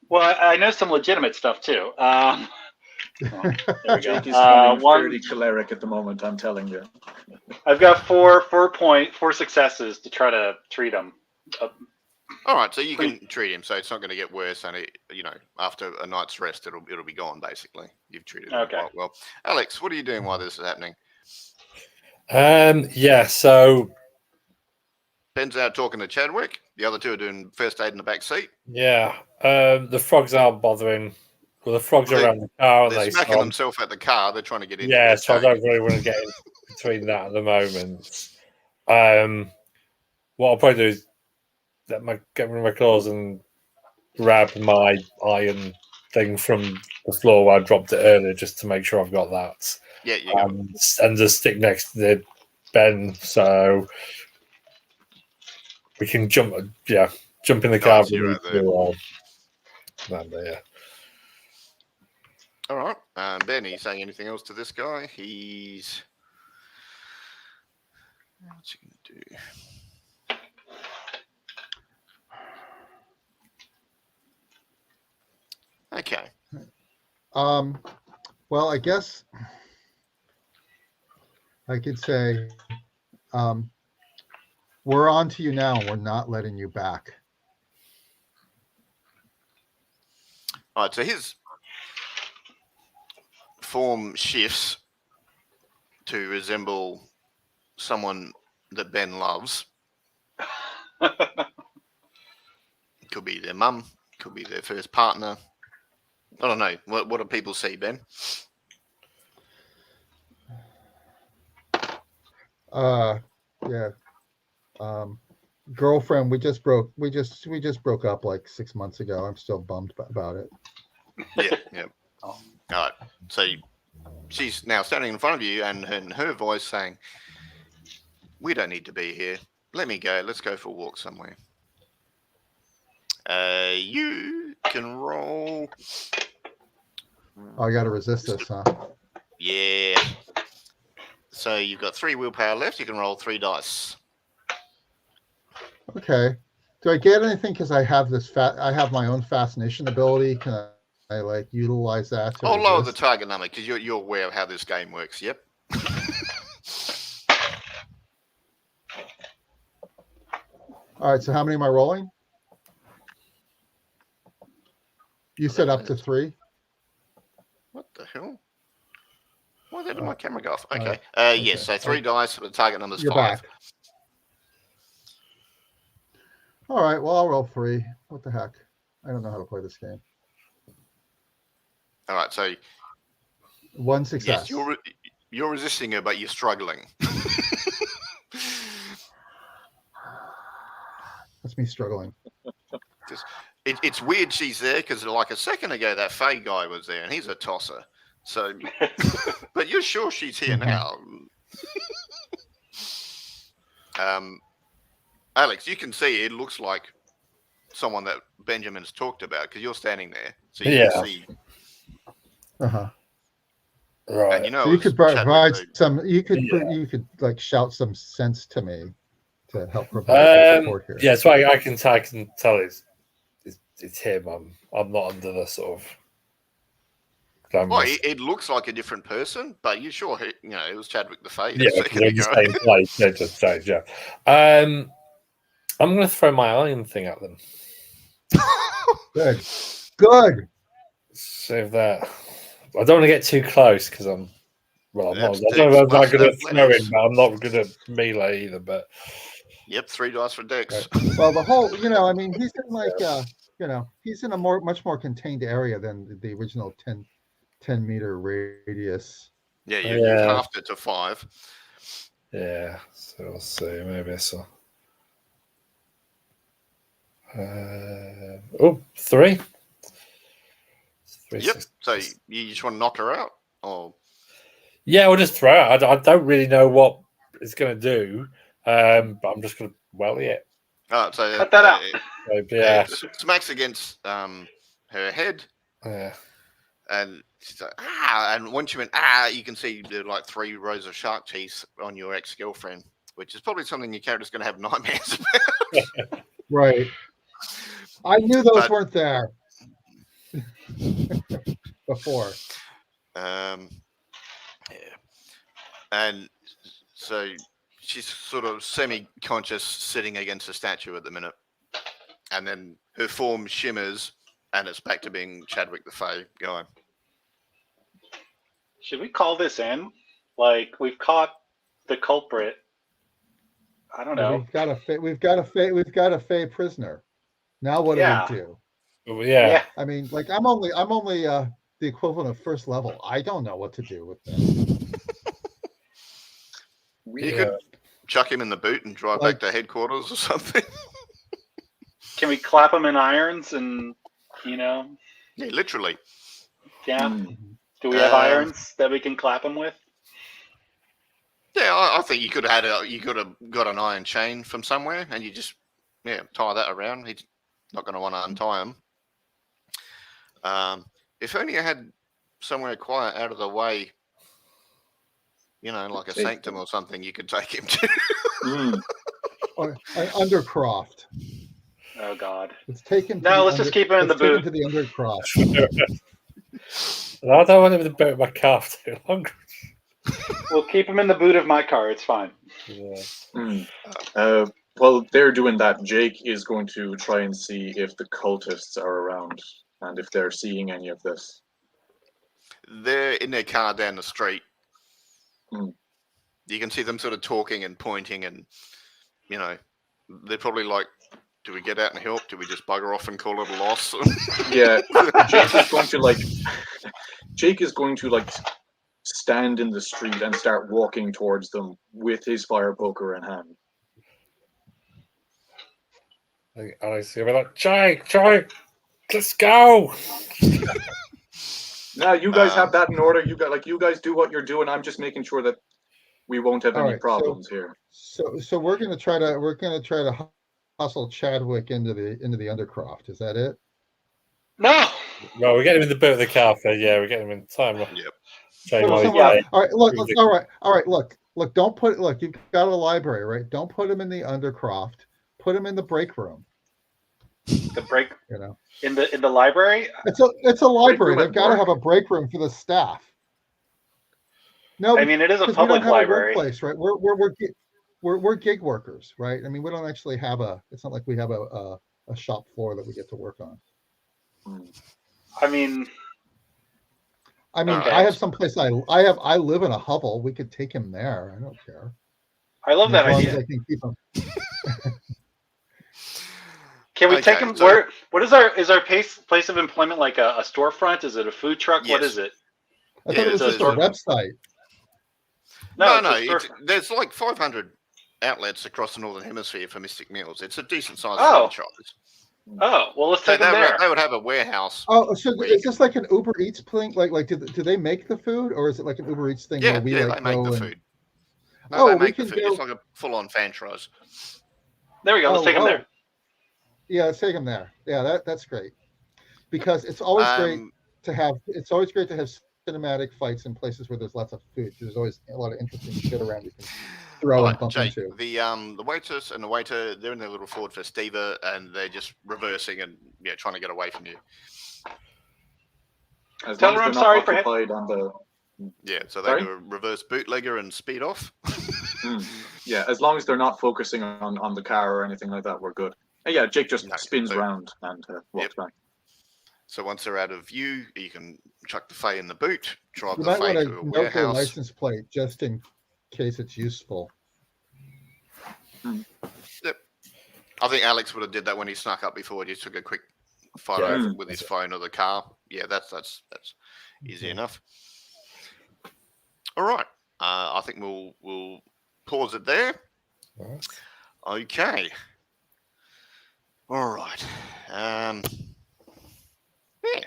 Well, I know some legitimate stuff too. There we Jake go. is feeling fairly choleric at the moment. I'm telling you. I've got four successes to try to treat him. All right, so you can treat him, so it's not going to get worse, and after a night's rest, it'll be gone. Basically, you've treated him quite well. Alex, what are you doing while this is happening? So Ben's out talking to Chadwick. The other two are doing first aid in the back seat. Yeah, the frogs aren't bothering. Well, the frogs are around the car, and they're smacking themselves at the car. They're trying to get in. Yeah, so I don't really want to get in between that at the moment. What I'll probably do is get rid of my claws and grab my iron thing from the floor where I dropped it earlier, just to make sure I've got that. Yeah, you got it. And just stick next to the Ben, so we can jump in the car. All right. Ben, are you saying anything else to this guy? What's he going to do? Okay. Well, I guess I could say, we're on to you now. We're not letting you back. All right. So his form shifts to resemble someone that Ben loves. Could be their mum, could be their first partner. I don't know. What do people see, Ben? Girlfriend, we just broke up like 6 months ago. I'm still bummed about it. Yeah. All right. So she's now standing in front of you, and her voice saying, "We don't need to be here. Let me go. Let's go for a walk somewhere." You can roll. Oh, I got to resist this, huh? Yeah. So you've got 3 willpower left. You can roll 3 dice. Okay. Do I get anything because I have I have my own fascination ability? Can I like utilize that? I'll lower the target number because you're aware of how this game works. Yep. All right. So how many am I rolling? You said up to 3. What the hell? Why did my camera go off? Okay. Okay. Yes. So 3 dice. The target number is 5. Back. All right. Well, I'll roll 3. What the heck? I don't know how to play this game. All right. So 1 success. Yes, you're resisting her, but you're struggling. That's me struggling. It's weird she's there because like a second ago that Faye guy was there and he's a tosser. So, but you're sure she's here now. Alex, you can see it looks like someone that Benjamin's talked about because you're standing there, so you can see. Right. And you know, so you could provide some. You could like shout some sense to me to help provide support here. Yeah, so I can tell it's him. I'm not under the sort of. Well, it looks like a different person, but you sure it was Chadwick the Fae. Yeah, they're the same place. They're just strange. Yeah. I'm going to throw my iron thing at them. Good. Save that. I don't want to get too close because I'm not good at throwing, but I'm not good at melee either. But yep, 3 dice for Dex. Well, the whole, he's in like, he's in a much more contained area than the original 10 meter radius. Yeah, you halved it to 5. Yeah, so we'll see. Maybe I saw. 3. Yep. So you just want to knock her out, or? Yeah, we'll just throw it. I don't really know what it's going to do, but I'm just going to welly it. Oh, so Cut that out. Yeah. smacks against her head, Yeah. and she's like, and once you went, you can see there are like 3 rows of shark teeth on your ex-girlfriend, which is probably something your character's going to have nightmares about. Right. I knew those But- weren't there before. Yeah. And so she's sort of semi-conscious sitting against a statue at the minute. And then her form shimmers and it's back to being Chadwick the Fae going. Should we call this in? Like, we've caught the culprit. I don't know. We've got a Fey prisoner. Now what Yeah. do we do? Yeah. I mean, like I'm only the equivalent of first level. I don't know what to do with this. You could chuck him in the boot and drive back to headquarters or something. Can we clap him in irons and, Yeah, literally. Yeah. Do we have irons that we can clap him with? Yeah, I think you could have got an iron chain from somewhere and you just tie that around. He's not going to want to untie him. If only you had somewhere quiet out of the way, like a sanctum or something, you could take him to. Or an undercroft. Oh God! Let's take him. Let's just keep him in the boot. To the undercroft. I don't want him in the boot of my car for too long. We'll keep him in the boot of my car. It's fine. Yeah. While they're doing that, Jake is going to try and see if the cultists are around and if they're seeing any of this. They're in their car down the street. Mm. You can see them sort of talking and pointing, and they're probably like, "Do we get out and help? Do we just bugger off and call it a loss?" Yeah, Jake is going to stand in the street and start walking towards them with his fire poker in hand. I see him like, Jake, let's go. Now you guys have that in order. You guys do what you're doing. I'm just making sure that we won't have any problems here. So we're gonna try to hustle Chadwick into the undercroft. Is that it? No, we get him in the boot of the car. Yeah, we get him in time. Yep. All right, look. Look. Don't put. Look, you've got a library, right? Don't put him in the undercroft. Put him in the break room. The break. In the library. It's a library. They've got to have a break room for the staff. No, I mean it is a public library. Workplace, right? We're gig workers, right? I mean, we don't actually have it's not like we have a shop floor that we get to work on. I mean, okay. I have someplace I live in a hovel. We could take him there. I don't care. I love that idea. I can keep him. Can we take him? What is our place of employment? Like a storefront? Is it a food truck? Yes. What is it? I thought it was just a website. No. There's like 500 outlets across the Northern Hemisphere for Mystic Meals. It's a decent sized franchise. Oh, well, let's take them there. They would have a warehouse. Oh, so is this like an Uber Eats thing? Like, do they make the food, or is it like an Uber Eats thing? Yeah, where they make the food. No, they make the food. It's like a full-on franchise. There we go. Let's take them there. Yeah, let's take them there. Yeah, that's great. Because it's always great to have. It's always great to have cinematic fights in places where there's lots of food. There's always a lot of interesting shit around you can throw and bump into. The waitress and the waiter, they're in their little Ford Festiva, and they're just reversing and trying to get away from you. Tell her I'm sorry for him. So they do a reverse bootlegger and speed off. Yeah, as long as they're not focusing on the car or anything like that, we're good. And yeah, Jake just spins around and walks back. So once they're out of view, you can chuck the Fae in the boot, drive You the might Fae want to a note their warehouse. license plate just in case it's useful. Yep. I think Alex would have did that when he snuck up before. He just took a quick photo with his phone of the car. Yeah, that's easy enough. All right. I think we'll pause it there. Okay. All right. Yeah.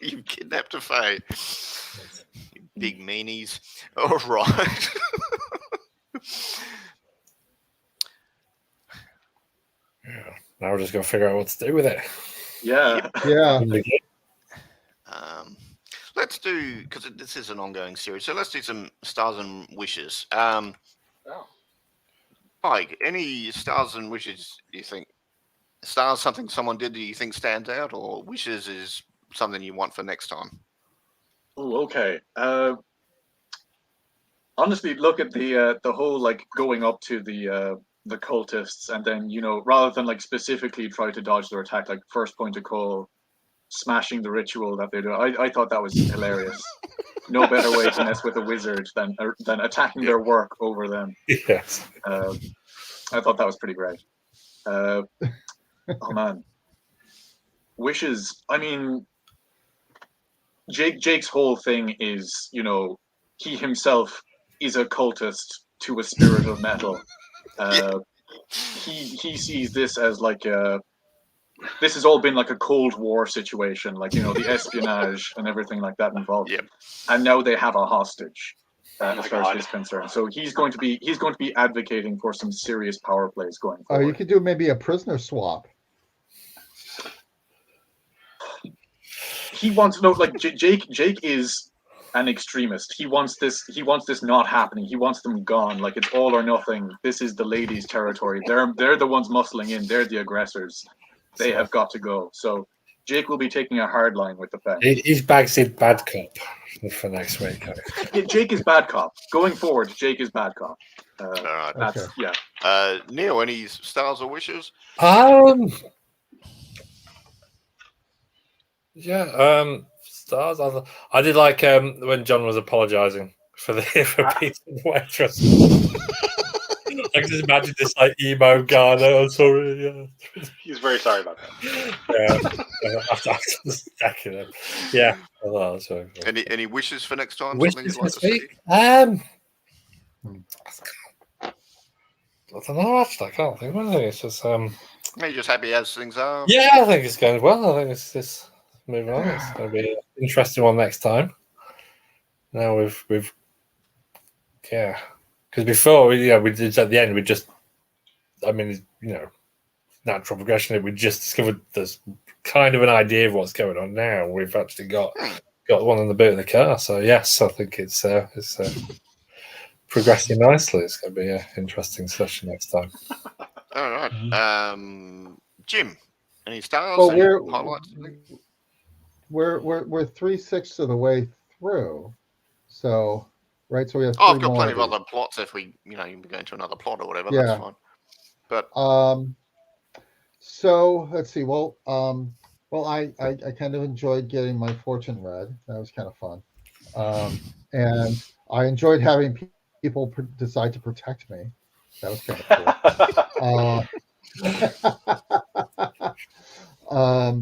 You've kidnapped a Fae. You big meanies. All right. now we're just going to figure out what to do with it. Yeah. Yeah. Let's do, because this is an ongoing series, so let's do some stars and wishes. Mike, any stars and wishes you think? Stars, something someone did that you think stands out, or wishes is something you want for next time? Oh, okay. Honestly, look at the whole like going up to the cultists, and then rather than like specifically try to dodge their attack, like first point of call, smashing the ritual that they do. I thought that was hilarious. No better way to mess with a wizard than attacking their work over them. Yes. I thought that was pretty great. Oh man, wishes. I mean, Jake's whole thing is, he himself is a cultist to a spirit of metal. He sees this as like this has all been like a Cold War situation, like the espionage and everything like that involved. Yep. And now they have a hostage, Oh my as far as God. he's concerned. So he's going to be advocating for some serious power plays going Oh, forward. you could do maybe a prisoner swap. He wants like Jake is an extremist. He wants this not happening. He wants them gone. Like it's all or nothing. This is the ladies' territory. They're the ones muscling in. They're the aggressors. They have got to go. So Jake will be taking a hard line with the pen. He's bags in bad cop for next week. Yeah, Jake is bad cop. Going forward, Jake is bad cop. All right. That's Okay. yeah. Neil, any stars or wishes? Yeah, stars. I did like when John was apologising for beating the waitress. I can just imagine this like emo guy. Oh, sorry. Yeah. He's very sorry about that. After yeah. Oh, that's very cool. Any wishes for next time? Wishes Something you'd like this to see? week? I don't know. Actually, I can't think of anything. It's just Are you just happy as things are? yeah. I think it's going well. I think it's moving on. It's going to be an interesting one next time. Now we've yeah. Because before we did at the end, natural progression. We just discovered there's kind of an idea of what's going on now. We've actually got one in the boot of the car. So yes, I think it's progressing nicely. It's going to be an interesting session next time. All right. Jim, any stars? Well, any highlights? we're 3/6 of the way through. So right, so we have. I've got more plenty of these. other plots. If we, you can go into another plot or whatever. Yeah. That's fine. But So let's see. Well, I kind of enjoyed getting my fortune read. That was kind of fun, and I enjoyed having people decide to protect me. That was kind of cool.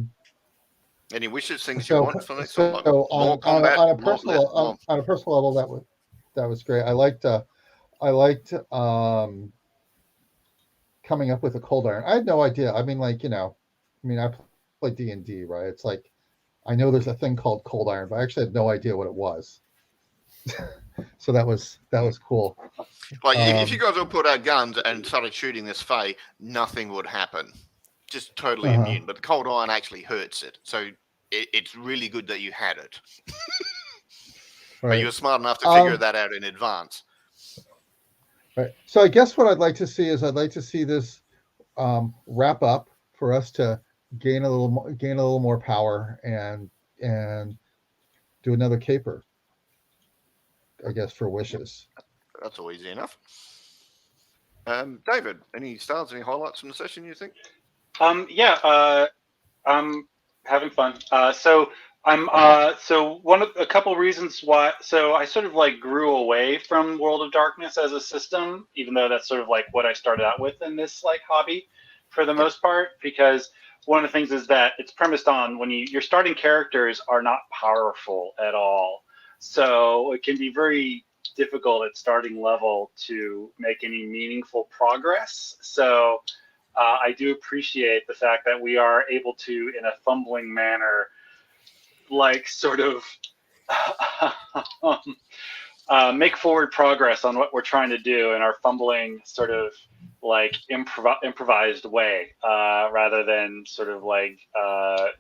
any wishes, things So, you want for next time? Like so more on combat, a more personal less- on a personal level, that was great. I liked coming up with a cold iron. I had no idea. I mean, I play D&D, right? It's like I know there's a thing called cold iron, but I actually had no idea what it was. So that was cool. Like if you guys all put out guns and started shooting this Fae, nothing would happen. Just totally immune. But the cold iron actually hurts it. So it's really good that you had it. Right. But you were smart enough to figure that out in advance. Right. So I guess what I'd like to see is this wrap up for us to gain a little more power and do another caper. I guess for wishes. That's all easy enough. David, any stars, any highlights from the session you think? I'm having fun. So a couple reasons why. So I sort of like grew away from World of Darkness as a system, even though that's sort of like what I started out with in this like hobby, for the most part. Because one of the things is that it's premised on when your starting characters are not powerful at all, so it can be very difficult at starting level to make any meaningful progress. So I do appreciate the fact that we are able to, in a fumbling manner, like sort of make forward progress on what we're trying to do, and our fumbling sort of like improvised way, rather than sort of like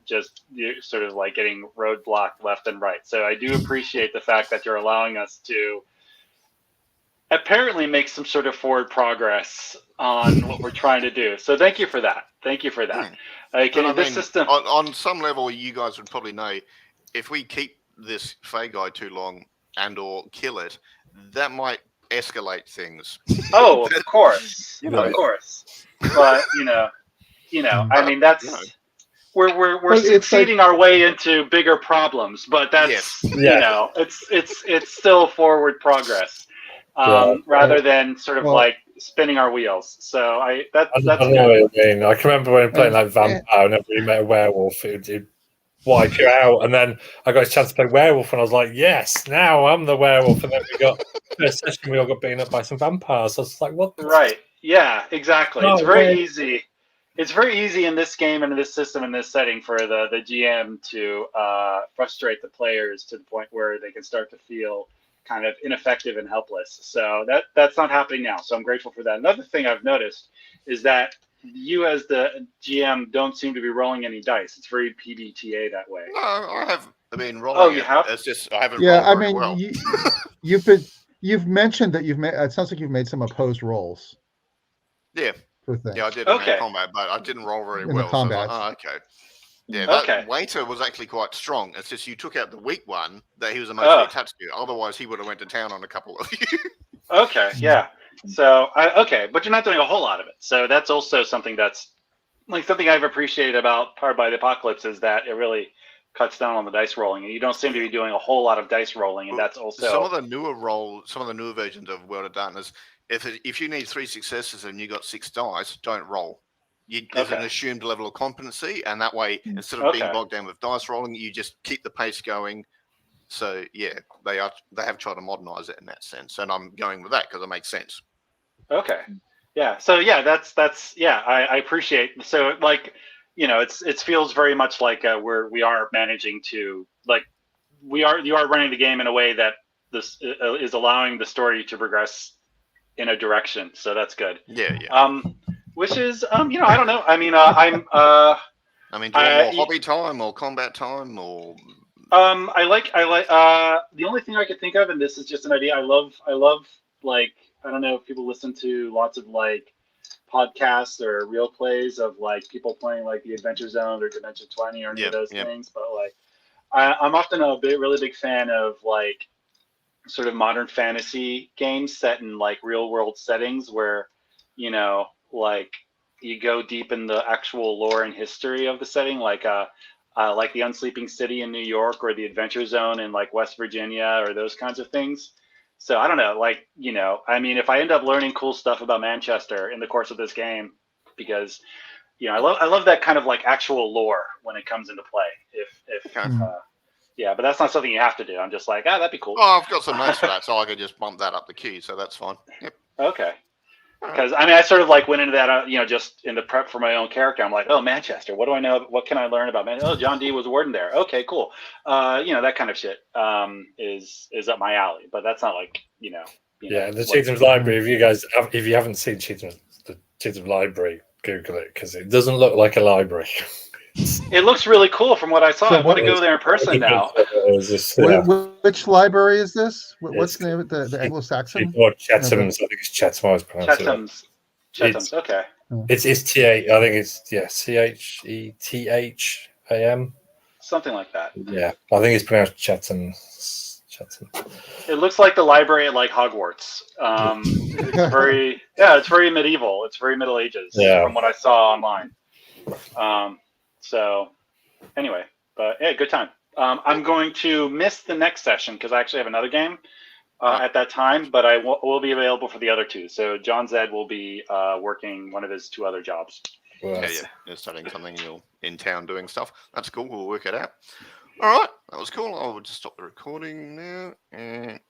just sort of like getting roadblocked left and right. So I do appreciate the fact that you're allowing us to apparently make some sort of forward progress on what we're trying to do. So thank you for that. Thank you for that. Like But I in this mean, system, on some level, you guys would probably know if we keep this Fey guy too long and or kill it, that might escalate things. oh, of course, You know. of course. But I mean, that's we're But it's like- succeeding our way into bigger problems. But that's Yes. it's still forward progress, rather than sort of Well- like spinning our wheels. So that's I know good. what I mean. I can remember when playing like Vampire, whenever we met a werewolf, it'd wipe you out. And then I got a chance to play werewolf, and I was like, yes, now I'm the werewolf. And then first session, we all got beaten up by some vampires. I was like, what? Right. Yeah, exactly. No It's very way. easy. It's very easy in this game and in this system and this setting for the GM to frustrate the players to the point where they can start to feel kind of ineffective and helpless. So that's not happening now. So I'm grateful for that. Another thing I've noticed is that you as the GM don't seem to be rolling any dice. It's very PBTA that way. No, I have been rolling. Oh, you it. have? It's just I haven't. Yeah, I rolled very mean, well. you've mentioned that you've made. It sounds like you've made some opposed rolls Yeah, for things. yeah, I did in Okay. that combat, but I didn't roll very In the well. So I was like, combats. oh, okay. Yeah, that Okay. waiter was actually quite strong. It's just you took out the weak one that he was emotionally attached to. Otherwise, he would have went to town on a couple of you. Okay, yeah. So but you're not doing a whole lot of it. So that's also something that's like something I've appreciated about Powered by the Apocalypse is that it really cuts down on the dice rolling, and you don't seem to be doing a whole lot of dice rolling, and that's also some of the newer versions of World of Darkness. If you need 3 successes and you got 6 dice, don't roll. There's an assumed level of competency, and that way, instead of being bogged down with dice rolling, you just keep the pace going. So yeah, they have tried to modernize it in that sense, and I'm going with that because it makes sense. Okay. Yeah. So yeah, that's I appreciate. So like, it feels very much like we are managing to like you are running the game in a way that this is allowing the story to progress in a direction. So that's good. Yeah. Which is I don't know. I mean, I'm I mean, do you want more hobby time or combat time or? I like the only thing I could think of, and this is just an idea. I love like, I don't know if people listen to lots of like podcasts or real plays of like people playing like the Adventure Zone or Dimension 20 or any of those things, but like I'm often a really big fan of like sort of modern fantasy games set in like real world settings where like you go deep in the actual lore and history of the setting, like the Unsleeping City in New York or the Adventure Zone in like West Virginia or those kinds of things. So I don't know, like, I mean, if I end up learning cool stuff about Manchester in the course of this game, because, I love that kind of like actual lore when it comes into play. But that's not something you have to do. I'm just like, that'd be cool. Oh, I've got some notes for that, so I could just bump that up the queue, so that's fine. Yep. Okay. Because I mean, I sort of like went into that, just in the prep for my own character. I'm like, oh, Manchester. What do I know? What can I learn about Manchester? Oh, John Dee was warden there. Okay, cool. That kind of shit is up my alley. But that's not like, Yeah, the Chetham's Library. If you haven't seen the Chetham's Library, Google it because it doesn't look like a library. It looks really cool from what I saw. I want to go there in person now. Which library is this? What's the name of it? The Anglo-Saxon? Or Chetham's. I think it's Chetham's. I always pronounce Chetham's. Okay. It's Th. I think it's CHETHAM. Something like that. Yeah, I think it's pronounced Chatham. It looks like the library at like Hogwarts. It's very medieval. It's very Middle Ages from what I saw online. So anyway, but yeah, good time. I'm going to miss the next session because I actually have another game at that time, but I will be available for the other 2. So John Zed will be working one of his 2 other jobs. Yeah. You're studying something, you're in town doing stuff. That's cool. We'll work it out. All right. That was cool. I'll just stop the recording now. And